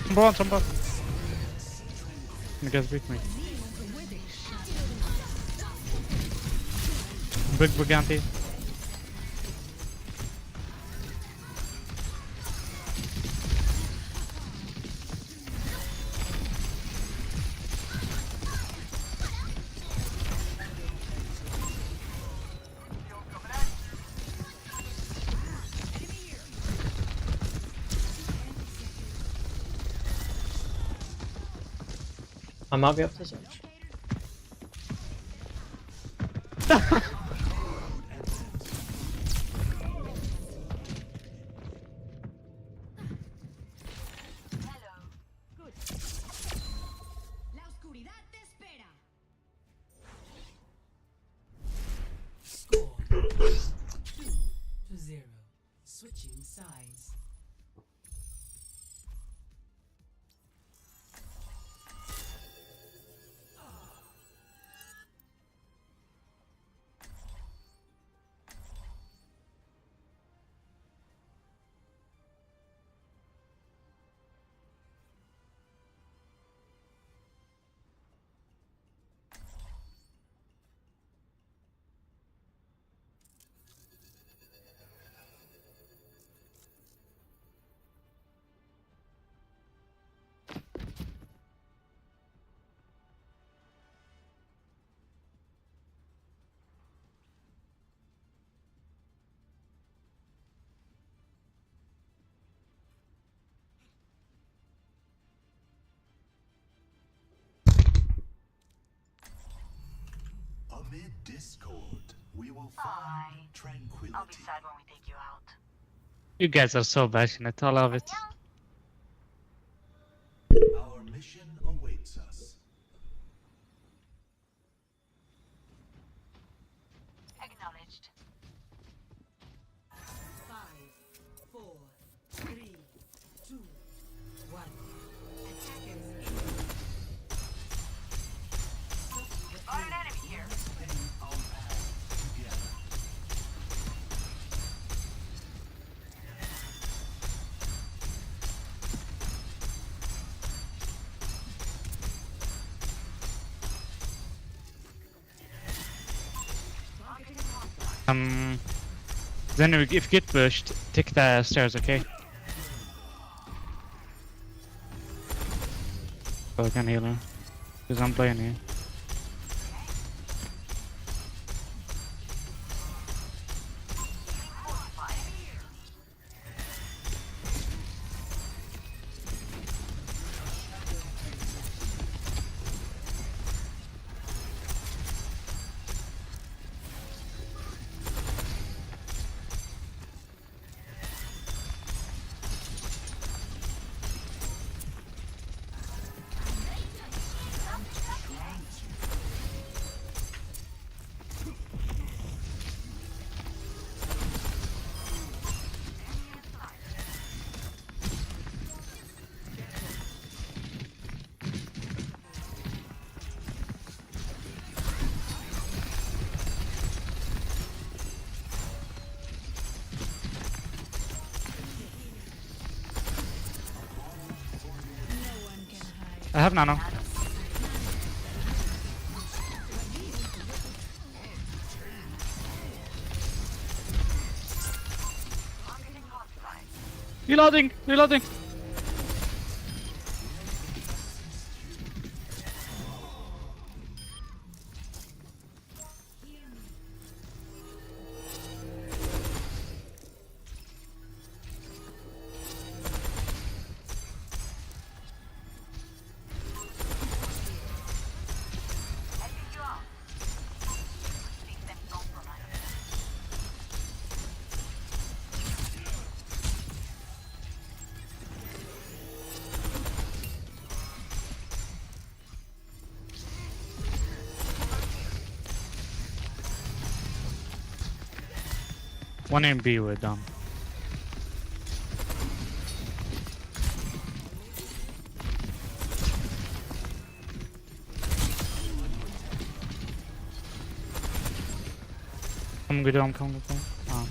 [SPEAKER 23] Sombra 1, Sombra. You guys beat me. Big Briganti.
[SPEAKER 1] I might be up to search.
[SPEAKER 2] Score 2-0. Switching sides.
[SPEAKER 4] Amid discord, we will find tranquility.
[SPEAKER 5] I'll be sad when we take you out.
[SPEAKER 23] You guys are so passionate, I love it.
[SPEAKER 4] Our mission awaits us.
[SPEAKER 5] Acknowledged.
[SPEAKER 2] 5, 4, 3, 2, 1. Attackers in.
[SPEAKER 5] Got an enemy here.
[SPEAKER 4] Our path together.
[SPEAKER 23] Then if you get pushed, take the stairs, okay? So I can heal him. Because I'm playing here. I have nano. Reloading! Reloading! One in B, we're done. I'm good, I'm coming. Oh.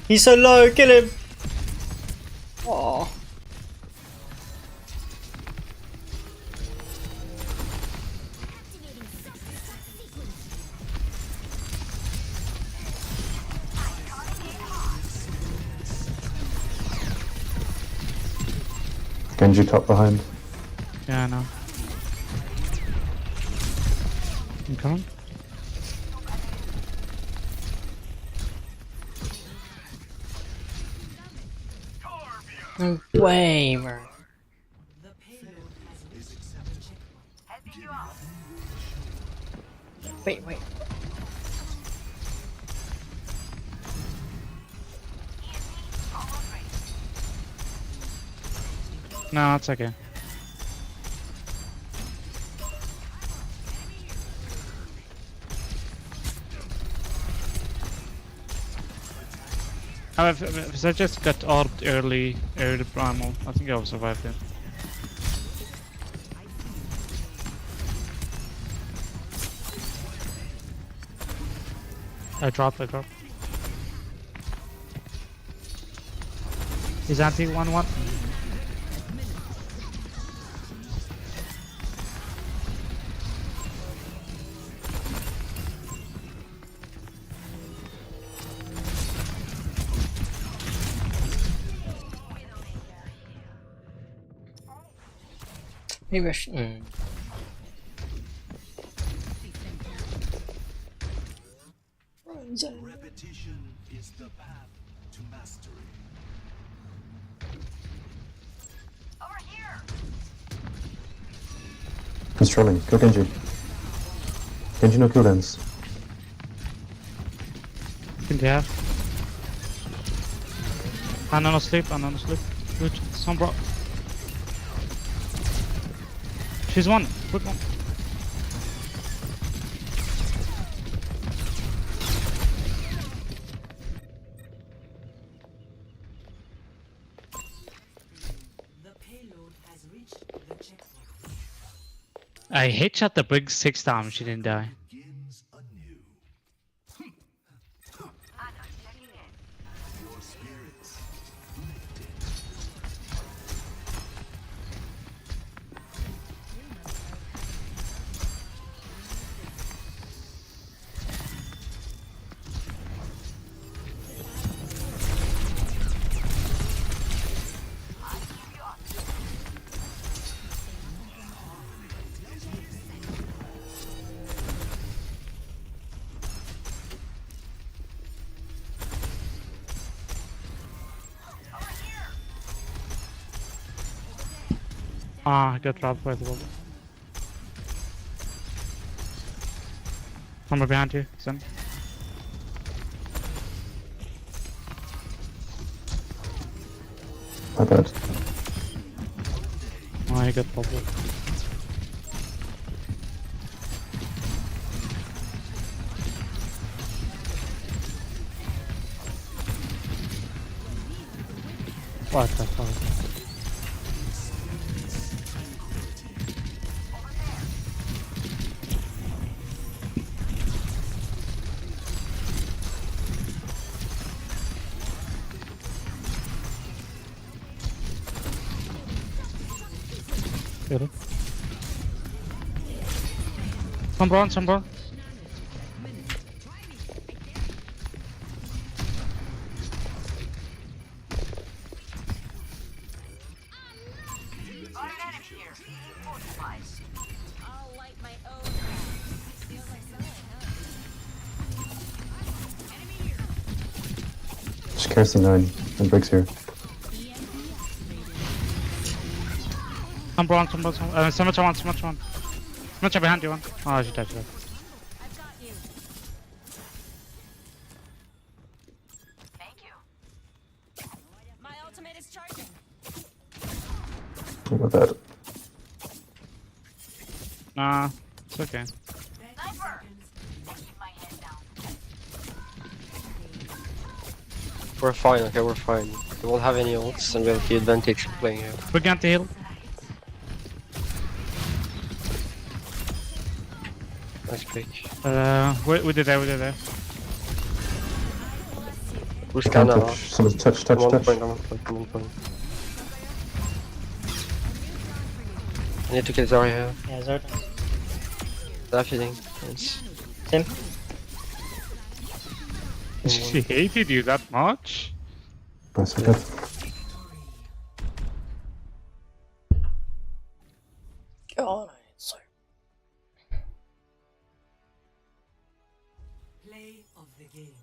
[SPEAKER 1] He's so low, kill him! Oh.
[SPEAKER 3] Genji top behind.
[SPEAKER 23] Yeah, I know. I'm coming.
[SPEAKER 1] No way, bro. Wait.
[SPEAKER 23] No, it's okay. If I just got orbed early primal, I think I'll survive it. I drop. Is anti 1-1?
[SPEAKER 1] Maybe I should.
[SPEAKER 4] Repetition is the path to mastery.
[SPEAKER 5] Over here.
[SPEAKER 3] He's trolling. Go Genji. Genji no cooldowns.
[SPEAKER 23] Can they have? I'm on sleep. Good. Some bro. She's one. Quick one. I headshot the brig 6 times, she didn't die. Ah, I got robbed by the wall. Somewhere behind you, Zen.
[SPEAKER 3] My bad.
[SPEAKER 23] Oh, I got bubble. What the fuck? Get it. Some bro, some bro.
[SPEAKER 6] I'll light my own fire. Feels like something, huh? Enemy here.
[SPEAKER 3] Just casting 9 and breaks here.
[SPEAKER 23] Some bro, some bro, so much one, so much one. Much behind you one. Oh, she died, she died.
[SPEAKER 6] I've got you.
[SPEAKER 5] Thank you.
[SPEAKER 6] My ultimate is charging.
[SPEAKER 3] What about that?
[SPEAKER 23] Nah, it's okay.
[SPEAKER 5] Sniper! I keep my head down.
[SPEAKER 16] We're fine, okay, we're fine. We won't have any ults and we have the advantage of playing here.
[SPEAKER 23] We're going to heal.
[SPEAKER 16] Nice pick.
[SPEAKER 23] We did that, we did that.
[SPEAKER 16] Who's
[SPEAKER 3] Can't
[SPEAKER 16] Canada?
[SPEAKER 3] touch. Someone's touch.
[SPEAKER 16] I'm on point. I need to kill Zarya here.
[SPEAKER 1] Yeah, Zard.
[SPEAKER 16] That feeding. Nice.
[SPEAKER 1] Tim.
[SPEAKER 23] She hated you that much?
[SPEAKER 3] That's okay.
[SPEAKER 1] God, I need so.
[SPEAKER 2] Play of the game.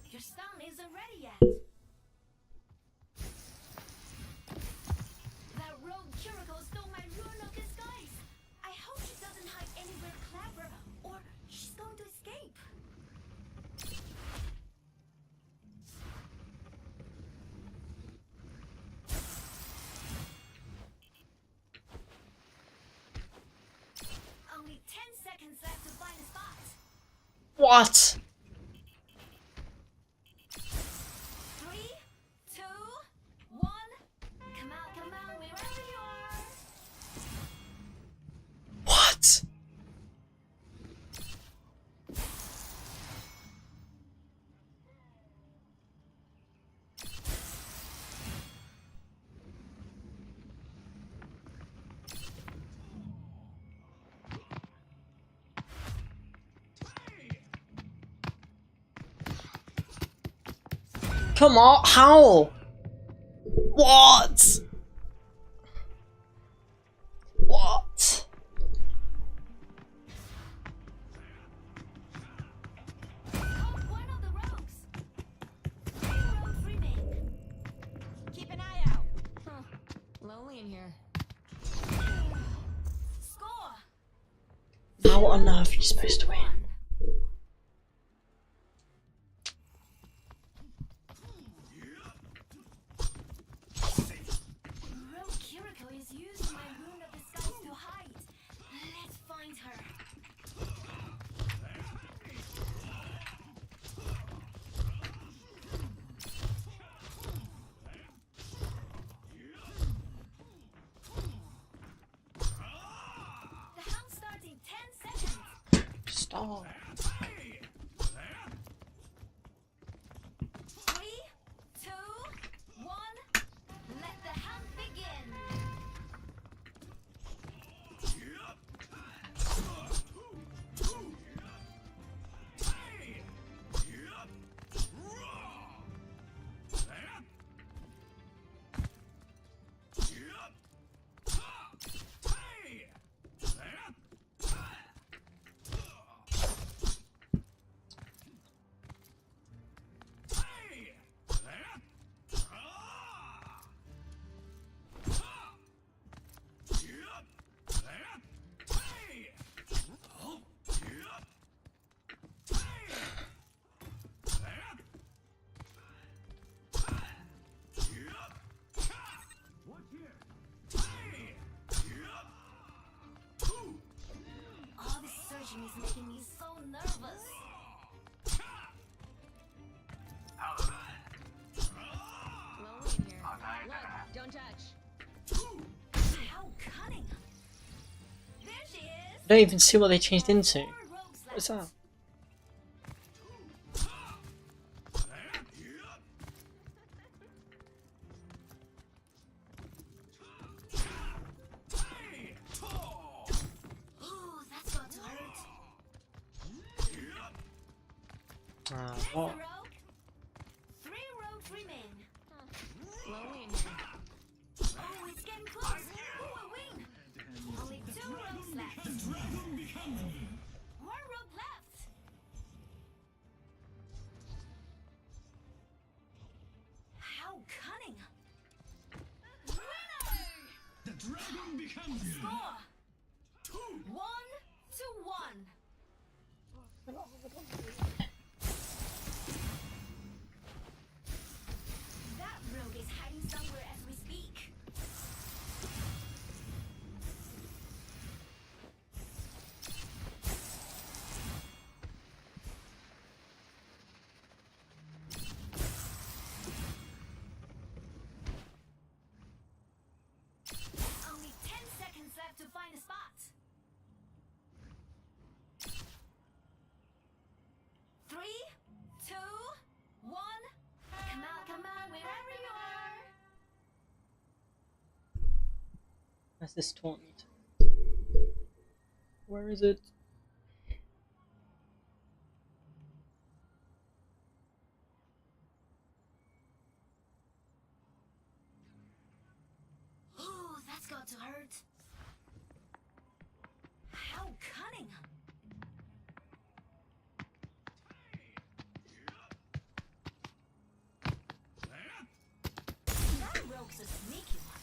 [SPEAKER 14] Your stun isn't ready yet. That rogue Kiriko stole my rune of disguise. I hope she doesn't hide anywhere clever, or she's going to escape. Only 10 seconds left to find a spot.
[SPEAKER 1] What?
[SPEAKER 14] 3, 2, 1. Come out, wherever you are.
[SPEAKER 1] What? Come on, how? What? What?
[SPEAKER 14] Keep an eye out.
[SPEAKER 6] Huh. Lonely in here.
[SPEAKER 14] Score.
[SPEAKER 1] How on earth are you supposed to win?
[SPEAKER 14] Rogue Kiriko is using my rune of the skies to hide. Let's find her. The hound starts in 10 seconds.
[SPEAKER 1] Stop.
[SPEAKER 14] 3, 2, 1. Let the hunt begin. All this searching is making me so nervous.
[SPEAKER 6] Lonely in here. Look, don't touch.
[SPEAKER 14] How cunning. There she is.
[SPEAKER 1] I don't even see what they changed into. What's that?
[SPEAKER 14] Ooh, that's got to hurt.
[SPEAKER 1] What?
[SPEAKER 14] Rogue. 3 rogues remain.
[SPEAKER 6] Lonely in here.
[SPEAKER 14] Oh, it's getting close. Who will win? Only 2 rogues left. 1 rogue left. How cunning. Winner!
[SPEAKER 10] The dragon becomes you.
[SPEAKER 14] Score. 1-1. That rogue is hiding somewhere as we speak. Only 10 seconds left to find a spot. 3, 2, 1. Come on, wherever you are.
[SPEAKER 1] Where's this taunt? Where is it?
[SPEAKER 14] Ooh, that's got to hurt. How cunning. That rogue's a sneaky one.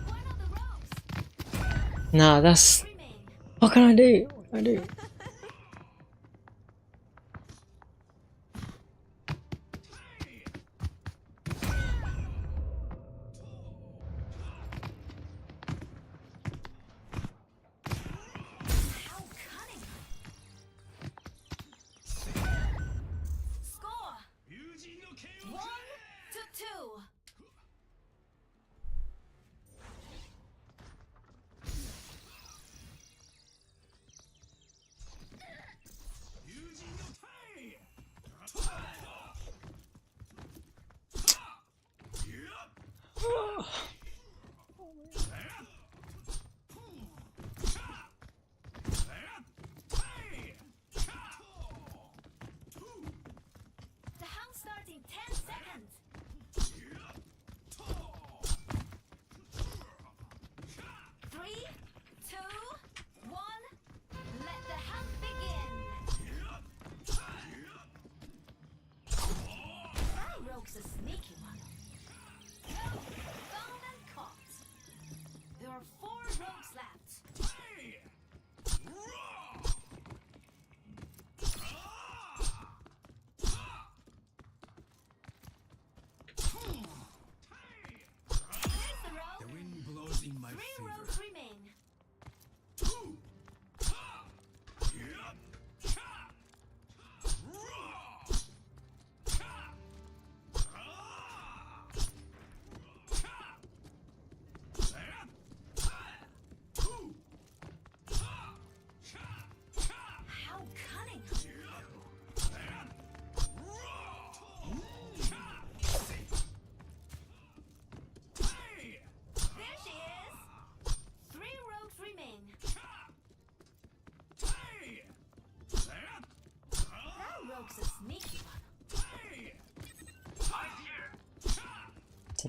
[SPEAKER 14] One of the rogues.
[SPEAKER 1] Nah, that's. What can I do? What can I do?
[SPEAKER 14] How cunning. Score. 1-2.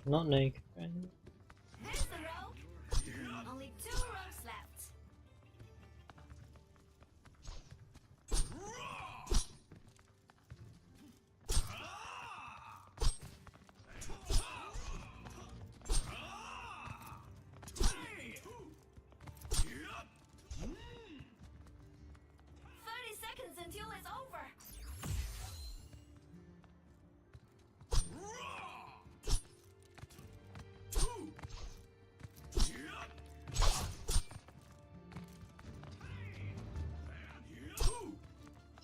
[SPEAKER 1] Not naked. Right?
[SPEAKER 14] There's the rogue. Only 2 rogues left. Until it's over.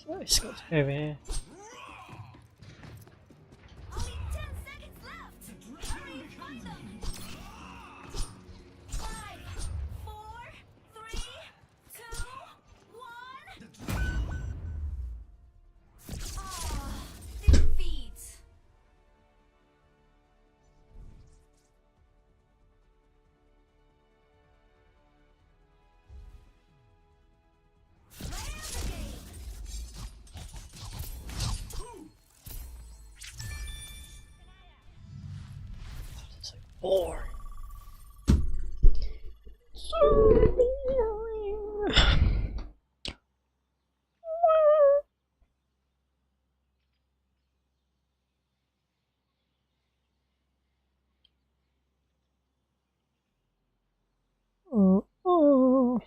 [SPEAKER 1] Oh, it's got to go over here.
[SPEAKER 14] Only 10 seconds left. Hurry and find them. 5, 4, 3, 2, 1. Defeat.
[SPEAKER 1] Boring. So boring. Oh.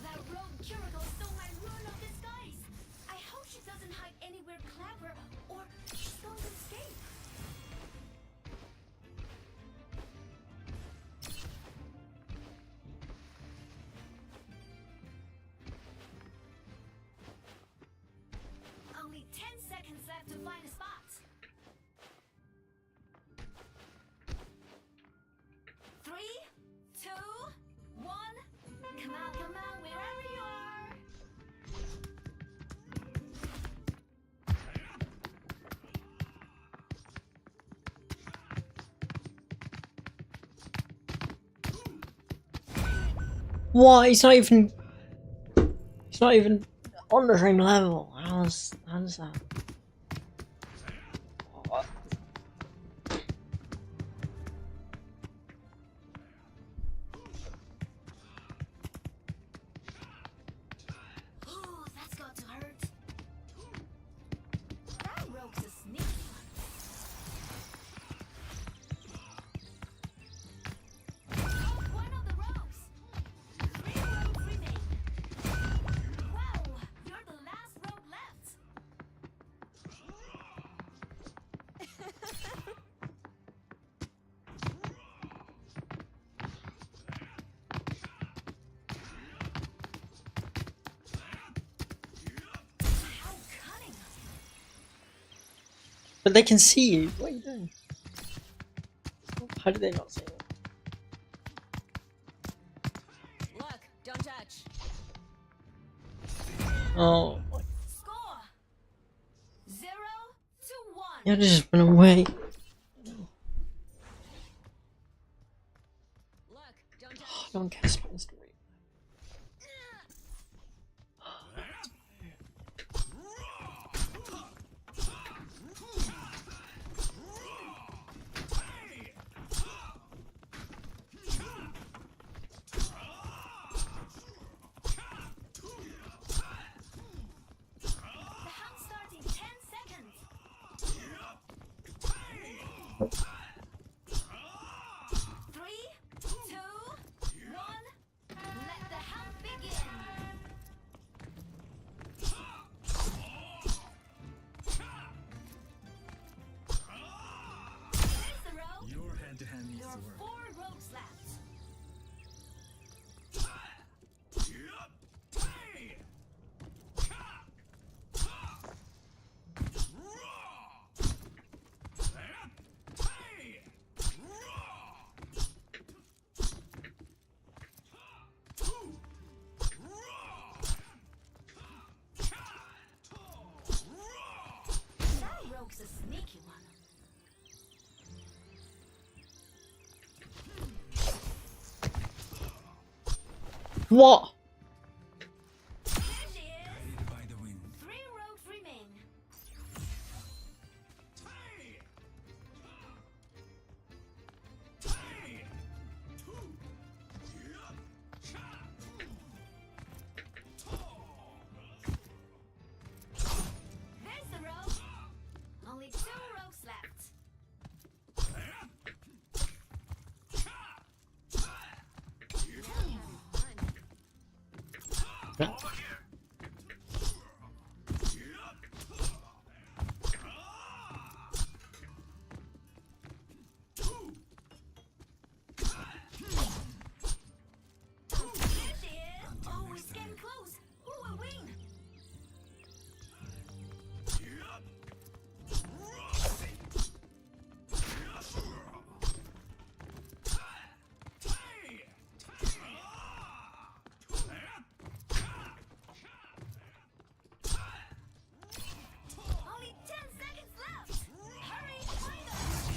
[SPEAKER 14] That rogue Kiriko stole my rune of disguise. I hope she doesn't hide anywhere clever, or she's going to escape. Only 10 seconds left to find a spot. 3, 2, 1. Come on, wherever you are.
[SPEAKER 1] What? He's not even on the same level. How's that?
[SPEAKER 14] Ooh, that's got to hurt. That rogue's a sneaky one. One of the rogues. 3 rogues remain. Wow, you're the last rogue left. How cunning.
[SPEAKER 1] But they can see you. What are you doing? How did they not see you?
[SPEAKER 6] Look, don't touch.
[SPEAKER 1] Oh,
[SPEAKER 14] Score 0 to 1.
[SPEAKER 1] you had to just run away.
[SPEAKER 6] Look, don't touch.
[SPEAKER 1] No one cares about this story.
[SPEAKER 14] The hunt's starting 10 seconds.
[SPEAKER 1] What?
[SPEAKER 14] There's the rogue. Only 2 rogues left. Oh, it's getting close. Who will win? Only 10 seconds left. Hurry, find us.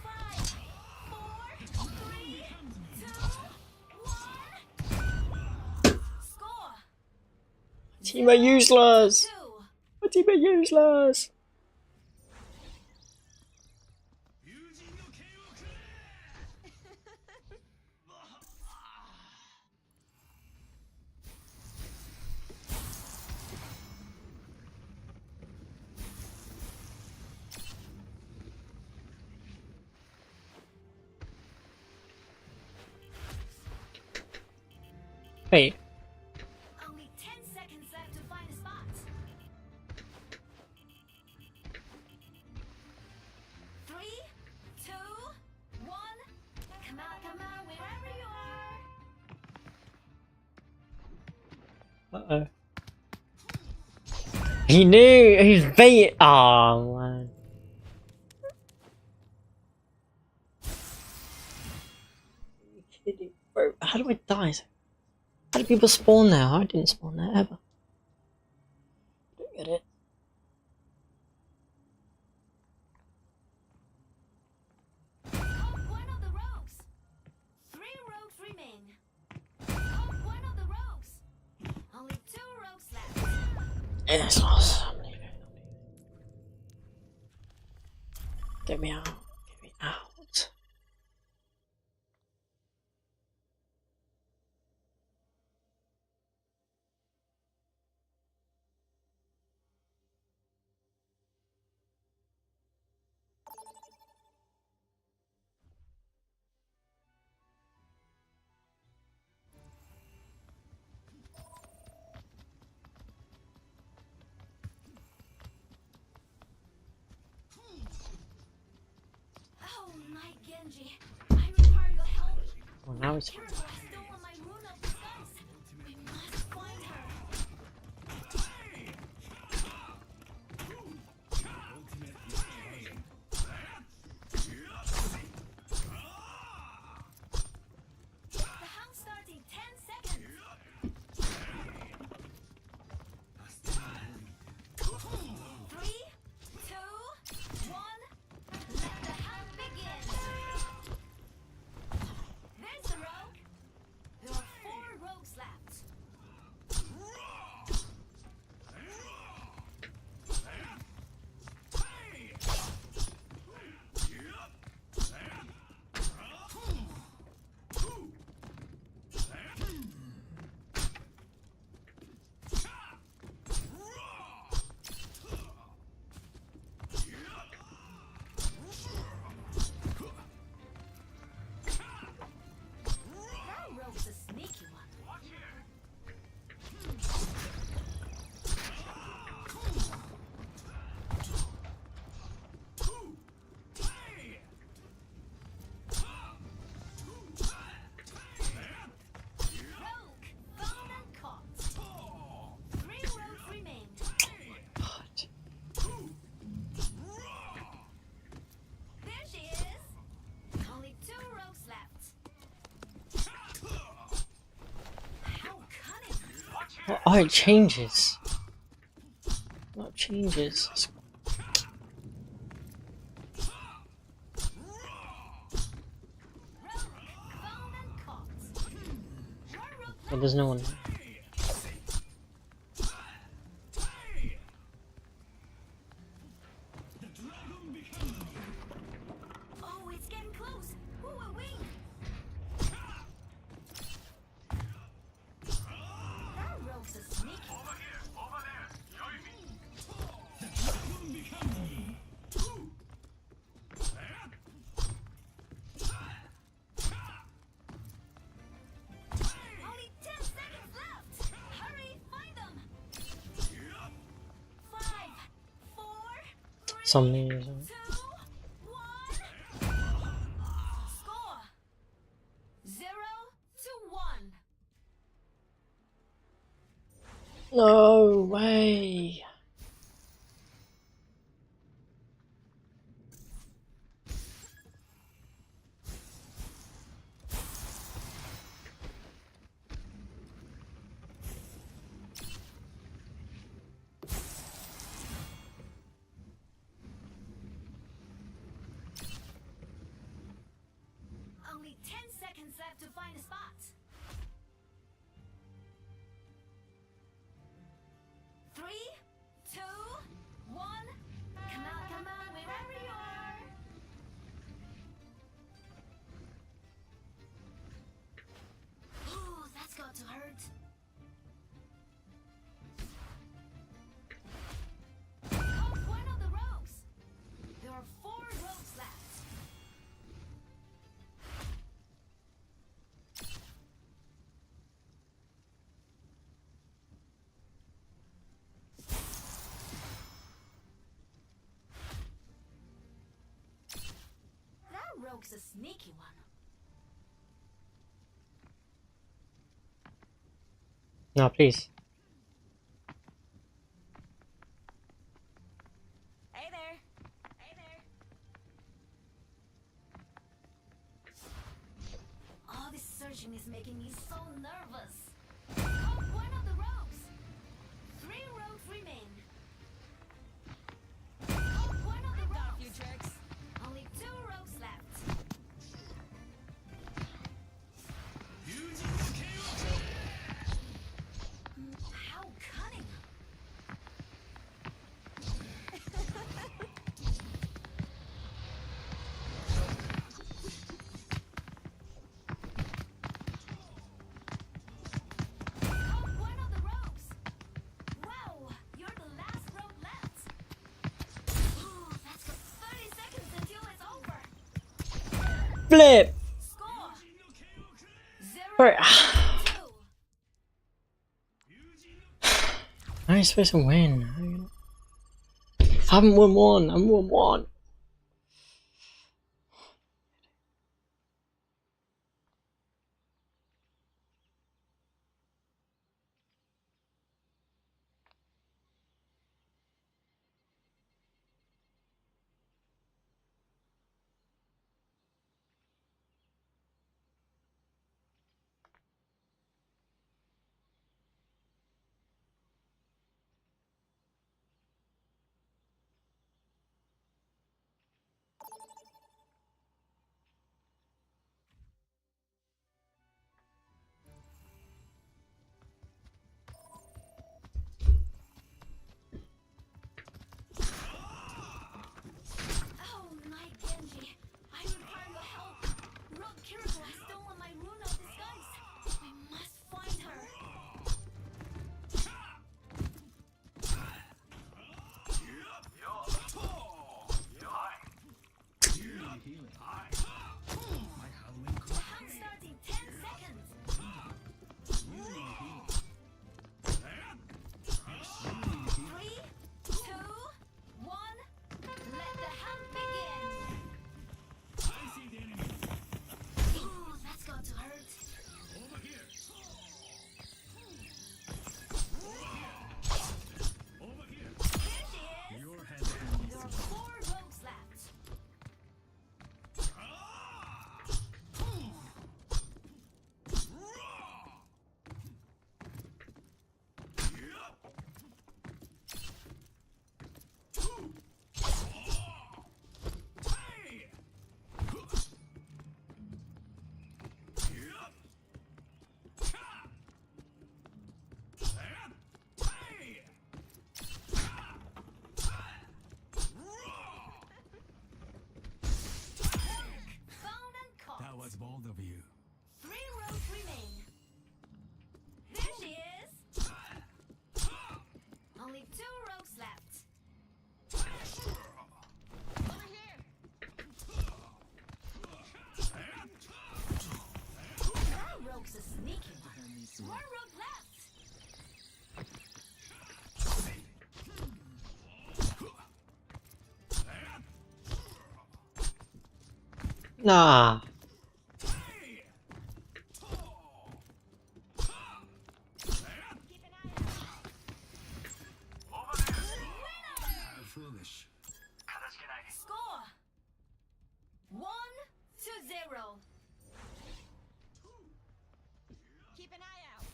[SPEAKER 14] 5, 4, 3, 2, 1. Score.
[SPEAKER 1] Teammate useless! My teammate useless! Wait.
[SPEAKER 14] Only 10 seconds left to find a spot. 3, 2, 1. Come on, wherever you are.
[SPEAKER 1] Uh-oh. He knew! He's bait! Oh man. Are you kidding? Bro, how do I die? How do people spawn there? I didn't spawn there ever. Don't get it.
[SPEAKER 14] One of the rogues. 3 rogues remain. One of the rogues. Only 2 rogues left.
[SPEAKER 1] Yes, lost. I'm leaving. Get me out. Get me out.
[SPEAKER 14] Oh my Genji. I require your help.
[SPEAKER 1] Well, now it's.
[SPEAKER 14] Turtle has stolen my rune of disguise. We must find her. The hunt starts in 10 seconds. 3, 2, 1. Let the hunt begin. There's the rogue. There are 4 rogues left. That rogue's a sneaky one. Rogue, found and caught. 3 rogues remain. There she is. Only 2 rogues left. How cunning.
[SPEAKER 1] Oh, it changes. Oh, it changes.
[SPEAKER 14] Rogue, found and caught.
[SPEAKER 1] But there's no one.
[SPEAKER 14] Oh, it's getting close. Who will win? That rogue's a sneaky. Over here, over there. Join me. Only 10 seconds left. Hurry, find them. 5, 4, 3,
[SPEAKER 1] Something.
[SPEAKER 14] 2, 1. Score 0-1.
[SPEAKER 1] No way.
[SPEAKER 14] Only 10 seconds left to find a spot. 3, 2, 1. Come on, wherever you are. Ooh, that's got to hurt. Hold one of the ropes. There are 4 ropes left. That rogue's a sneaky one.
[SPEAKER 1] No, please.
[SPEAKER 14] Hey there. Hey there. All this searching is making me so nervous. Hold one of the ropes. 3 ropes remain. Hold one of the ropes. Tricks. Only 2 ropes left. How cunning. Hold one of the ropes. Wow, you're the last rope left. Ooh, that's got 30 seconds until it's over.
[SPEAKER 1] Flip!
[SPEAKER 14] Score 0-2.
[SPEAKER 1] Bro. How are you supposed to win? I haven't won one. I'm won one. Nah.
[SPEAKER 4] Foolish.
[SPEAKER 14] Score 1-0. Keep an eye out.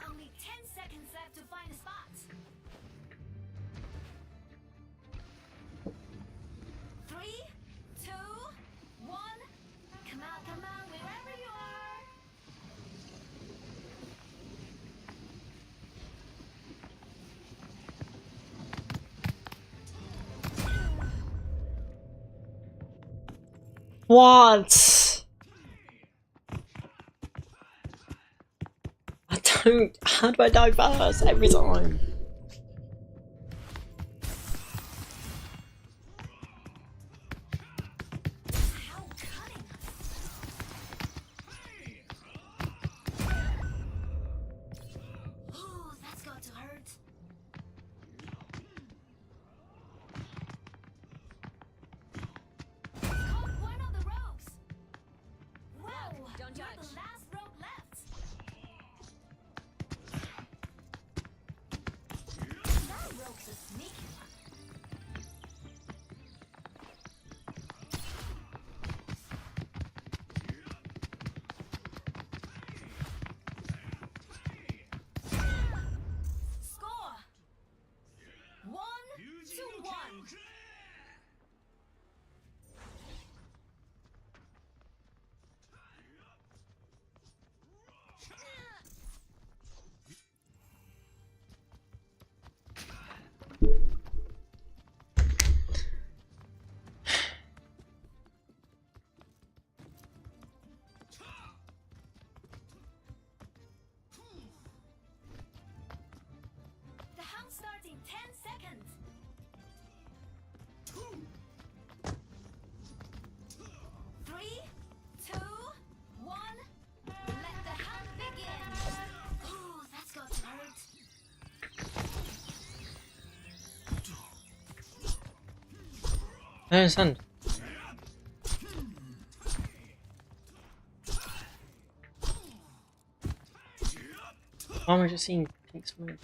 [SPEAKER 14] Only 10 seconds left to find a spot. 3, 2, 1. Come on, wherever you are.
[SPEAKER 1] What? I don't. How do I die first every time?
[SPEAKER 14] Ooh, that's got to hurt. Caught one of the ropes. Whoa, don't you're the last rope left. That rope's a sneaky one. Score 1-1. The hunt starts in 10 seconds. 3, 2, 1. Let the hunt begin. Ooh, that's got to hurt.
[SPEAKER 1] I don't understand. Why am I just seeing pink smoke?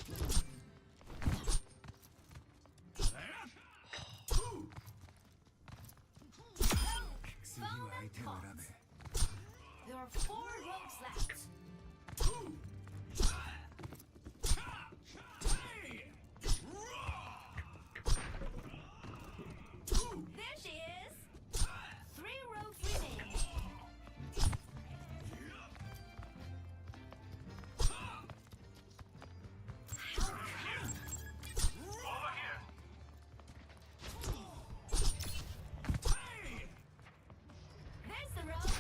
[SPEAKER 14] There are 4 ropes left. There she is. 3 ropes remaining. How cunning. Over here. There's the rope.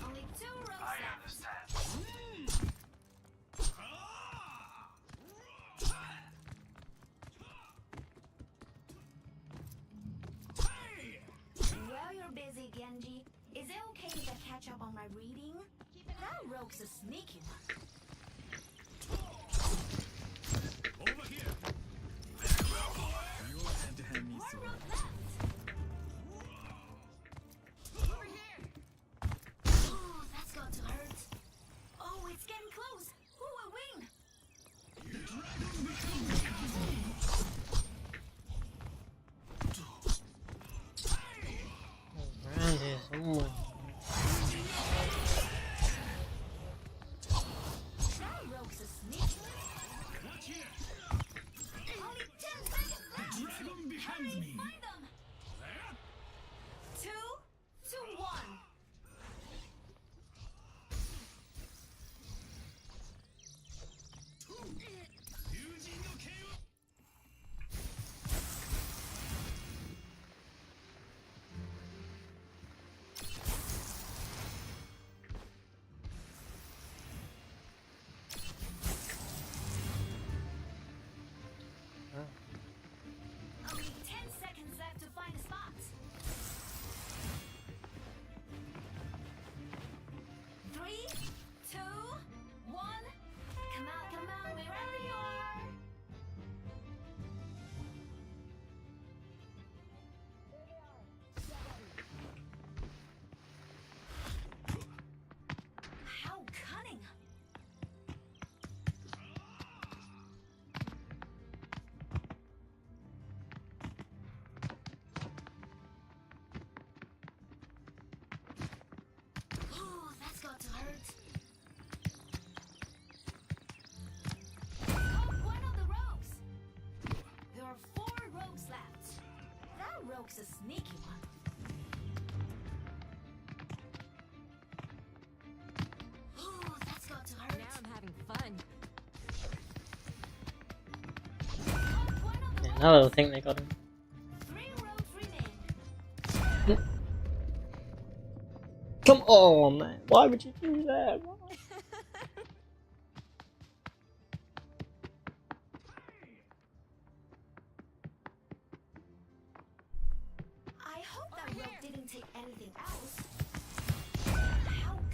[SPEAKER 14] Only 2 ropes left. Well, you're busy, Genji. Is it okay if I catch up on my reading? That rope's a sneaky one.
[SPEAKER 4] Over here. You had to hand me
[SPEAKER 14] More
[SPEAKER 4] some.
[SPEAKER 14] rope left. Over here. Ooh, that's got to hurt. Oh, it's getting close. Who will win?
[SPEAKER 1] Around here somewhere.
[SPEAKER 14] That rope's a sneaky one.
[SPEAKER 4] Watch here.
[SPEAKER 14] Only 10 seconds left.
[SPEAKER 4] Dragon behind me.
[SPEAKER 14] Find them. 2, 2, 1.
[SPEAKER 1] I don't think they got him. Come on, man. Why would you do that? Why?
[SPEAKER 14] I hope that rope didn't take anything else.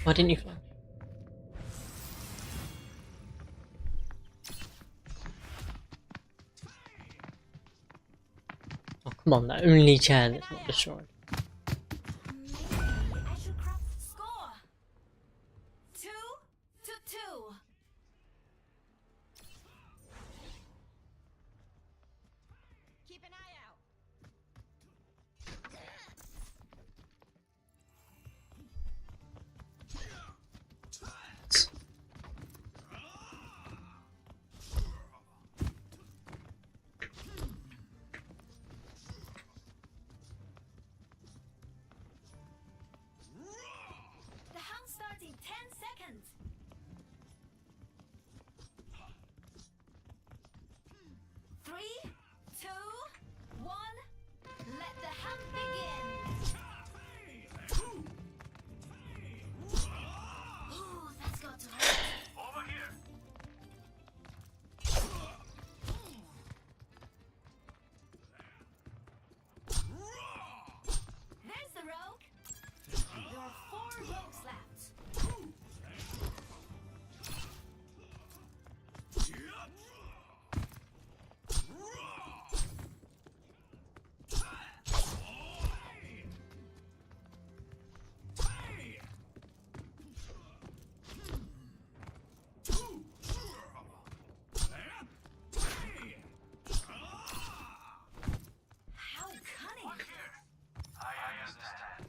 [SPEAKER 1] Why didn't you flash? Oh, come on, that only chair that's not destroyed.
[SPEAKER 14] I should craft score. 2-2. Keep an eye out. The hunt starts in 10 seconds. 3, 2, 1. Let the hunt begin. Ooh, that's got to hurt. Over here. There's the rogue. There are 4 rogues left. How cunning! I understand.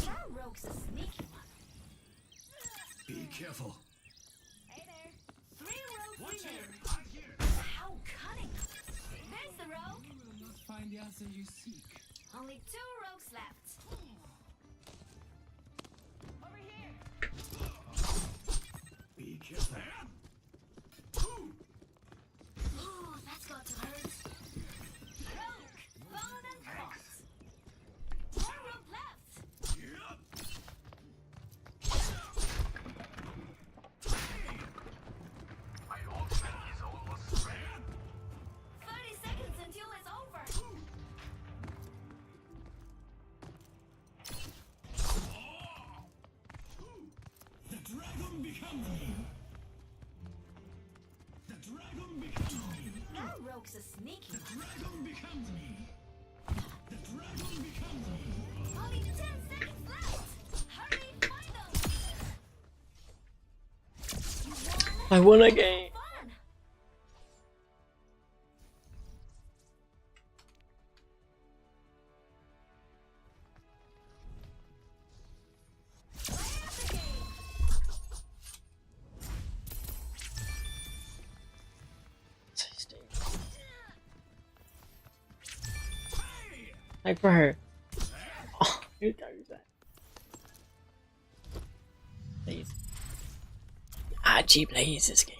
[SPEAKER 14] That rogue's a sneaky one.
[SPEAKER 10] Be careful.
[SPEAKER 14] Hey there. 3 rogues remain. How cunning! There's the rogue.
[SPEAKER 10] You will not find the answer you seek.
[SPEAKER 14] Only 2 rogues left. Over here.
[SPEAKER 10] Be careful.
[SPEAKER 14] Ooh, that's got to hurt. Rogue, bone and cross. 1 rogue left.
[SPEAKER 10] My ultimate is almost ready.
[SPEAKER 14] 30 seconds until it's over.
[SPEAKER 10] The dragon becomes me. The dragon becomes me.
[SPEAKER 14] That rogue's a sneaky
[SPEAKER 10] The
[SPEAKER 14] one.
[SPEAKER 10] dragon becomes me. The dragon becomes me.
[SPEAKER 14] Only 10 seconds left. Hurry, find them.
[SPEAKER 1] I won again.
[SPEAKER 14] Fun. Play out the game.
[SPEAKER 1] Like, bro. Oh, who does that? Please. Actually plays this game.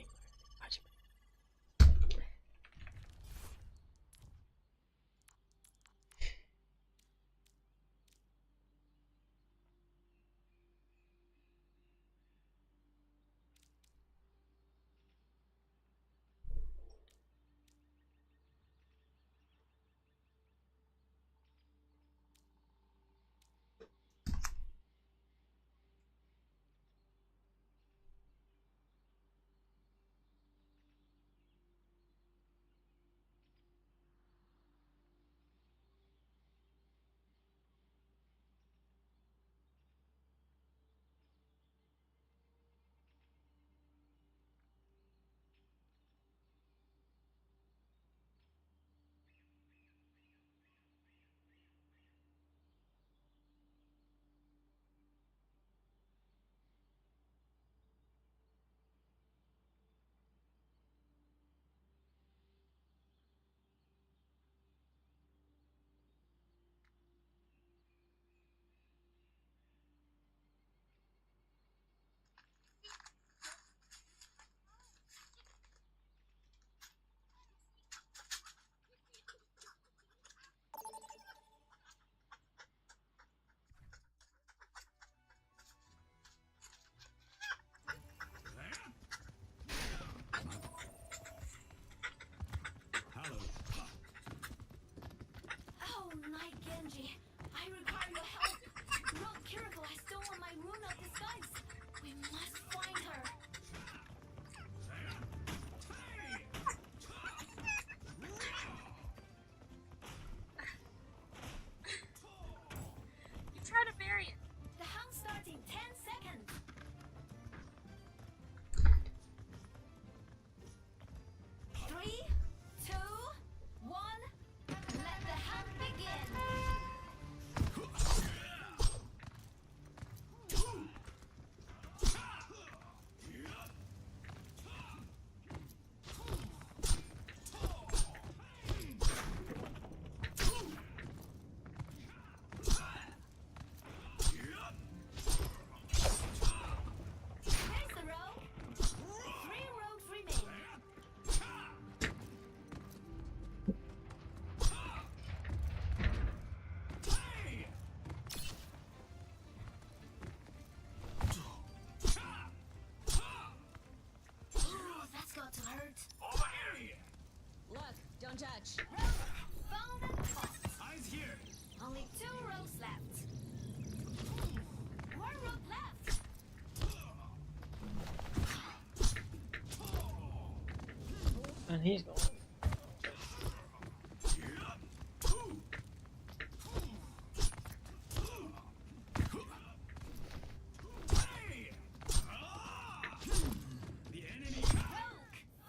[SPEAKER 14] OMG, I require your help. Rogue Kiriko has stolen my rune of disguise. We must find her.
[SPEAKER 12] You try to bury it.
[SPEAKER 14] The hunt starts in 10 seconds. Three, two, one. Let the hunt begin. There's the rogue. 3 rogues remain. Ooh, that's got to hurt.
[SPEAKER 6] Look, don't judge.
[SPEAKER 14] Found and caught. Eyes here. Only 2 rogues left. 1 rogue left.
[SPEAKER 1] And he's gone.
[SPEAKER 14] Rogue.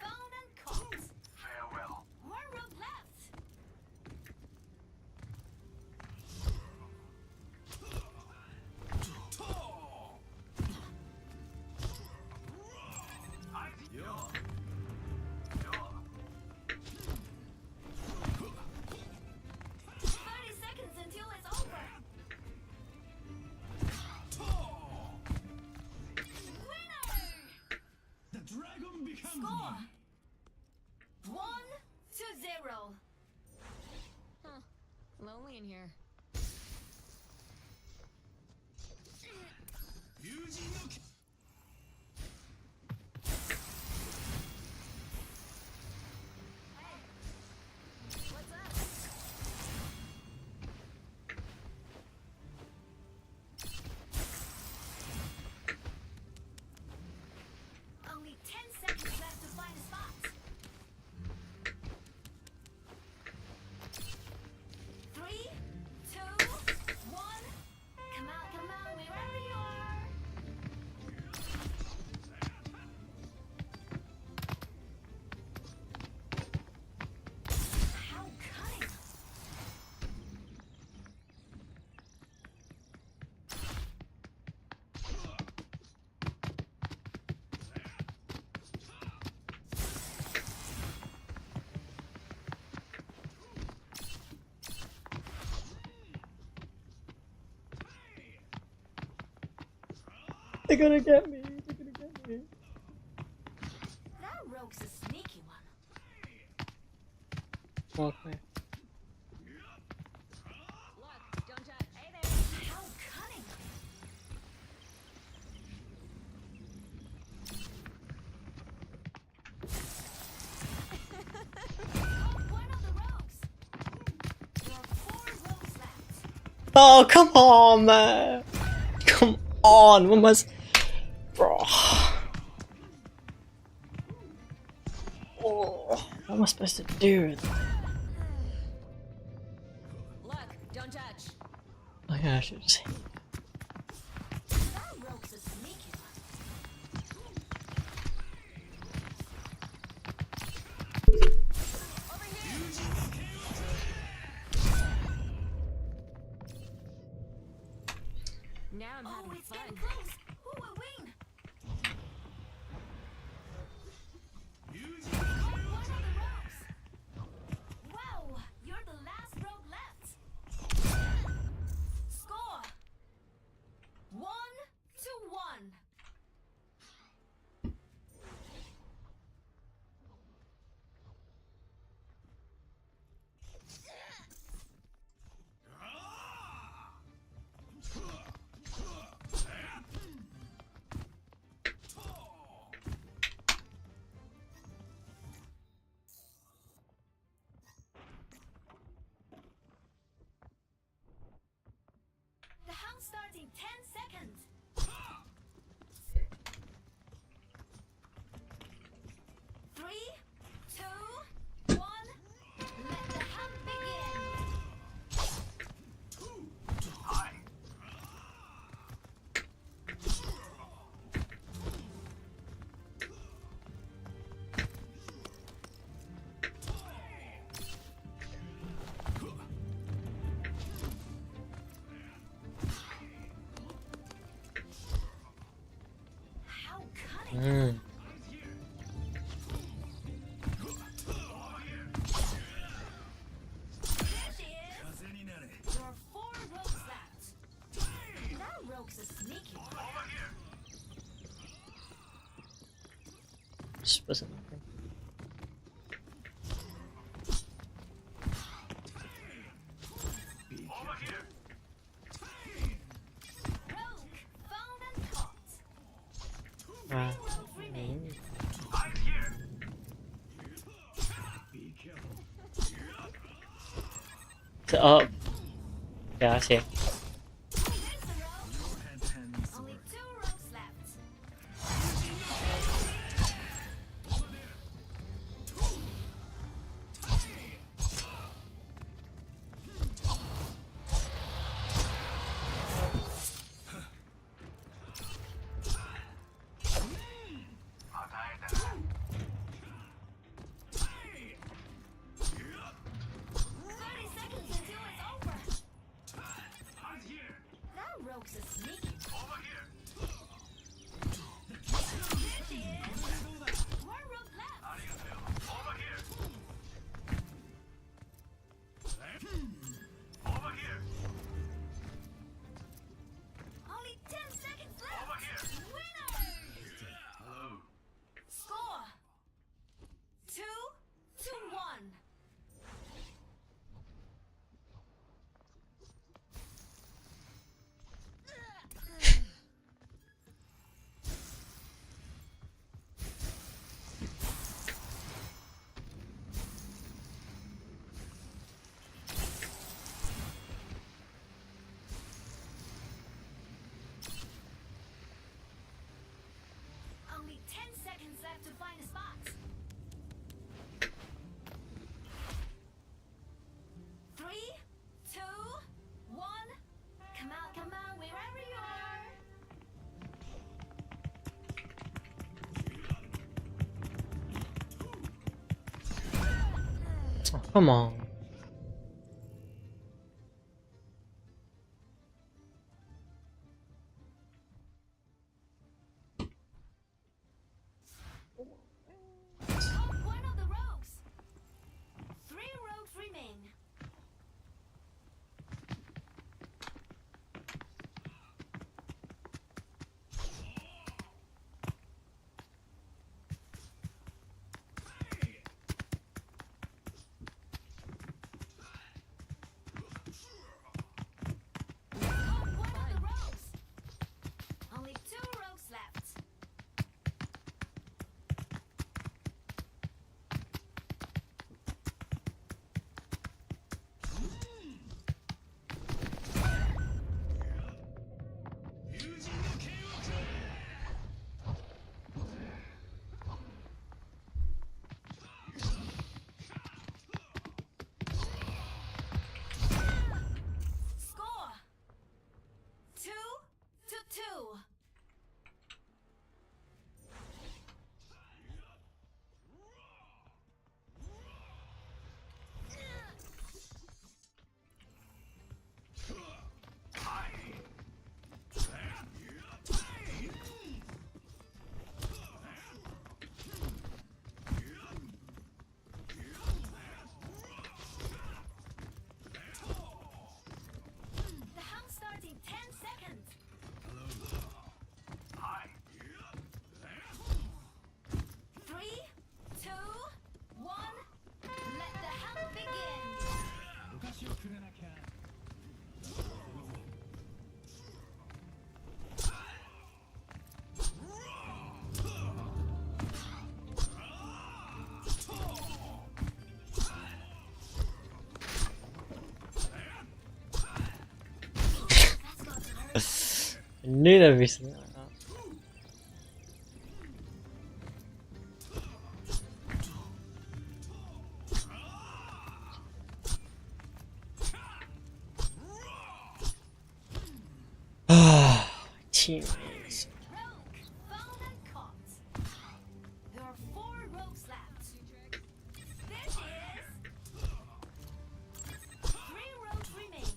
[SPEAKER 14] Found and caught.
[SPEAKER 4] Farewell.
[SPEAKER 14] 1 rogue left. "30 seconds until it's over." Winner!
[SPEAKER 10] The dragon becomes
[SPEAKER 14] Score 1-0.
[SPEAKER 6] Huh. Lonely in here.
[SPEAKER 14] What's up? Only 10 seconds left to find a spot. 3, 2, 1. Come on, wherever you are. How cunning!
[SPEAKER 1] They're gonna get me. They're gonna get me.
[SPEAKER 14] That rogue's a sneaky one.
[SPEAKER 1] Okay.
[SPEAKER 6] Look, don't judge. Hey there.
[SPEAKER 14] How cunning! Got 1 of the rogues. There are 4 rogues left.
[SPEAKER 1] Oh, come on, man. Come on. What was... Bro. Oh, what am I supposed to do?
[SPEAKER 6] Look, don't judge.
[SPEAKER 1] Okay, I should just...
[SPEAKER 14] That rogue's a sneaky one. Over here!
[SPEAKER 6] Now I'm
[SPEAKER 14] Oh,
[SPEAKER 6] having
[SPEAKER 14] it's
[SPEAKER 6] fun.
[SPEAKER 14] getting close. Who will win? Got 1 of the rogues. Wow, you're the last rogue left. Score 1-1. 10 seconds. 3, 2, 1. Let the hunt begin. How cunning. There are 4 rogues left. That rogue's a sneaky one.
[SPEAKER 1] Just wasn't nothing.
[SPEAKER 14] Rogue found and caught.
[SPEAKER 1] Right.
[SPEAKER 14] Rogues remain.
[SPEAKER 1] Oh. Yeah, I see.
[SPEAKER 14] There's the rogue. Only 2 rogues left. That rogue's a sneaky. Over here. There she is. 1 rogue left. How do you feel? Over here. Over here. Only 10 seconds left. Over here. Winner. Hello. Score. 2-1. Only 10 seconds left to find a spot. 3, 2, 1. Come out, wherever you are.
[SPEAKER 1] Oh, come on.
[SPEAKER 14] One of the rogues. 3 rogues remain.
[SPEAKER 1] I knew there'd be something like that. Ah, teammates.
[SPEAKER 14] There are 4 rogues left. This is 3 rogues remain.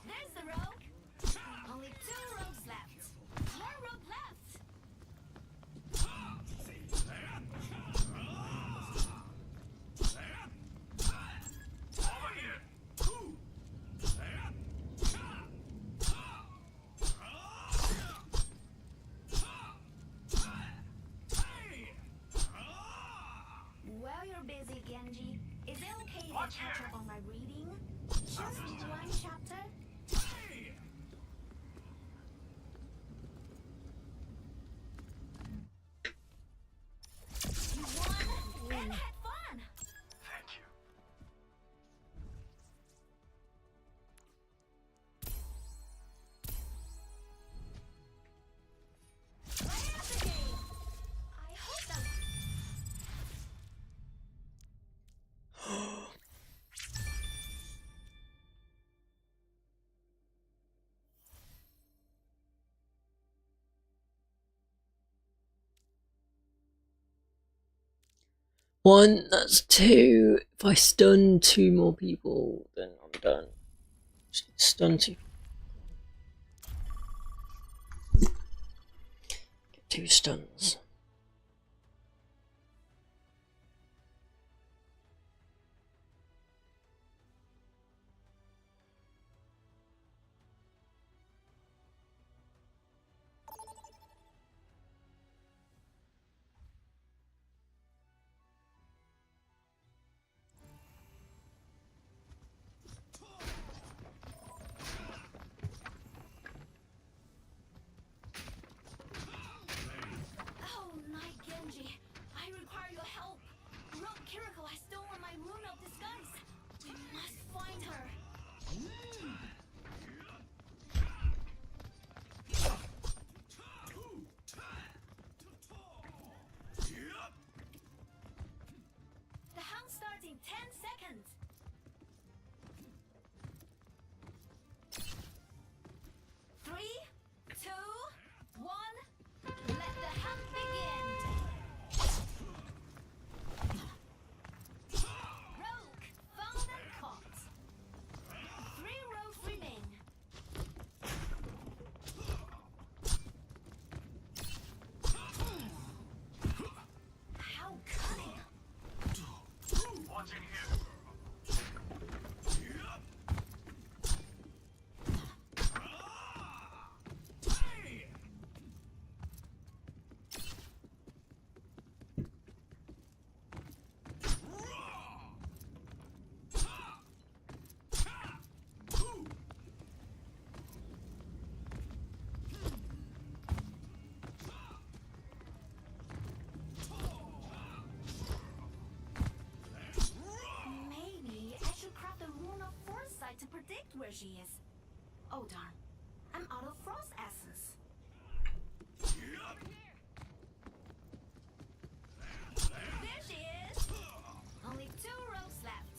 [SPEAKER 14] There's the rogue. Only 2 rogues left. 1 rogue left. While you're busy, Genji, is it okay if I catch up on my reading? Just 1 chapter? You won and had fun!
[SPEAKER 4] Thank you.
[SPEAKER 14] Play out the game! I hope that...
[SPEAKER 1] One, that's 2. If I stun 2 more people, then I'm done. Just stun 2. Get 2 stuns.
[SPEAKER 14] Oh, Night Genji, I require your help. Rogue Kiriko has stolen my rune of disguise. We must find her. The hunt starts in 10 seconds. 3, 2, 1. Let the hunt begin. Rogue found and caught. 3 rogues remain. How cunning!
[SPEAKER 4] Watching here.
[SPEAKER 14] Maybe I should craft a rune of foresight to predict where she is. Oh darn, I'm out of frost essence. There she is! Only 2 rows left.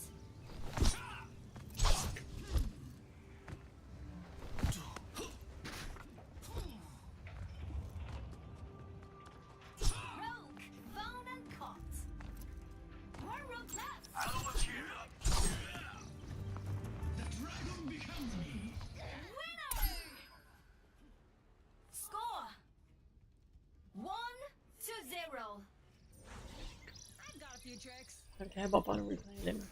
[SPEAKER 14] Rogue found and caught. 1 rogue left.
[SPEAKER 4] I know what's here.
[SPEAKER 14] Winner! Score 1-0. I've got a few tricks.
[SPEAKER 1] I don't care about buying replaying him.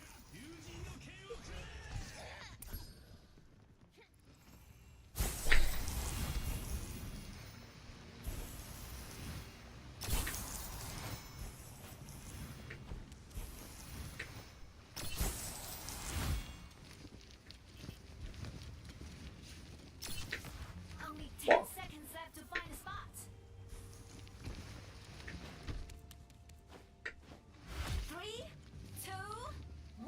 [SPEAKER 14] Only 10 seconds left to find a spot. 3, 2, 1.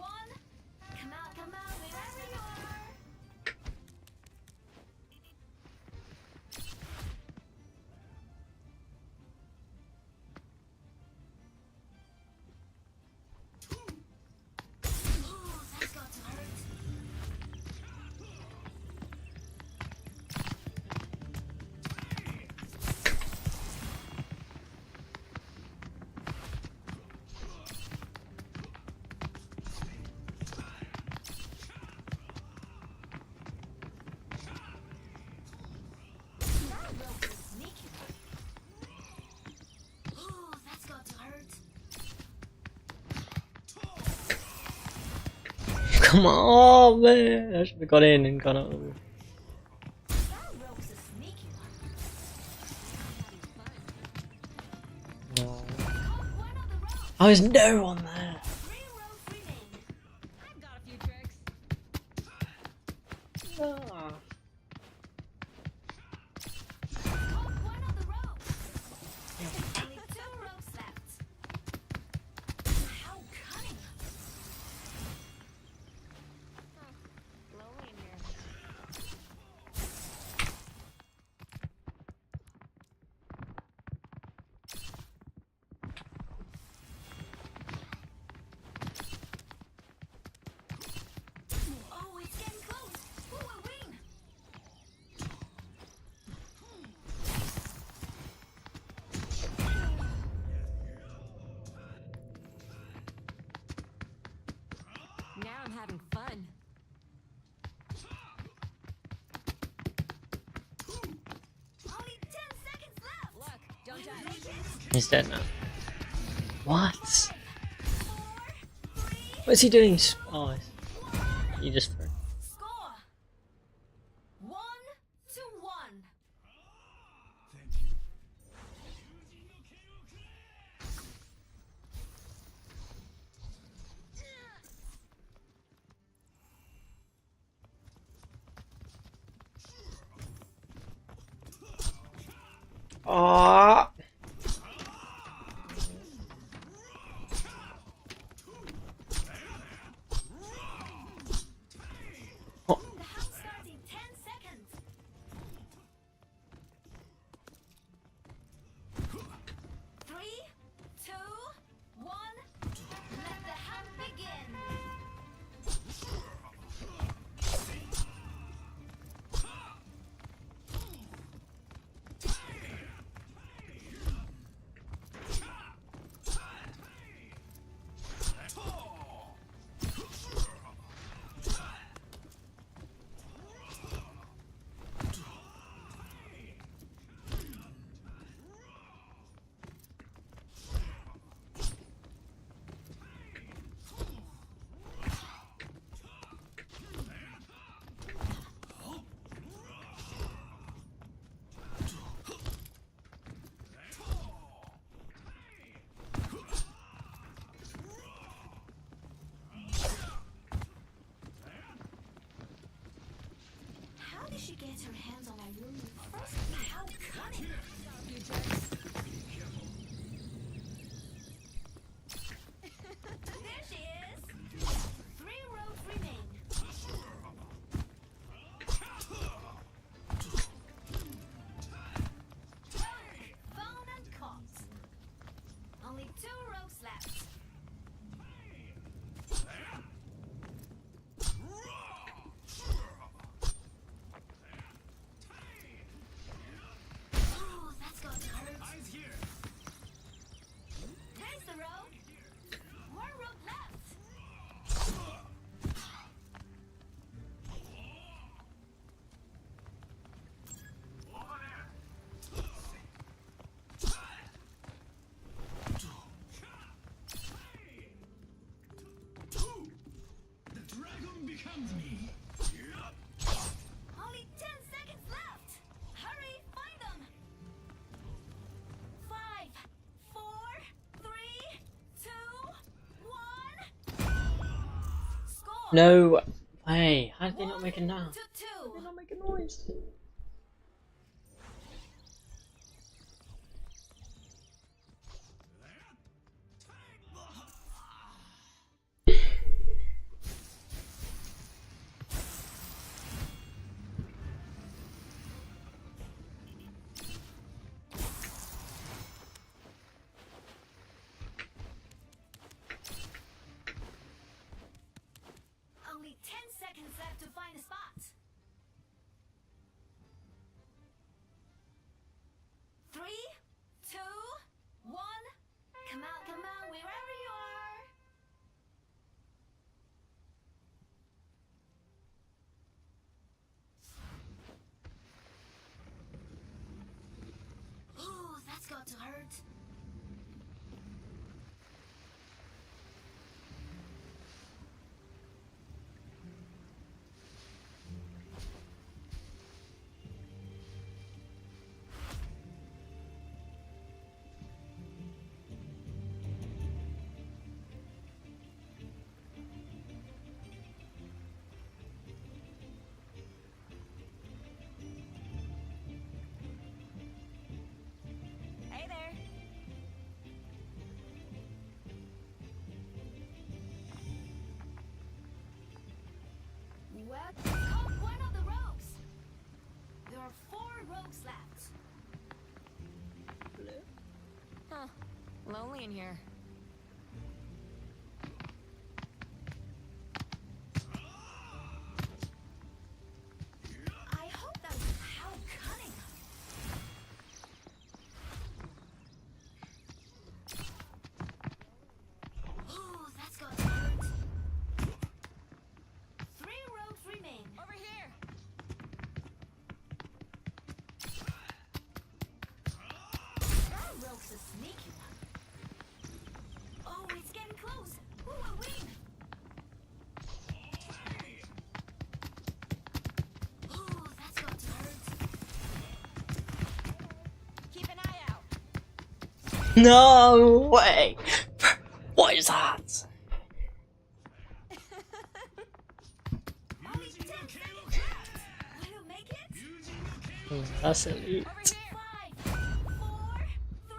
[SPEAKER 1] come on, oh man, I should have got in and gone over. No. I was no on there. Ah.
[SPEAKER 12] Now I'm having fun.
[SPEAKER 14] Only 10 seconds left.
[SPEAKER 12] Look, don't judge.
[SPEAKER 1] He's dead now. What? What's he doing? Oh, he just threw.
[SPEAKER 14] Score 1-1.
[SPEAKER 1] Ah.
[SPEAKER 14] Starting 10 seconds. 3, 2, 1. Let the hunt begin. How did she get her hands on my room in the first place? How cunning! There she is! 3 rows remain. Found and caught. Only 2 rows left. Ooh, that's got to hurt. There's the road. 1 road left.
[SPEAKER 10] The dragon becomes me.
[SPEAKER 14] Only 10 seconds left. Hurry, find them. 5, 4, 3, 2, 1. Score.
[SPEAKER 1] No way. How did they not make a noise?
[SPEAKER 14] 2-2.
[SPEAKER 1] How did they not make a noise?
[SPEAKER 14] Only 10 seconds left to find a spot. 3, 2, 1. Come on, wherever you are. Ooh, that's got to hurt. Lonely in here. I hope that was how cunning. Oh, that's got to hurt. 3 rogues remain. Over here. That rogue's a sneaky one. Oh, it's getting close. Who will win? Oh, that's got to hurt. Keep an eye out.
[SPEAKER 1] No way! What is that?
[SPEAKER 14] Only 10 seconds left. Will you make it?
[SPEAKER 1] That's elite.
[SPEAKER 14] 5, 4, 3,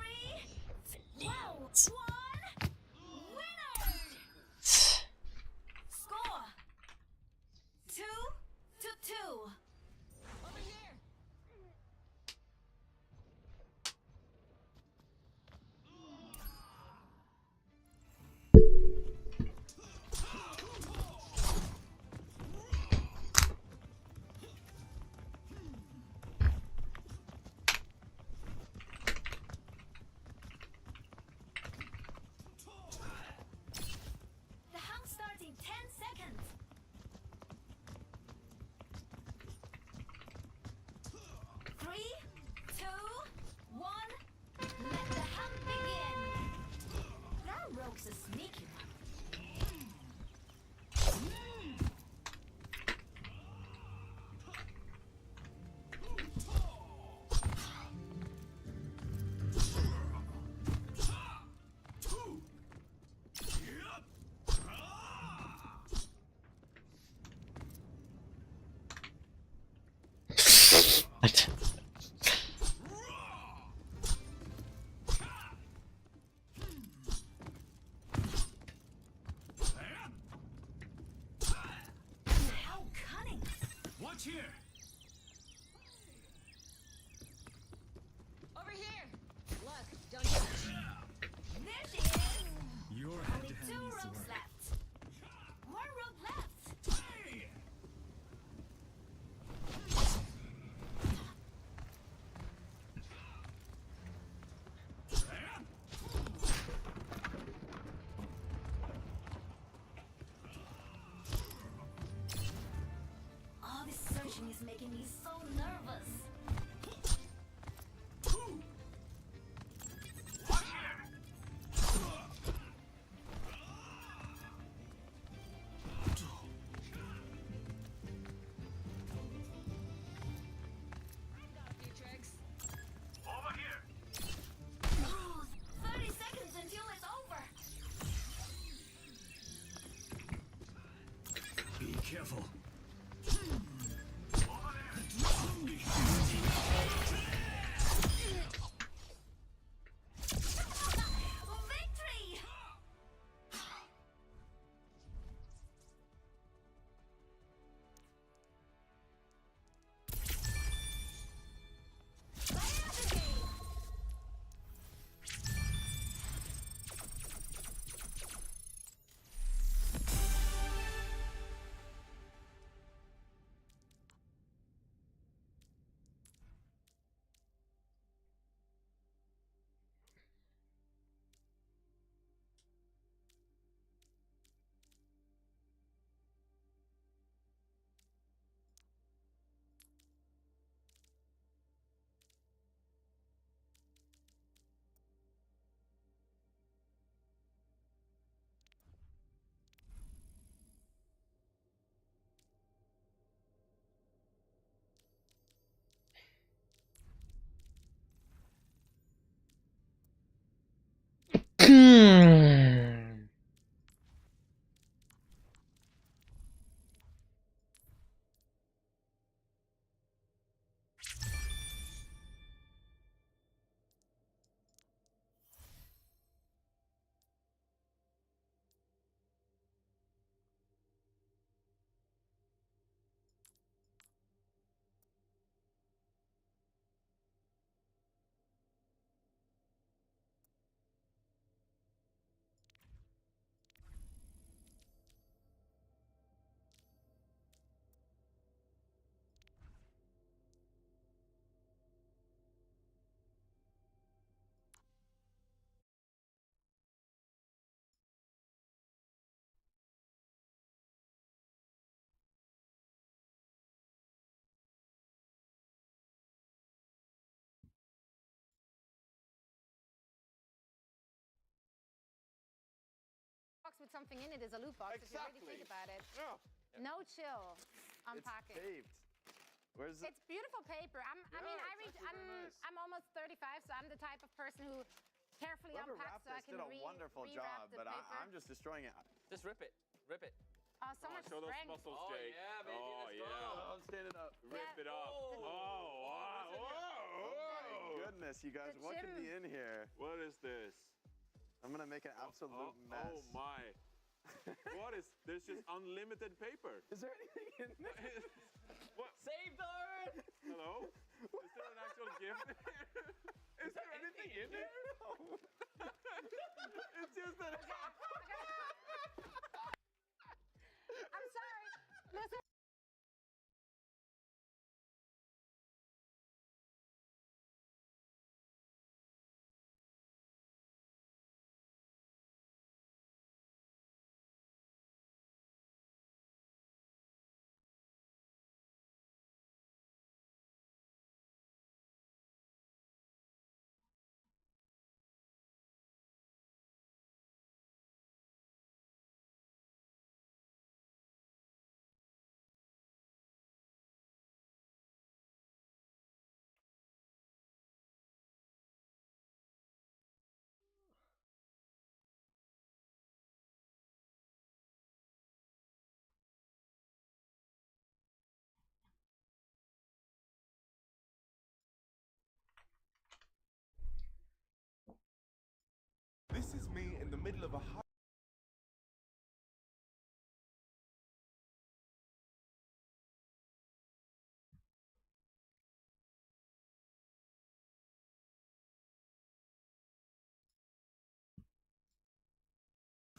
[SPEAKER 14] 2, 1. Winner! Score 2-2. Over here. The hunt starts in 10 seconds. 3, 2, 1. Let the hunt begin. That rogue's a sneaky one.
[SPEAKER 1] What?
[SPEAKER 14] How cunning.
[SPEAKER 10] Watch here.
[SPEAKER 14] Over here. Look, don't touch. There she is.
[SPEAKER 10] Your
[SPEAKER 14] Only 2 rogues left. 1 rogue left. All this searching is making me so nervous.
[SPEAKER 4] Over here.
[SPEAKER 14] Oh, 30 seconds until it's over.
[SPEAKER 10] Be careful.
[SPEAKER 14] Victory!
[SPEAKER 17] with something in it is a loot box if you really think about it.
[SPEAKER 18] Yeah.
[SPEAKER 17] No chill unpacking.
[SPEAKER 18] It's taped. Where's it?
[SPEAKER 17] It's beautiful paper. I'm almost 35, so I'm the type of person who carefully
[SPEAKER 18] Whoever
[SPEAKER 17] unpacks
[SPEAKER 18] wrapped
[SPEAKER 17] so I
[SPEAKER 18] this
[SPEAKER 17] can
[SPEAKER 18] did a wonderful
[SPEAKER 17] rewrap
[SPEAKER 18] job,
[SPEAKER 17] the
[SPEAKER 18] but
[SPEAKER 17] paper.
[SPEAKER 18] I'm just destroying it.
[SPEAKER 19] Just rip it. Rip it.
[SPEAKER 17] Oh, so much
[SPEAKER 18] show those
[SPEAKER 17] strength.
[SPEAKER 18] muscles,
[SPEAKER 19] Oh,
[SPEAKER 18] Jake.
[SPEAKER 19] yeah, baby,
[SPEAKER 18] Oh,
[SPEAKER 19] let's
[SPEAKER 18] yeah.
[SPEAKER 19] go.
[SPEAKER 18] I'm standing up.
[SPEAKER 19] Rip it up.
[SPEAKER 18] Oh, wow. Oh, my goodness, you guys. What could be in here?
[SPEAKER 24] What is this?
[SPEAKER 18] I'm going to make an absolute mess.
[SPEAKER 24] Oh, my. What is there's just unlimited paper.
[SPEAKER 18] Is there anything in there?
[SPEAKER 24] What?
[SPEAKER 19] Save the Earth!
[SPEAKER 24] Hello? Is there an actual gift? Is there anything in there? It's just that.
[SPEAKER 17] I'm sorry. Listen.
[SPEAKER 11] This is me in the middle of a high.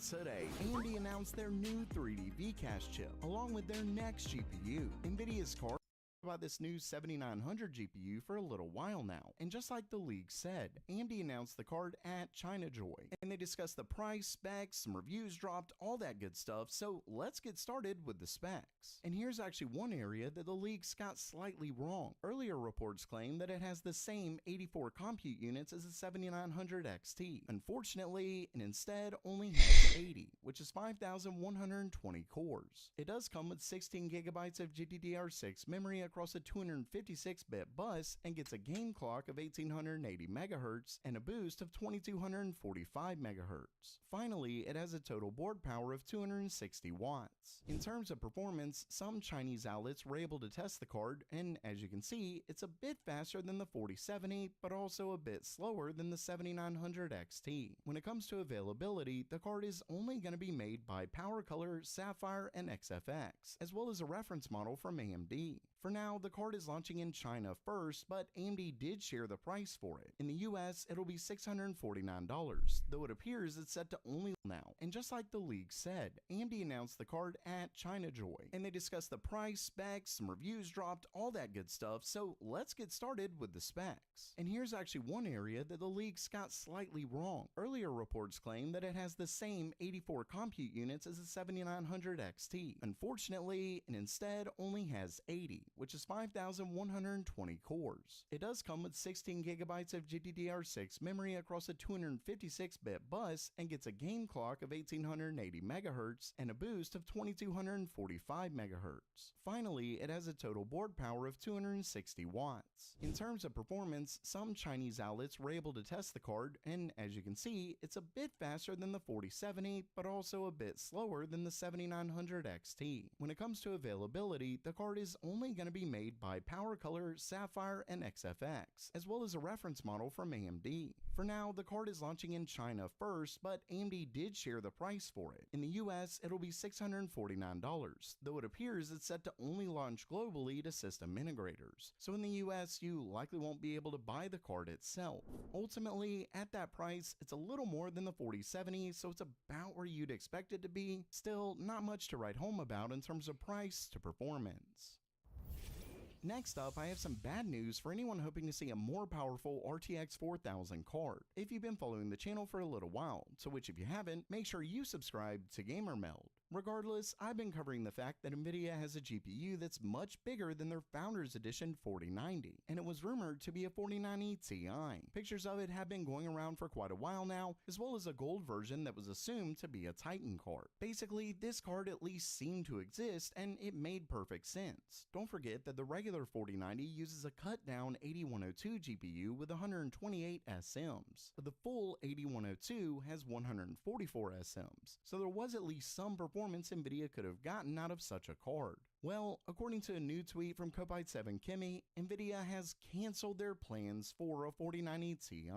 [SPEAKER 25] Today, AMD announced their new 3D V-Cache chip, along with their next GPU. NVIDIA's card about this new 7900 GPU for a little while now, and just like the league said, AMD announced the card at ChinaJoy, and they discussed the price, specs, some reviews dropped, all that good stuff, so let's get started with the specs. And here's actually one area that the leaks got slightly wrong. Earlier reports claim that it has the same 84 compute units as the 7900 XT. Unfortunately, it instead only has 80, which is 5,120 cores. It does come with 16 gigabytes of GDDR6 memory across a 256-bit bus and gets a game clock of 1880 MHz and a boost of 2245 MHz. Finally, it has a total board power of 260 watts. In terms of performance, some Chinese outlets were able to test the card, and as you can see, it's a bit faster than the 4070, but also a bit slower than the 7900 XT. When it comes to availability, the card is only going to be made by PowerColor, Sapphire, and XFX, as well as a reference model from AMD. For now, the card is launching in China first, but AMD did share the price for it. In the US, it'll be $649, though it appears it's set to only now. And just like the league said, AMD announced the card at ChinaJoy, and they discussed the price, specs, some reviews dropped, all that good stuff, so let's get started with the specs. And here's actually one area that the leaks got slightly wrong. Earlier reports claim that it has the same 84 compute units as the 7900 XT. Unfortunately, it instead only has 80, which is 5,120 cores. It does come with 16 gigabytes of GDDR6 memory across a 256-bit bus and gets a game clock of 1880 MHz and a boost of 2245 MHz. Finally, it has a total board power of 260 watts. In terms of performance, some Chinese outlets were able to test the card, and as you can see, it's a bit faster than the 4070, but also a bit slower than the 7900 XT. When it comes to availability, the card is only going to be made by PowerColor, Sapphire, and XFX, as well as a reference model from AMD. For now, the card is launching in China first, but AMD did share the price for it. In the US, it'll be $649, though it appears it's set to only launch globally to system integrators. So in the US, you likely won't be able to buy the card itself. Ultimately, at that price, it's a little more than the 4070, so it's about where you'd expect it to be. Still, not much to write home about in terms of price to performance. Next up, I have some bad news for anyone hoping to see a more powerful RTX 4000 card. If you've been following the channel for a little while, to which if you haven't, make sure you subscribe to GamerMeld. Regardless, I've been covering the fact that Nvidia has a GPU that's much bigger than their Founders Edition 4090, and it was rumored to be a 4090 Ti. Pictures of it have been going around for quite a while now, as well as a gold version that was assumed to be a Titan card. Basically, this card at least seemed to exist, and it made perfect sense. Don't forget that the regular 4090 uses a cut-down 8102 GPU with 128 SMs, but the full 8102 has 144 SMs, so there was at least some performance Nvidia could have gotten out of such a card. Well, according to a new tweet from Kopite7Kimmy, Nvidia has canceled their plans for a 4090 Ti.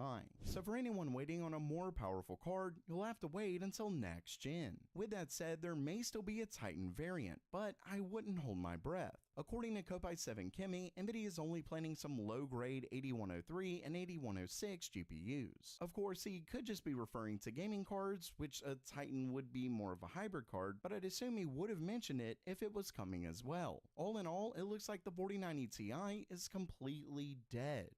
[SPEAKER 25] So for anyone waiting on a more powerful card, you'll have to wait until next gen. With that said, there may still be a Titan variant, but I wouldn't hold my breath. According to Kopite7Kimmy, Nvidia is only planning some low-grade 8103 and 8106 GPUs. Of course, he could just be referring to gaming cards, which a Titan would be more of a hybrid card, but I'd assume he would have mentioned it if it was coming as well. All in all, it looks like the 4090 Ti is completely dead.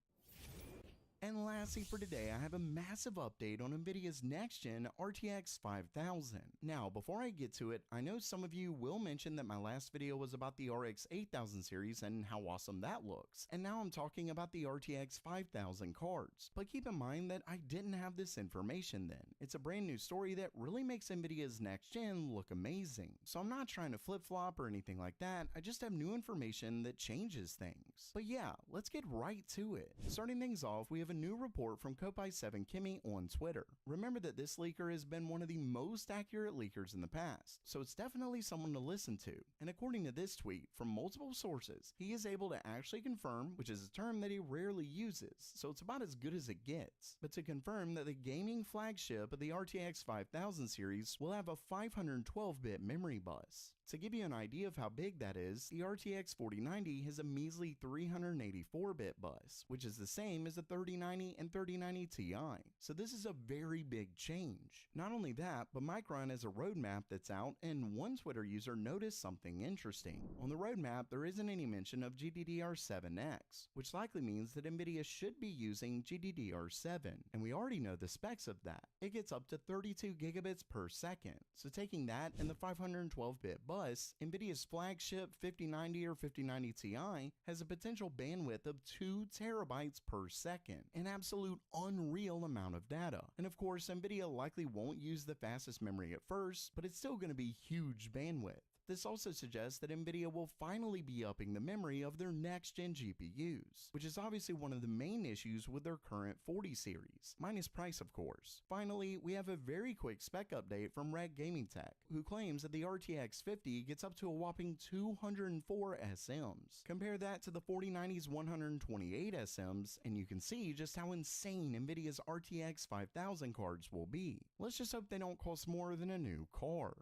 [SPEAKER 25] And lastly for today, I have a massive update on Nvidia's next-gen RTX 5000. Now, before I get to it, I know some of you will mention that my last video was about the RX 8000 series and how awesome that looks, and now I'm talking about the RTX 5000 cards. But keep in mind that I didn't have this information then. It's a brand new story that really makes Nvidia's next-gen look amazing. So I'm not trying to flip-flop or anything like that, I just have new information that changes things. But yeah, let's get right to it. Starting things off, we have a new report from Kopite7Kimmy on Twitter. Remember that this leaker has been one of the most accurate leakers in the past, so it's definitely someone to listen to. And according to this tweet, from multiple sources, he is able to actually confirm, which is a term that he rarely uses, so it's about as good as it gets, but to confirm that the gaming flagship of the RTX 5000 series will have a 512-bit memory bus. To give you an idea of how big that is, the RTX 4090 has a measly 384-bit bus, which is the same as the 3090 and 3090 Ti, so this is a very big change. Not only that, but Micron has a roadmap that's out, and one Twitter user noticed something interesting. On the roadmap, there isn't any mention of GDDR7X, which likely means that Nvidia should be using GDDR7, and we already know the specs of that. It gets up to 32 gigabits per second, so taking that and the 512-bit bus, Nvidia's flagship 5090 or 5090 Ti has a potential bandwidth of 2 terabytes per second, an absolute unreal amount of data. And of course, Nvidia likely won't use the fastest memory at first, but it's still going to be huge bandwidth. This also suggests that Nvidia will finally be upping the memory of their next-gen GPUs, which is obviously one of the main issues with their current 40 series, minus price of course. Finally, we have a very quick spec update from Red Gaming Tech, who claims that the RTX 50 gets up to a whopping 204 SMs. Compare that to the 4090's 128 SMs, and you can see just how insane Nvidia's RTX 5000 cards will be. Let's just hope they don't cost more than a new car.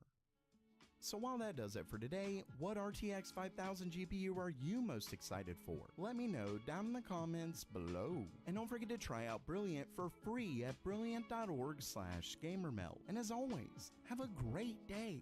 [SPEAKER 25] So while that does it for today, what RTX 5000 GPU are you most excited for? Let me know down in the comments below. And don't forget to try out Brilliant for free at brilliant.org/gamermelt. And as always, have a great day.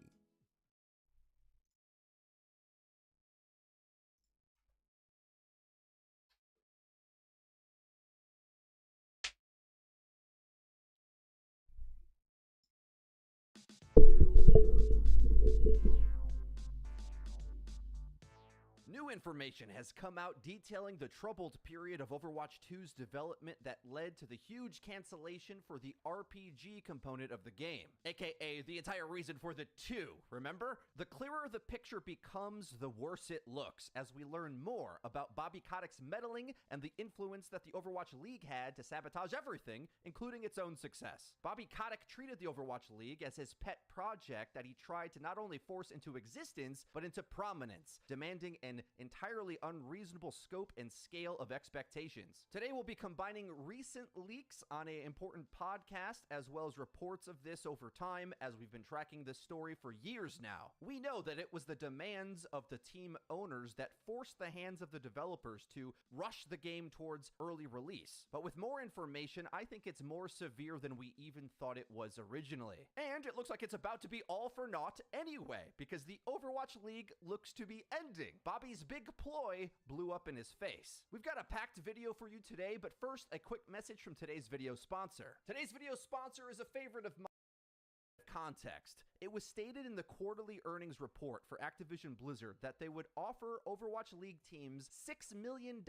[SPEAKER 7] New information has come out detailing the troubled period of Overwatch 2's development that led to the huge cancellation for the RPG component of the game, aka the entire reason for the 2, remember? The clearer the picture becomes, the worse it looks, as we learn more about Bobby Kotick's meddling and the influence that the Overwatch League had to sabotage everything, including its own success. Bobby Kotick treated the Overwatch League as his pet project that he tried to not only force into existence, but into prominence, demanding an entirely unreasonable scope and scale of expectations. Today we'll be combining recent leaks on an important podcast as well as reports of this over time, as we've been tracking this story for years now. We know that it was the demands of the team owners that forced the hands of the developers to rush the game towards early release. But with more information, I think it's more severe than we even thought it was originally. And it looks like it's about to be all for naught anyway, because the Overwatch League looks to be ending. Bobby's big ploy blew up in his face. We've got a packed video for you today, but first, a quick message from today's video sponsor. Today's video sponsor is a favorite of mine. context, it was stated in the quarterly earnings report for Activision Blizzard that they would offer Overwatch League teams $6 million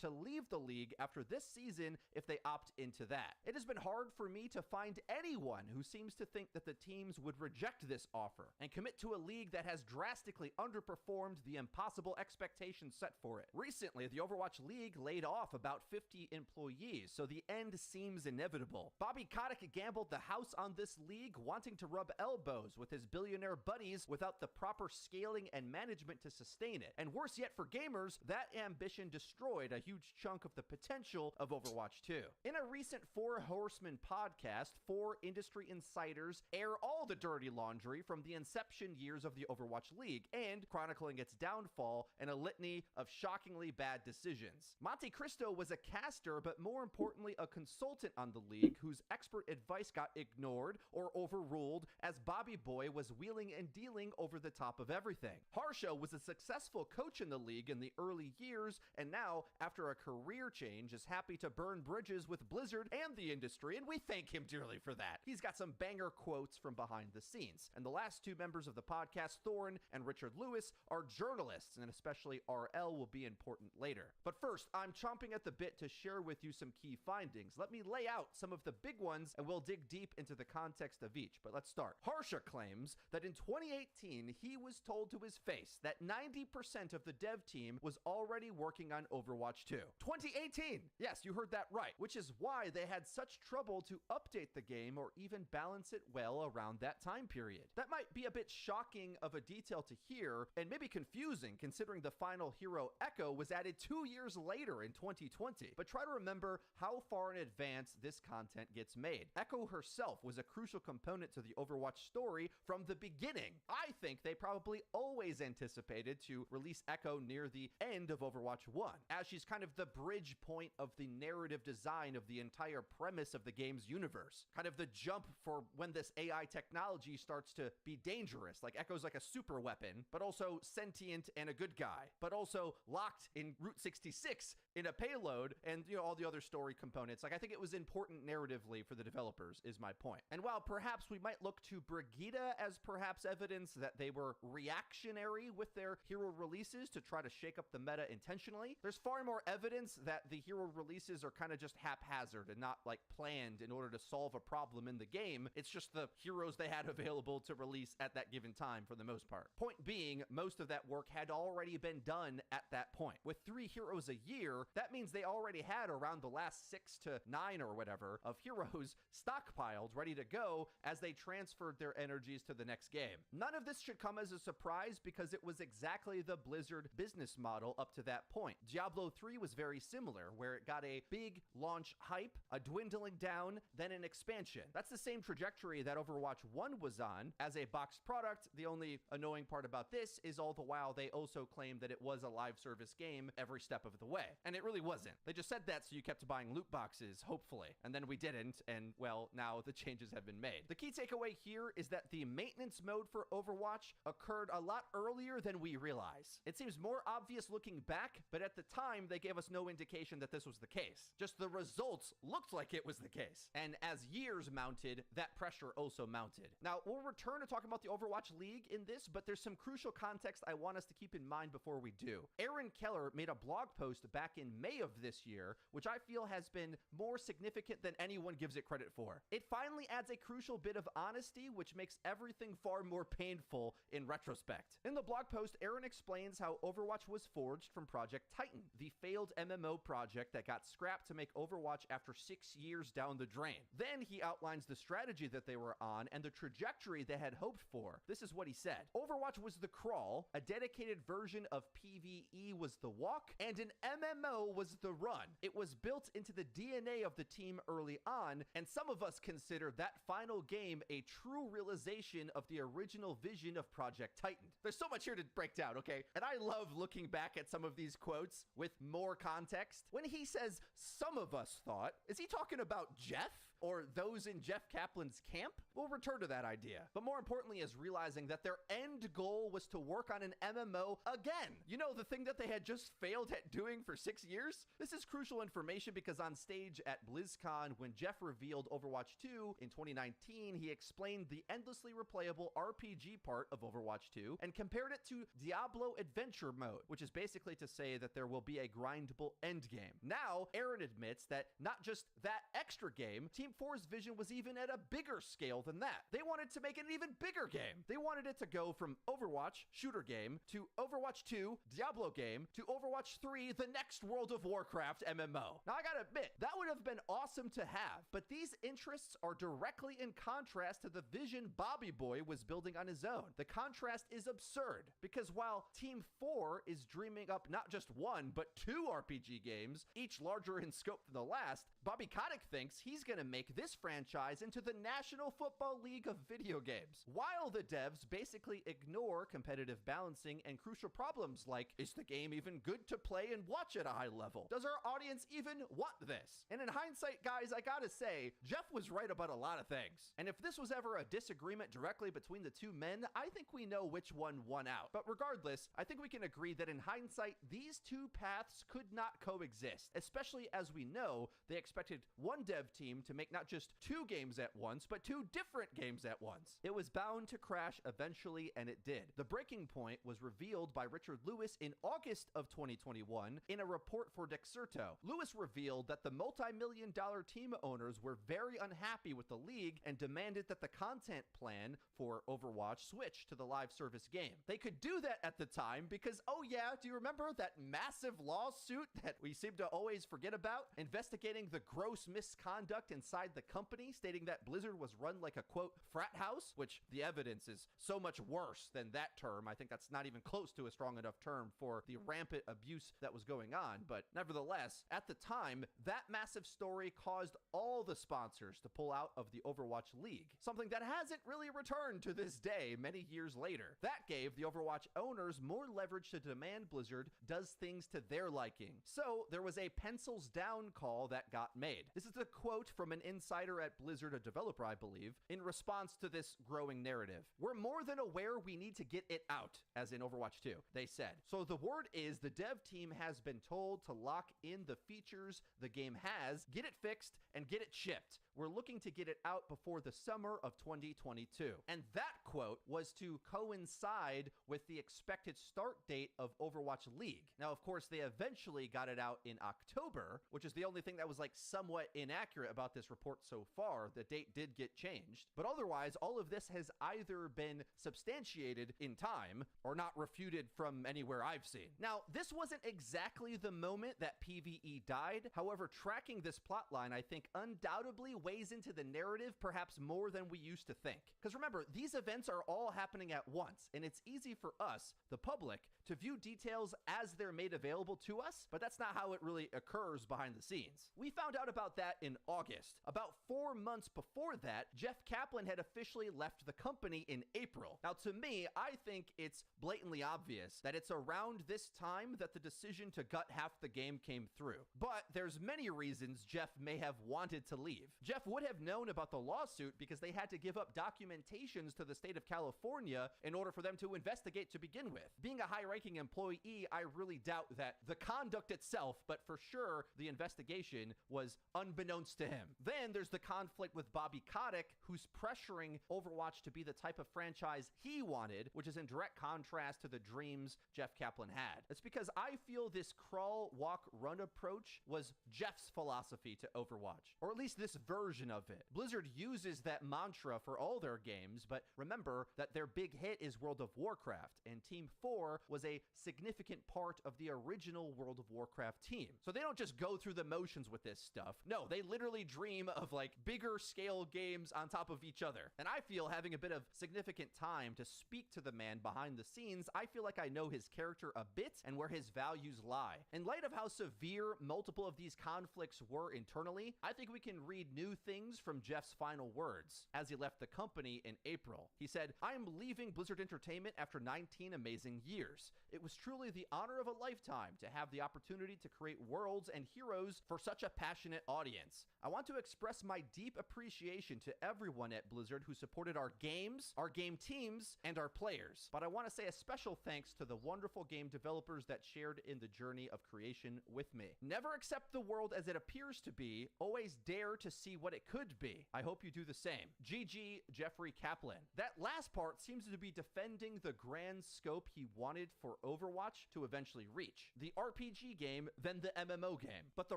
[SPEAKER 7] to leave the league after this season if they opt into that. It has been hard for me to find anyone who seems to think that the teams would reject this offer and commit to a league that has drastically underperformed the impossible expectations set for it. Recently, the Overwatch League laid off about 50 employees, so the end seems inevitable. Bobby Kotick gambled the house on this league, wanting to rub elbows with his billionaire buddies without the proper scaling and management to sustain it. And worse yet for gamers, that ambition destroyed a huge chunk of the potential of Overwatch 2. In a recent Four Horsemen podcast, 4 industry insiders air all the dirty laundry from the inception years of the Overwatch League and chronicling its downfall and a litany of shockingly bad decisions. Monte Cristo was a caster, but more importantly, a consultant on the league whose expert advice got ignored or overruled as Bobby Boy was wheeling and dealing over the top of everything. Harsha was a successful coach in the league in the early years, and now, after a career change, is happy to burn bridges with Blizzard and the industry, and we thank him dearly for that. He's got some banger quotes from behind the scenes. And the last 2 members of the podcast, Thorne and Richard Lewis, are journalists, and especially RL will be important later. But first, I'm chomping at the bit to share with you some key findings. Let me lay out some of the big ones, and we'll dig deep into the context of each. But let's start. Harsha claims that in 2018, he was told to his face that 90% of the dev team was already working on Overwatch 2. 2018! Yes, you heard that right, which is why they had such trouble to update the game or even balance it well around that time period. That might be a bit shocking of a detail to hear, and maybe confusing considering the final hero Echo was added 2 years later in 2020. But try to remember how far in advance this content gets made. Echo herself was a crucial component to the Overwatch story from the beginning. I think they probably always anticipated to release Echo near the end of Overwatch 1, as she's kind of the bridge point of the narrative design of the entire premise of the game's universe. Kind of the jump for when this AI technology starts to be dangerous. Like Echo's like a super weapon, but also sentient and a good guy, but also locked in Route 66 in a payload and, you know, all the other story components. Like, I think it was important narratively for the developers, is my point. And while perhaps we might look to Brigitte as perhaps evidence that they were reactionary with their hero releases to try to shake up the meta intentionally, there's far more evidence that the hero releases are kind of just haphazard and not like planned in order to solve a problem in the game. It's just the heroes they had available to release at that given time for the most part. Point being, most of that work had already been done at that point. With 3 heroes a year, that means they already had around the last 6 to 9 or whatever of heroes stockpiled, ready to go as they transferred their energies to the next game. None of this should come as a surprise because it was exactly the Blizzard business model up to that point. Diablo 3 was very similar, where it got a big launch hype, a dwindling down, then an expansion. That's the same trajectory that Overwatch 1 was on as a boxed product. The only annoying part about this is all the while they also claimed that it was a live service game every step of the way. And it really wasn't. They just said that so you kept buying loot boxes, hopefully. And then we didn't, and well, now the changes have been made. The key takeaway here is that the maintenance mode for Overwatch occurred a lot earlier than we realize. It seems more obvious looking back, but at the time they gave us no indication that this was the case. Just the results looked like it was the case. And as years mounted, that pressure also mounted. Now, we'll return to talking about the Overwatch League in this, but there's some crucial context I want us to keep in mind before we do. Aaron Keller made a blog post back in May of this year, which I feel has been more significant than anyone gives it credit for. It finally adds a crucial bit of honesty, which makes everything far more painful in retrospect. In the blog post, Aaron explains how Overwatch was forged from Project Titan, the failed MMO project that got scrapped to make Overwatch after 6 years down the drain. Then he outlines the strategy that they were on and the trajectory they had hoped for. This is what he said. Overwatch was the crawl, a dedicated version of PvE was the walk, and an MMO was the run. It was built into the DNA of the team early on, and some of us consider that final game a true realization of the original vision of Project Titan. There's so much here to break down, okay? And I love looking back at some of these quotes with more context. When he says, some of us thought, is he talking about Jeff? Or those in Jeff Kaplan's camp? We'll return to that idea. But more importantly is realizing that their end goal was to work on an MMO again. You know, the thing that they had just failed at doing for 6 years? This is crucial information because on stage at BlizzCon, when Jeff revealed Overwatch 2 in 2019, he explained the endlessly replayable RPG part of Overwatch 2 and compared it to Diablo Adventure Mode, which is basically to say that there will be a grindable endgame. Now, Aaron admits that not just that extra game, Team 4's vision was even at a bigger scale than that. They wanted to make it an even bigger game. They wanted it to go from Overwatch, shooter game, to Overwatch 2, Diablo game, to Overwatch 3, the next World of Warcraft MMO. Now, I gotta admit, that would have been awesome to have, but these interests are directly in contrast to the vision Bobby Boy was building on his own. The contrast is absurd, because while Team 4 is dreaming up not just one, but 2 RPG games, each larger in scope than the last, Bobby Kotick thinks he's gonna make this franchise into the National Football League of video games, while the devs basically ignore competitive balancing and crucial problems like, is the game even good to play and watch at a high level? Does our audience even want this? And in hindsight, guys, I gotta say, Jeff was right about a lot of things. And if this was ever a disagreement directly between the two men, I think we know which one won out. But regardless, I think we can agree that in hindsight, these two paths could not coexist, especially as we know they expected one dev team to make not just 2 games at once, but 2 different games at once. It was bound to crash eventually, and it did. The breaking point was revealed by Richard Lewis in August of 2021 in a report for Dexerto. Lewis revealed that the multi-million-dollar team owners were very unhappy with the league and demanded that the content plan for Overwatch switch to the live service game. They could do that at the time because, oh yeah, do you remember that massive lawsuit that we seem to always forget about, investigating the gross misconduct inside the company, stating that Blizzard was run like a, quote, frat house, which the evidence is so much worse than that term. I think that's not even close to a strong enough term for the rampant abuse that was going on. But nevertheless, at the time, that massive story caused all the sponsors to pull out of the Overwatch League, something that hasn't really returned to this day many years later. That gave the Overwatch owners more leverage to demand Blizzard does things to their liking. So there was a pencils down call that got made. This is a quote from an insider at Blizzard, a developer, I believe, in response to this growing narrative. We're more than aware we need to get it out, as in Overwatch 2, they said. So the word is the dev team has been told to lock in the features the game has, get it fixed, and get it shipped. We're looking to get it out before the summer of 2022. And that quote was to coincide with the expected start date of Overwatch League. Now, of course, they eventually got it out in October, which is the only thing that was like somewhat inaccurate about this report so far. The date did get changed. But otherwise, all of this has either been substantiated in time or not refuted from anywhere I've seen. Now, this wasn't exactly the moment that PvE died. However, tracking this plotline, I think, undoubtedly weighs into the narrative perhaps more than we used to think. Because remember, these events are all happening at once, and it's easy for us, the public, to view details as they're made available to us, but that's not how it really occurs behind the scenes. We found out about that in August. About 4 months before that, Jeff Kaplan had officially left the company in April. Now, to me, I think it's blatantly obvious that it's around this time that the decision to gut half the game came through. But there's many reasons Jeff may have wanted to leave. Jeff would have known about the lawsuit because they had to give up documentations to the state of California in order for them to investigate to begin with. Being a high-ranking employee, I really doubt that the conduct itself, but for sure the investigation, was unbeknownst to him. Then there's the conflict with Bobby Kotick, who's pressuring Overwatch to be the type of franchise he wanted, which is in direct contrast to the dreams Jeff Kaplan had. It's because I feel this crawl, walk, run approach was Jeff's philosophy to Overwatch, or at least this version of it. Blizzard uses that mantra for all their games, but remember that their big hit is World of Warcraft, and Team 4 was a significant part of the original World of Warcraft team. So they don't just go through the motions with this stuff. No, they literally dream of like bigger scale games on top of each other. And I feel, having a bit of significant time to speak to the man behind the scenes, I feel like I know his character a bit and where his values lie. In light of how severe multiple of these conflicts were internally, I think we can read new things from Jeff's final words as he left the company in April. He said, "I am leaving Blizzard Entertainment after 19 amazing years. It was truly the honor of a lifetime to have the opportunity to create worlds and heroes for such a passionate audience. I want to express my deep appreciation to everyone at Blizzard who supported our games, our game teams, and our players. But I want to say a special thanks to the wonderful game developers that shared in the journey of creation with me. Never accept the world as it appears to be. Always dare to see what it could be. I hope you do the same. GG, Jeffrey Kaplan." That last part seems to be defending the grand scope he wanted for Overwatch to eventually reach. The RPG game, then the MMO game. But the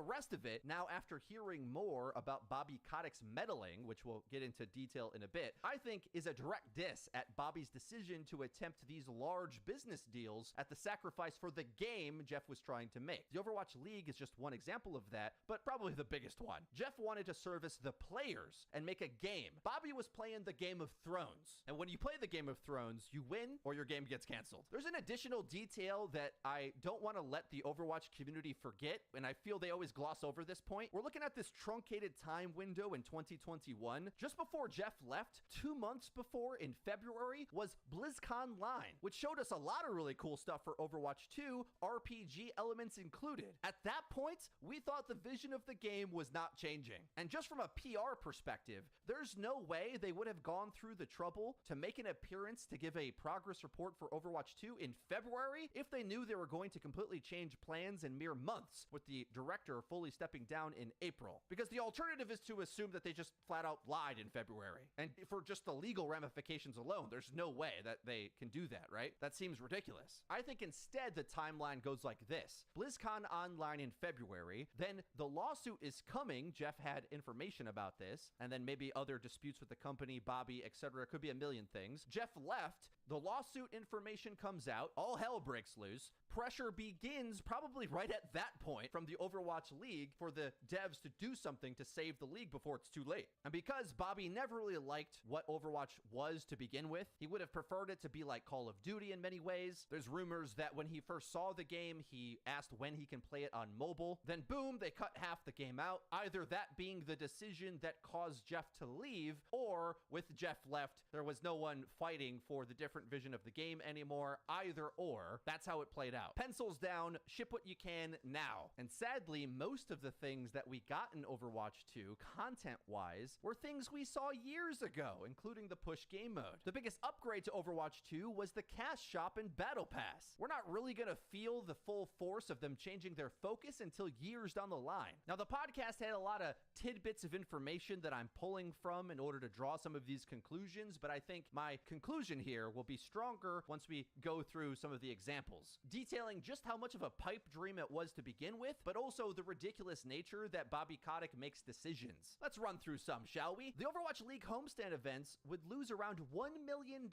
[SPEAKER 7] rest of it, now after hearing more about Bobby Kotick's meddling, which we'll get into detail in a bit, I think is a direct diss at Bobby's decision to attempt these large business deals at the sacrifice for the game Jeff was trying to make. The Overwatch League is just one example of that, but probably the biggest one. Jeff wanted to service the players and make a game. Bobby was playing the Game of Thrones. And when you play the Game of Thrones, you win or your game gets canceled. There's an additional detail that I don't want to let the Overwatch community forget, and I feel they always gloss over this point. We're looking at this truncated time window in 2021. Just before Jeff left, 2 months before, in February, was BlizzCon Line, which showed us a lot of really cool stuff for Overwatch 2, RPG elements included. At that point, we thought the vision of the game was not changing. And just from a PR perspective, there's no way they would have gone through the trouble to make an appearance to give a progress report for Overwatch 2 in February if they knew they were going to completely change plans in mere months, with the director fully stepping down in April. Because the alternative is to assume that they just flat out lied in February. And for just the legal ramifications alone, there's no way that they can do that, right? That seems ridiculous. I think instead the timeline goes like this. BlizzCon Online in February, then the lawsuit is coming. Jeff had information about this, and then maybe other disputes with the company, Bobby, etc. Could be a million things. Jeff left, the lawsuit information comes out, all hell breaks loose. Pressure begins probably right at that point from the Overwatch League for the devs to do something to save the league before it's too late. And because Bobby never really liked what Overwatch was to begin with, he would have preferred it to be like Call of Duty in many ways. There's rumors that when he first saw the game, he asked when he can play it on mobile. Then boom, they cut half the game out. Either that being the decision that caused Jeff to leave, or with Jeff left, there was no one fighting for the different vision of the game anymore. Either or. That's how it played out. Pencils down, ship what you can now. And sadly, most of the things that we got in Overwatch 2, content-wise, were things we saw years ago, including the push game mode. The biggest upgrade to Overwatch 2 was the cash shop and battle pass. We're not really gonna feel the full force of them changing their focus until years down the line. Now, the podcast had a lot of tidbits of information that I'm pulling from in order to draw some of these conclusions, but I think my conclusion here will be stronger once we go through some of the examples, detailing just how much of a pipe dream it was to begin with, but also the ridiculous nature that Bobby Kotick makes decisions. Let's run through some, shall we? The Overwatch League homestand events would lose around $1 million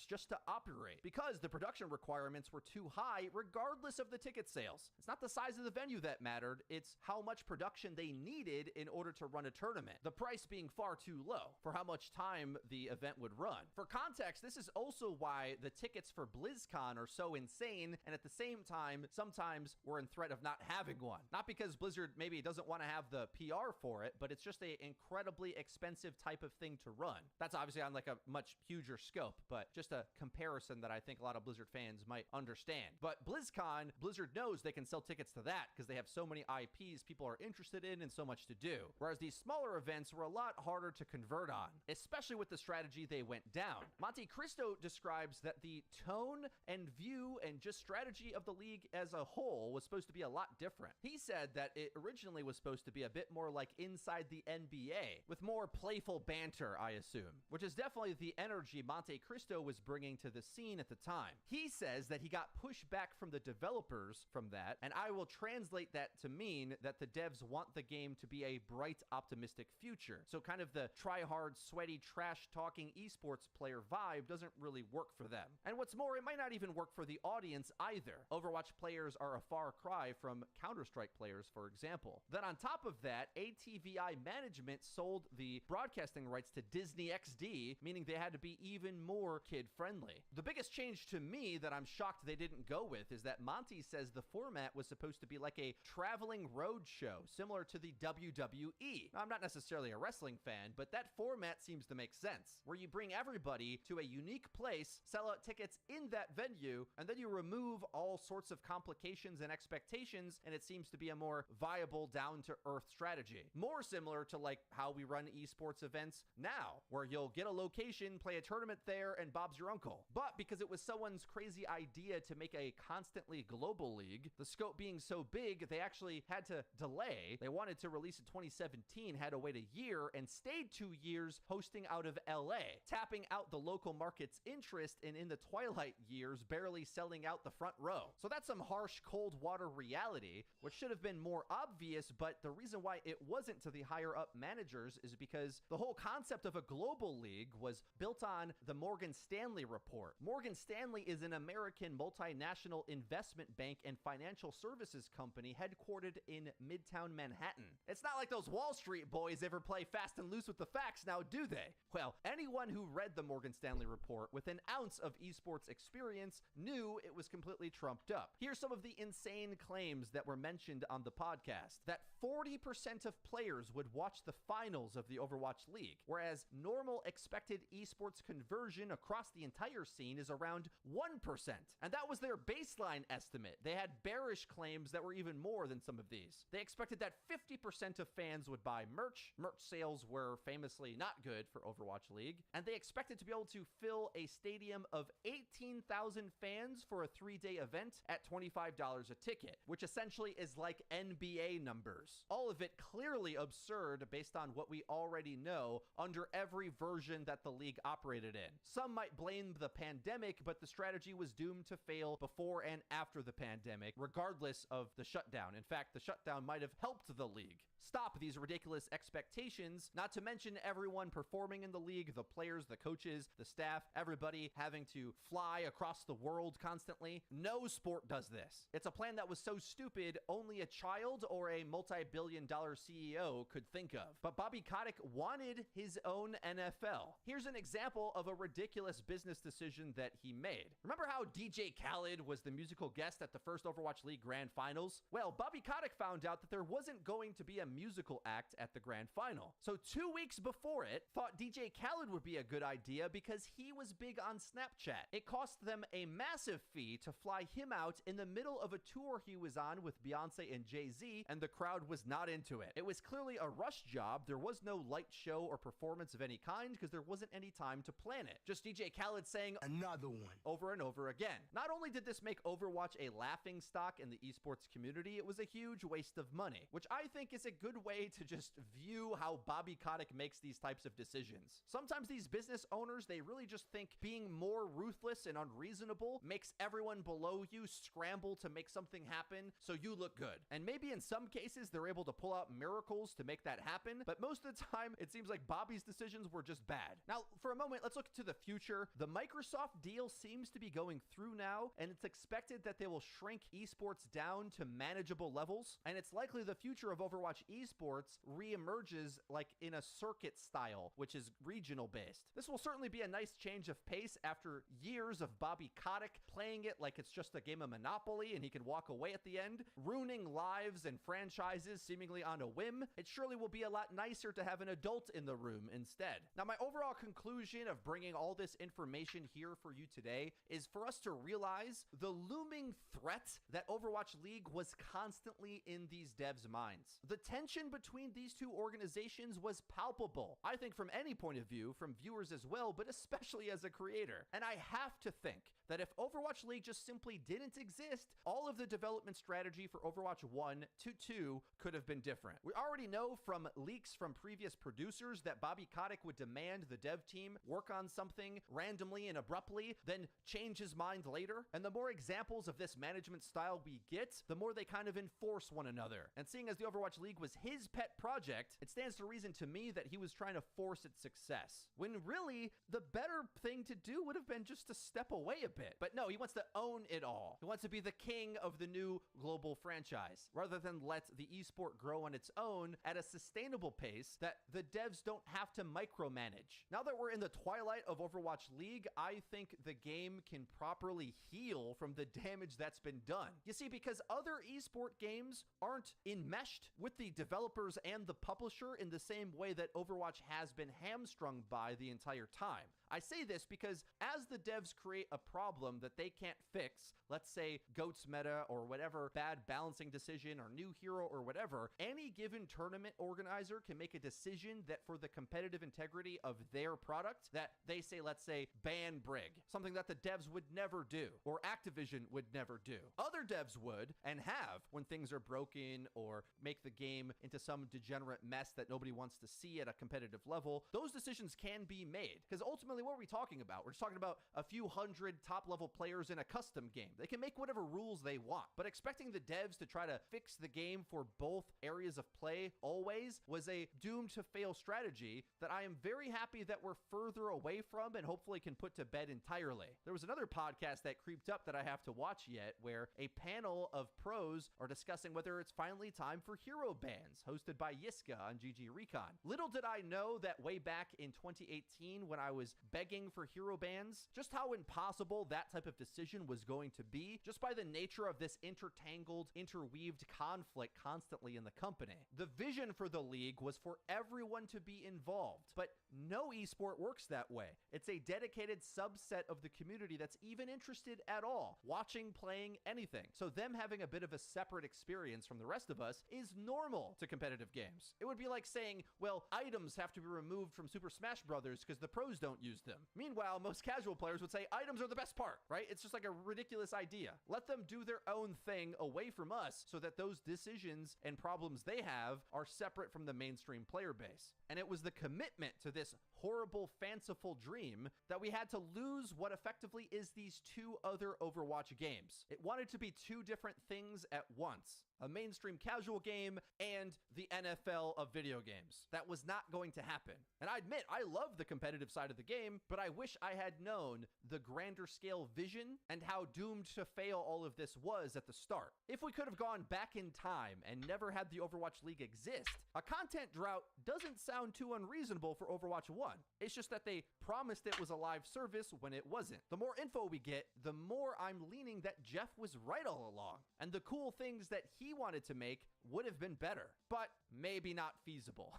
[SPEAKER 7] just to operate because the production requirements were too high regardless of the ticket sales. It's not the size of the venue that mattered, it's how much production they needed in order to run a tournament, the price being far too low for how much time the event would run. For context, this is also why the tickets for BlizzCon are so insane, and at the same time, sometimes we're in threat of not having one. Not because Blizzard maybe doesn't want to have the PR for it, but it's just an incredibly expensive type of thing to run. That's obviously on like a much huger scope, but just a comparison that I think a lot of Blizzard fans might understand. But BlizzCon, Blizzard knows they can sell tickets to that because they have so many IPs people are interested in and so much to do. Whereas these smaller events were a lot harder to convert on, especially with the strategy they went down. Monte Cristo describes that the tone and view and just strategy of the league as a whole was supposed to be a lot different. He said that it originally was supposed to be a bit more like inside the NBA, with more playful banter, I assume, which is definitely the energy Monte Cristo was bringing to the scene at the time. He says that he got pushback from the developers from that, and I will translate that to mean that the devs want the game to be a bright, optimistic future. So kind of the try-hard, sweaty, trash-talking esports player vibe doesn't really work for them. And what's more, it might not even work for the audience either. Overwatch players are a far cry from Counter-Strike players, for example. Then on top of that, ATVI management sold the broadcasting rights to Disney XD, meaning they had to be even more kid-friendly. The biggest change to me that I'm shocked they didn't go with is that Monty says the format was supposed to be like a traveling road show, similar to the WWE. Now, I'm not necessarily a wrestling fan, but that format seems to make sense, where you bring everyone everybody to a unique place, sell out tickets in that venue, and then you remove all sorts of complications and expectations, and it seems to be a more viable, down-to-earth strategy. More similar to like how we run esports events now, where you'll get a location, play a tournament there, and Bob's your uncle. But because it was someone's crazy idea to make a constantly global league, the scope being so big, they actually had to delay. They wanted to release in 2017, had to wait a year, and stayed 2 years hosting out of LA, tapping out the local market's interest, and in the twilight years, barely selling out the front row. So that's some harsh cold water reality, which should have been more obvious, but the reason why it wasn't to the higher up managers is because the whole concept of a global league was built on the Morgan Stanley report. Morgan Stanley is an American multinational investment bank and financial services company headquartered in Midtown Manhattan. It's not like those Wall Street boys ever play fast and loose with the facts now, do they? Well, anyone who read the Morgan Stanley report with an ounce of esports experience knew it was completely trumped up. Here's some of the insane claims that were mentioned on the podcast: that 40% of players would watch the finals of the Overwatch League, whereas normal expected esports conversion across the entire scene is around 1%. And that was their baseline estimate. They had bearish claims that were even more than some of these. They expected that 50% of fans would buy merch. Merch sales were famously not good for Overwatch League. And they expected to be able to fill a stadium of 18,000 fans for a 3-day event at $25 a ticket, which essentially is like NBA numbers. All of it clearly absurd based on what we already know under every version that the league operated in. Some might blame the pandemic, but the strategy was doomed to fail before and after the pandemic, regardless of the shutdown. In fact, the shutdown might have helped the league stop these ridiculous expectations, not to mention everyone performing in the league, the players, the coaches, the staff, everybody having to fly across the world constantly. No sport does this. It's a plan that was so stupid, only a child or a multi-billion-dollar CEO could think of. But Bobby Kotick wanted his own NFL. Here's an example of a ridiculous business decision that he made. Remember how DJ Khaled was the musical guest at the first Overwatch League Grand Finals? Well, Bobby Kotick found out that there wasn't going to be a musical act at the Grand Final. So 2 weeks before it, thought DJ Khaled would be a good idea because he was big on Snapchat. It cost them a massive fee to fly him out in the middle of a tour he was on with Beyonce and Jay-Z, and the crowd was not into it. It was clearly a rush job. There was no light show or performance of any kind because there wasn't any time to plan it. Just DJ Khaled saying another one over and over again. Not only did this make Overwatch a laughing stock in the esports community, it was a huge waste of money, which I think is a good way to just view how Bobby Kotick makes these types of decisions. Sometimes these business owners, they really just think being more ruthless and unreasonable makes everyone below you scramble to make something happen so you look good. And maybe in some cases they're able to pull out miracles to make that happen, but most of the time it seems like Bobby's decisions were just bad. Now, for a moment, let's look to the future. The Microsoft deal seems to be going through now, and it's expected that they will shrink esports down to manageable levels, and it's likely the future of Overwatch esports re-emerges like in a circuit style, which is regional based. This will certainly be a nice change of pace after years of Bobby Kotick playing it like it's just a game of Monopoly and he can walk away at the end, ruining lives and franchises seemingly on a whim. It surely will be a lot nicer to have an adult in the room instead. Now, my overall conclusion of bringing all this information here for you today is for us to realize the looming threat that Overwatch League was constantly in these devs' minds. The tension between these two organizations was palpable, I think, from any point of view, from viewers as well, but especially as a creator. And I have to think that if Overwatch League just simply didn't exist, all of the development strategy for Overwatch 1 to 2 could have been different. We already know from leaks from previous producers that Bobby Kotick would demand the dev team work on something randomly and abruptly, then change his mind later. And the more examples of this management style we get, the more they kind of enforce one another. And seeing as the Overwatch League was his pet project, it stands to reason to me that he was trying to force its success, when really the better thing to do would have been just to step away a bit. But no, he wants to own it all. He wants to be the king of the new global franchise, rather than let the esport grow on its own at a sustainable pace that the devs don't have to micromanage. Now that we're in the twilight of Overwatch League, I think the game can properly heal from the damage that's been done. You see, because other esport games aren't enmeshed with the developers and the publisher in the same way that Overwatch has been hamstrung by the entire time. I say this because as the devs create a problem that they can't fix, let's say GOATS meta or whatever bad balancing decision or new hero or whatever, any given tournament organizer can make a decision that for the competitive integrity of their product that they say, let's say, ban Brig, something that the devs would never do or Activision would never do. Other devs would and have when things are broken or make the game into some degenerate mess that nobody wants to see at a competitive level. Those decisions can be made because ultimately what are we talking about? We're just talking about a few hundred top level players in a custom game. They can make whatever rules they want, but expecting the devs to try to fix the game for both areas of play always was a doomed to fail strategy that I am very happy that we're further away from and hopefully can put to bed entirely. There was another podcast that creeped up that I have to watch yet where a panel of pros are discussing whether it's finally time for hero bans, hosted by Yiska on GG Recon. Little did I know that way back in 2018 when I was begging for hero bans, just how impossible that type of decision was going to be just by the nature of this intertangled, interweaved conflict constantly in the company. The vision for the league was for everyone to be involved, but no esport works that way. It's a dedicated subset of the community that's even interested at all, watching, playing, anything. So them having a bit of a separate experience from the rest of us is normal to competitive games. It would be like saying, well, items have to be removed from Super Smash Brothers because the pros don't use them. Meanwhile, most casual players would say items are the best part, right? It's just like a ridiculous idea. Let them do their own thing away from us so that those decisions and problems they have are separate from the mainstream player base. And it was the commitment to this horrible, fanciful dream that we had to lose what effectively is these two other Overwatch games. It wanted to be two different things at once. A mainstream casual game and the NFL of video games. That was not going to happen. And I admit, I love the competitive side of the game, but I wish I had known the grander scale vision and how doomed to fail all of this was at the start. If we could have gone back in time and never had the Overwatch League exist, a content drought doesn't sound too unreasonable for Overwatch 1. It's just that they promised it was a live service when it wasn't. The more info we get, the more I'm leaning that Jeff was right all along. And the cool things that he wanted to make would have been better, but maybe not feasible.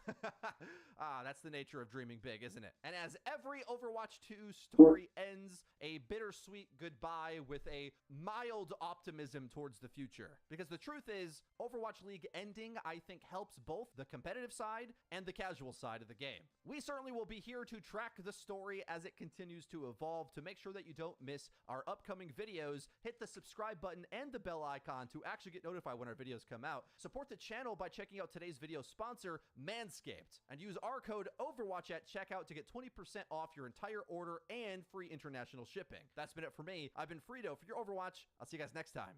[SPEAKER 7] That's the nature of dreaming big, isn't it? And as every Overwatch 2 story ends, a bittersweet goodbye with a mild optimism towards the future. Because the truth is, Overwatch League ending, I think, helps both the competitive side and the casual side of the game. We certainly will be here to track the story as it continues to evolve to make sure that you don't miss our upcoming videos. Hit the subscribe button and the bell icon to actually get notified when our videos come out. Support the channel by checking out today's video sponsor, Manscaped, and use our code OVERWATCH at checkout to get 20% off your entire order and free international shipping. That's been it for me. I've been Frito for your Overwatch. I'll see you guys next time.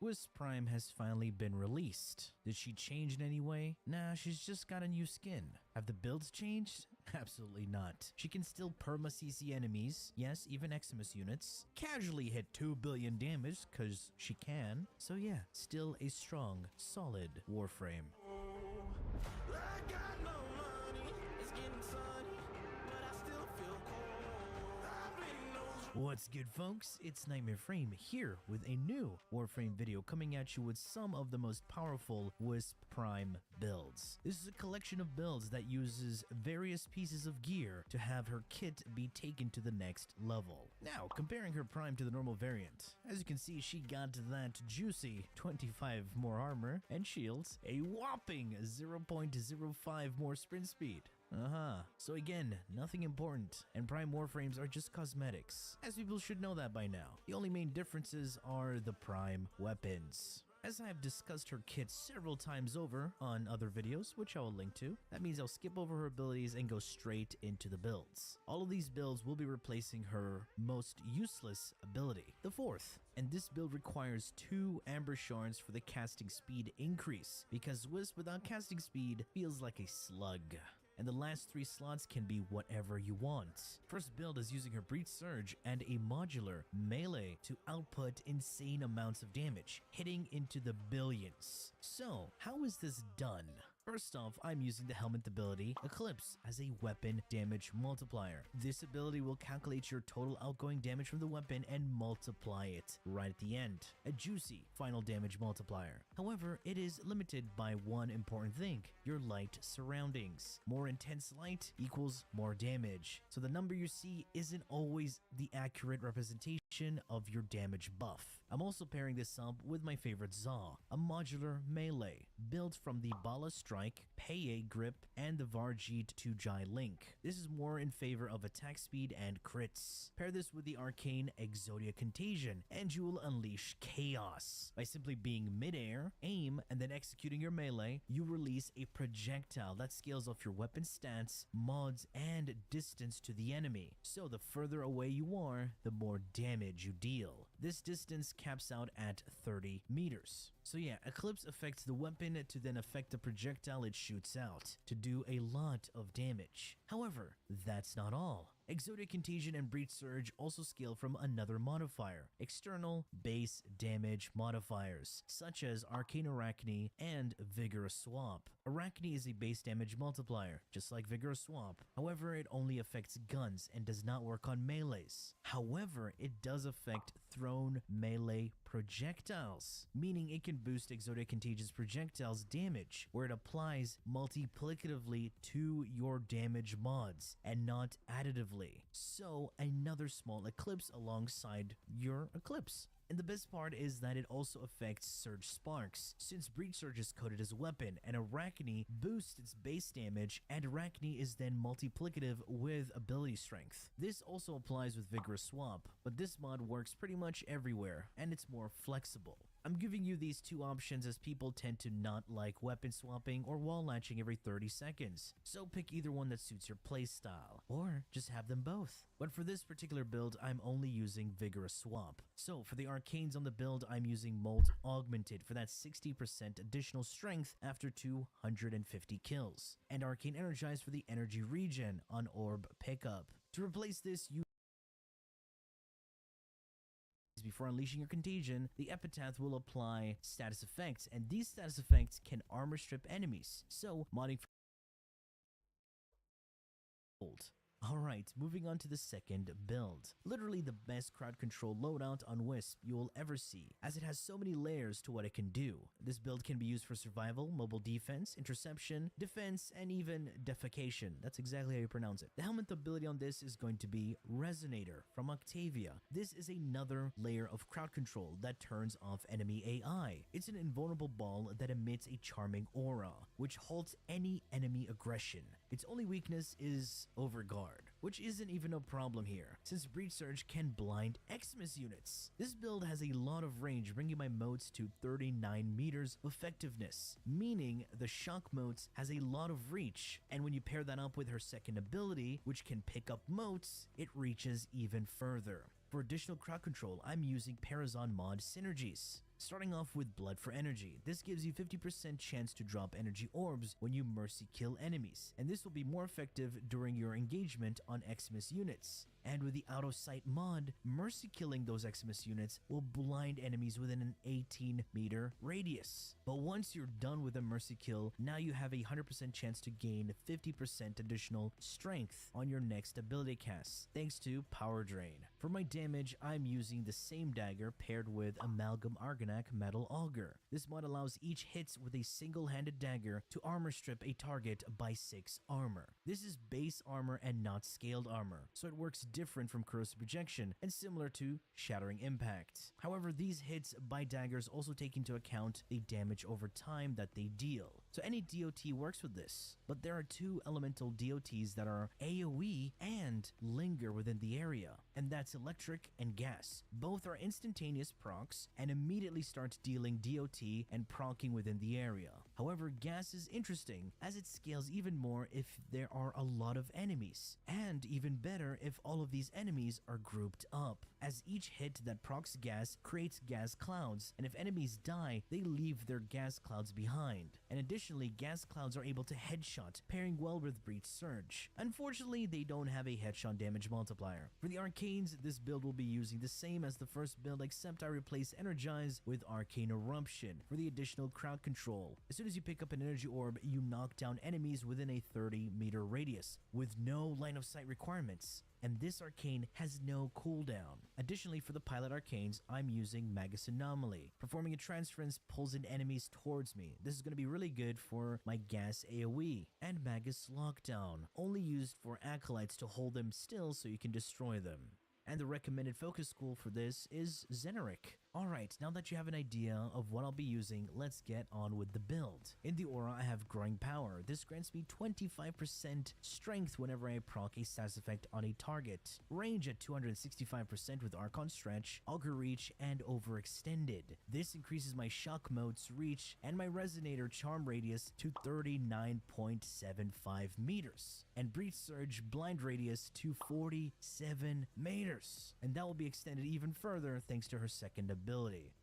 [SPEAKER 13] Wisp Prime has finally been released. Did she change in any way? Nah, she's just got a new skin. Have the builds changed? Absolutely not. She can still perma-CC enemies, yes, even Eximus units, casually hit 2 billion damage, cause she can. So yeah, still a strong, solid Warframe. What's good, folks? It's Nightmare Frame here with a new Warframe video coming at you with some of the most powerful Wisp Prime builds. This is a collection of builds that uses various pieces of gear to have her kit be taken to the next level. Now, comparing her Prime to the normal variant, as you can see, she got that juicy 25 more armor and shields, a whopping 0.05 more sprint speed. So again, nothing important, and Prime Warframes are just cosmetics, as people should know that by now. The only main differences are the Prime weapons. As I have discussed her kit several times over on other videos, which I will link to, that means I'll skip over her abilities and go straight into the builds. All of these builds will be replacing her most useless ability, the fourth. And this build requires 2 Amber Shards for the casting speed increase, because Wisp without casting speed feels like a slug. And the last 3 slots can be whatever you want. First build is using her Breach Surge and a modular melee to output insane amounts of damage, hitting into the billions. So, how is this done? First off, I'm using the helmet ability Eclipse as a weapon damage multiplier. This ability will calculate your total outgoing damage from the weapon and multiply it right at the end. A juicy final damage multiplier. However, it is limited by one important thing, your light surroundings. More intense light equals more damage. So the number you see isn't always the accurate representation of your damage buff. I'm also pairing this up with my favorite Zaw, a modular melee, built from the Bala Strike, Paye Grip, and the Varjeet 2Jai Link. This is more in favor of attack speed and crits. Pair this with the arcane Exodia Contagion, and you will unleash chaos. By simply being mid-air, aim, and then executing your melee, you release a projectile that scales off your weapon stats, mods, and distance to the enemy. So the further away you are, the more damage you deal. This distance caps out at 30 meters. So yeah, Eclipse affects the weapon to then affect the projectile it shoots out, to do a lot of damage. However, that's not all. Exodia Contagion and Breach Surge also scale from another modifier, external base damage modifiers, such as Arcane Arachne and Vigorous Swap. Arachne is a base damage multiplier, just like Vigorous Swap. However, it only affects guns and does not work on melees. However, it does affect thrown melee projectiles, meaning it can boost Exodia Contagion's projectiles damage, where it applies multiplicatively to your damage mods and not additively. So another small eclipse alongside your eclipse. And the best part is that it also affects Surge Sparks, since Breach Surge is coded as a weapon, and Arachne boosts its base damage, and Arachne is then multiplicative with ability strength. This also applies with Vigorous Swap, but this mod works pretty much everywhere, and it's more flexible. I'm giving you these 2 options as people tend to not like weapon swapping or wall latching every 30 seconds, so pick either one that suits your playstyle, or just have them both. But for this particular build, I'm only using Vigorous Swap. So for the arcanes on the build, I'm using Molt Augmented for that 60% additional strength after 250 kills, and Arcane Energize for the energy regen on Orb Pickup. To replace this, you before unleashing your contagion, the Epitaph will apply status effects, and these status effects can armor strip enemies, so modding for old. Alright, moving on to the second build. Literally the best crowd control loadout on Wisp you will ever see, as it has so many layers to what it can do. This build can be used for survival, mobile defense, interception, defense, and even defecation. That's exactly how you pronounce it. The helmet ability on this is going to be Resonator from Octavia. This is another layer of crowd control that turns off enemy AI. It's an invulnerable ball that emits a charming aura, which halts any enemy aggression. Its only weakness is Overguard, which isn't even a problem here, since Breach Surge can blind Xmas units. This build has a lot of range, bringing my motes to 39 meters of effectiveness, meaning the shock motes has a lot of reach, and when you pair that up with her second ability, which can pick up motes, it reaches even further. For additional crowd control, I'm using Parazon mod synergies. Starting off with Blood for Energy. This gives you 50% chance to drop energy orbs when you mercy kill enemies, and this will be more effective during your engagement on Xmas units. And with the Out of Sight mod, mercy killing those Xmas units will blind enemies within an 18-meter radius. But once you're done with a mercy kill, now you have a 100% chance to gain 50% additional strength on your next ability cast, thanks to Power Drain. For my damage, I'm using the same dagger paired with Amalgam Argonac Metal Auger. This mod allows each hit with a single-handed dagger to armor strip a target by 6 armor. This is base armor and not scaled armor, so it works different from corrosive projection and similar to shattering impact. However, these hits by daggers also take into account the damage over time that they deal. So any DOT works with this, but there are 2 elemental DOTs that are AoE and linger within the area, and that's electric and gas. Both are instantaneous procs and immediately start dealing DOT and proccing within the area. However, gas is interesting as it scales even more if there are a lot of enemies, and even better if all of these enemies are grouped up, as each hit that procs gas creates gas clouds, and if enemies die, they leave their gas clouds behind. And additionally, gas clouds are able to headshot, pairing well with Breach Surge. Unfortunately, they don't have a headshot damage multiplier. For the arcanes, this build will be using the same as the first build, except I replace Energize with Arcane Eruption for the additional crowd control. As soon as you pick up an energy orb, you knock down enemies within a 30-meter radius, with no line of sight requirements. And this arcane has no cooldown. Additionally, for the pilot arcanes, I'm using Magus Anomaly. Performing a transference pulls in enemies towards me. This is going to be really good for my gas AoE. And Magus Lockdown, only used for acolytes to hold them still so you can destroy them. And the recommended focus school for this is Zeneric. Alright, now that you have an idea of what I'll be using, let's get on with the build. In the aura, I have Growing Power. This grants me 25% strength whenever I proc a status effect on a target. Range at 265% with Archon Stretch, Augur Reach, and Overextended. This increases my Shock Mote's reach and my Resonator Charm radius to 39.75 meters. And Breach Surge Blind radius to 47 meters. And that will be extended even further thanks to her second ability.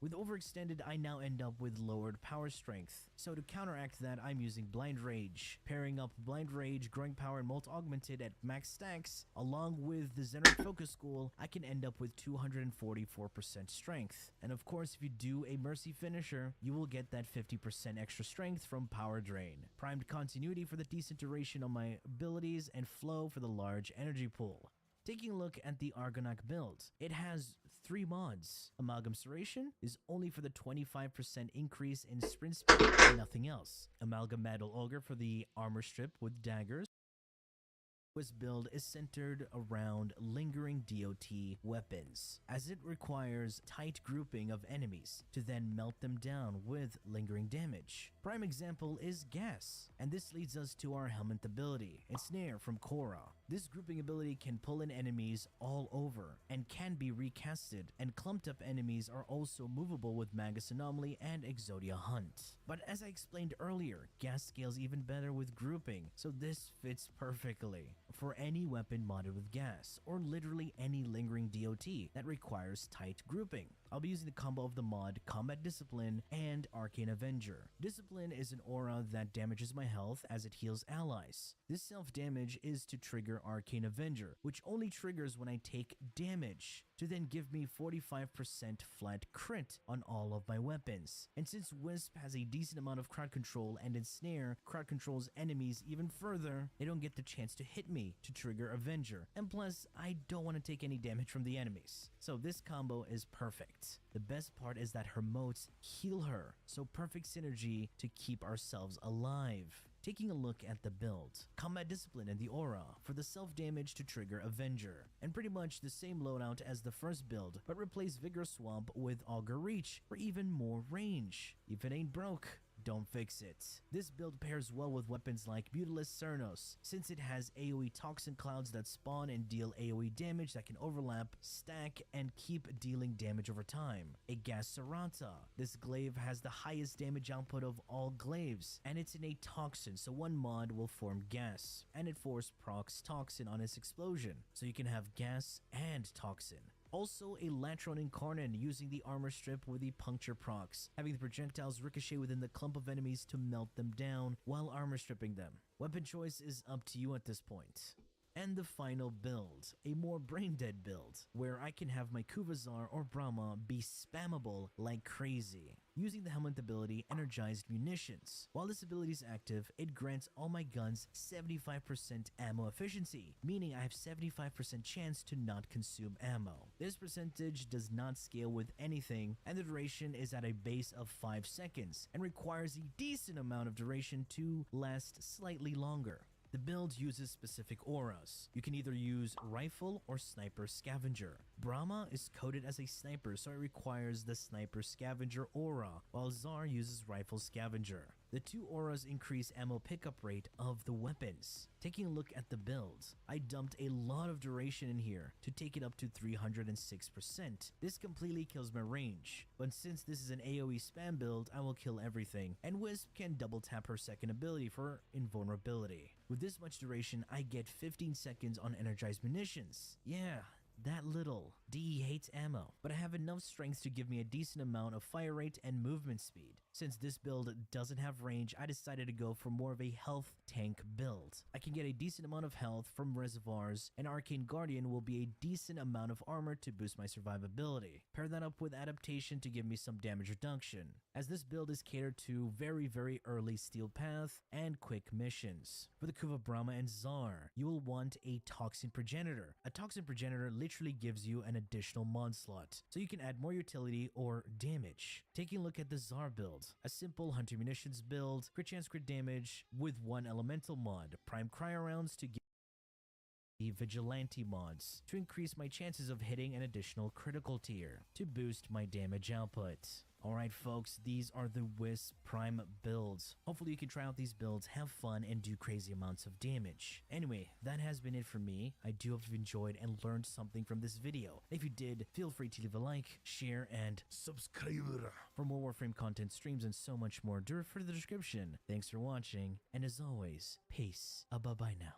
[SPEAKER 13] With Overextended, I now end up with lowered power strength. So to counteract that, I'm using Blind Rage. Pairing up Blind Rage, Growing Power, and Molt Augmented at max stacks, along with the Zeneric Focus School, I can end up with 244% strength. And of course, if you do a Mercy Finisher, you will get that 50% extra strength from Power Drain. Primed Continuity for the decent duration on my abilities, and Flow for the large energy pool. Taking a look at the Argonac build, it has 3 mods. Amalgam Serration is only for the 25% increase in sprint speed and nothing else. Amalgam Metal Auger for the armor strip with daggers. This build is centered around lingering DOT weapons, as it requires tight grouping of enemies to then melt them down with lingering damage. Prime example is Gas, and this leads us to our Helmet ability, Ensnare from Korra. This grouping ability can pull in enemies all over and can be recasted, and clumped up enemies are also movable with Magus Anomaly and Exodia Hunt. But as I explained earlier, Gas scales even better with grouping, so this fits perfectly for any weapon modded with gas, or literally any lingering DOT that requires tight grouping. I'll be using the combo of the mod Combat Discipline and Arcane Avenger. Discipline is an aura that damages my health as it heals allies. This self-damage is to trigger Arcane Avenger, which only triggers when I take damage, to then give me 45% flat crit on all of my weapons. And since Wisp has a decent amount of crowd control and Ensnare crowd controls enemies even further, they don't get the chance to hit me to trigger Avenger. And plus, I don't want to take any damage from the enemies. So this combo is perfect. The best part is that her motes heal her, so perfect synergy to keep ourselves alive. Taking a look at the build, Combat Discipline and the Aura for the self-damage to trigger Avenger, and pretty much the same loadout as the first build, but replace Vigor Swamp with Augur Reach for even more range. If it ain't broke, don't fix it. This build pairs well with weapons like Mutilus Cernos, since it has AoE toxin clouds that spawn and deal AoE damage that can overlap, stack, and keep dealing damage over time. A Gas Serrata. This glaive has the highest damage output of all glaives, and it's in a toxin, so one mod will form gas, and it force procs toxin on its explosion, so you can have gas and toxin. Also a Latron Incarnate using the armor strip with the puncture procs, having the projectiles ricochet within the clump of enemies to melt them down while armor stripping them. Weapon choice is up to you at this point. And the final build, a more brain-dead build, where I can have my Kuvazar or Brahma be spammable like crazy. Using the helmet ability Energized Munitions. While this ability is active, it grants all my guns 75% ammo efficiency, meaning I have 75% chance to not consume ammo. This percentage does not scale with anything, and the duration is at a base of 5 seconds, and requires a decent amount of duration to last slightly longer. The build uses specific auras. You can either use Rifle or Sniper Scavenger. Brahma is coded as a sniper, so it requires the Sniper Scavenger aura, while Zar uses Rifle Scavenger. The two auras increase ammo pickup rate of the weapons. Taking a look at the builds, I dumped a lot of duration in here to take it up to 306%. This completely kills my range, but since this is an AoE spam build, I will kill everything, and Wisp can double tap her second ability for invulnerability. With this much duration, I get 15 seconds on Energized Munitions. Yeah, that little. DE hates ammo, but I have enough strength to give me a decent amount of fire rate and movement speed. Since this build doesn't have range, I decided to go for more of a health tank build. I can get a decent amount of health from reservoirs, and Arcane Guardian will be a decent amount of armor to boost my survivability. Pair that up with adaptation to give me some damage reduction, as this build is catered to very early steel path and quick missions. For the Kuva Brahma and Zar, you will want a Toxin Progenitor. A Toxin Progenitor literally gives you an additional mod slot, so you can add more utility or damage. Taking a look at the Zar build, a simple hunter munitions build, crit chance crit damage with one elemental mod, prime cryo rounds to give the vigilante mods to increase my chances of hitting an additional critical tier to boost my damage output. Alright folks, these are the Wisp Prime builds. Hopefully you can try out these builds, have fun, and do crazy amounts of damage. Anyway, that has been it for me. I do hope you've enjoyed and learned something from this video. If you did, feel free to leave a like, share, and subscribe for more Warframe content, streams, and so much more. Do refer to the description. Thanks for watching, and as always, peace. Bye-bye now.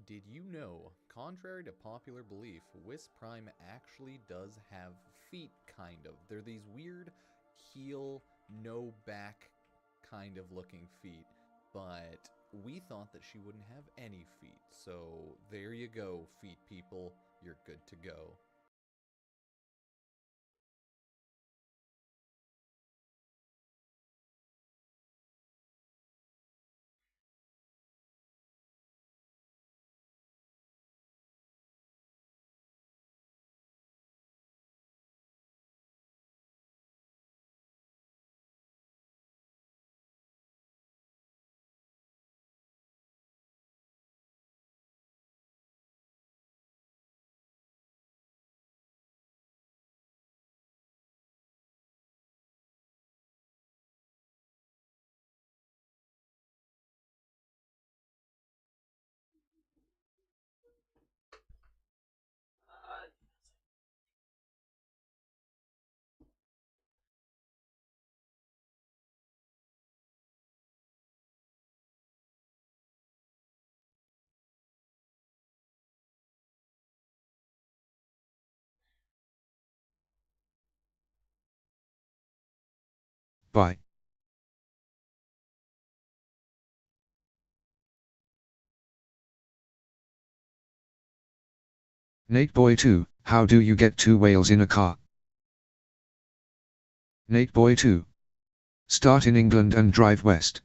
[SPEAKER 8] Did you know, contrary to popular belief, Wisp Prime actually does have feet, kind of. They're these weird heel, no back kind of looking feet, but we thought that she wouldn't have any feet. So there you go, feet people, you're good to go.
[SPEAKER 15] Bye. Nate Boy 2, how do you get 2 whales in a car? Nate Boy 2. Start in England and drive west.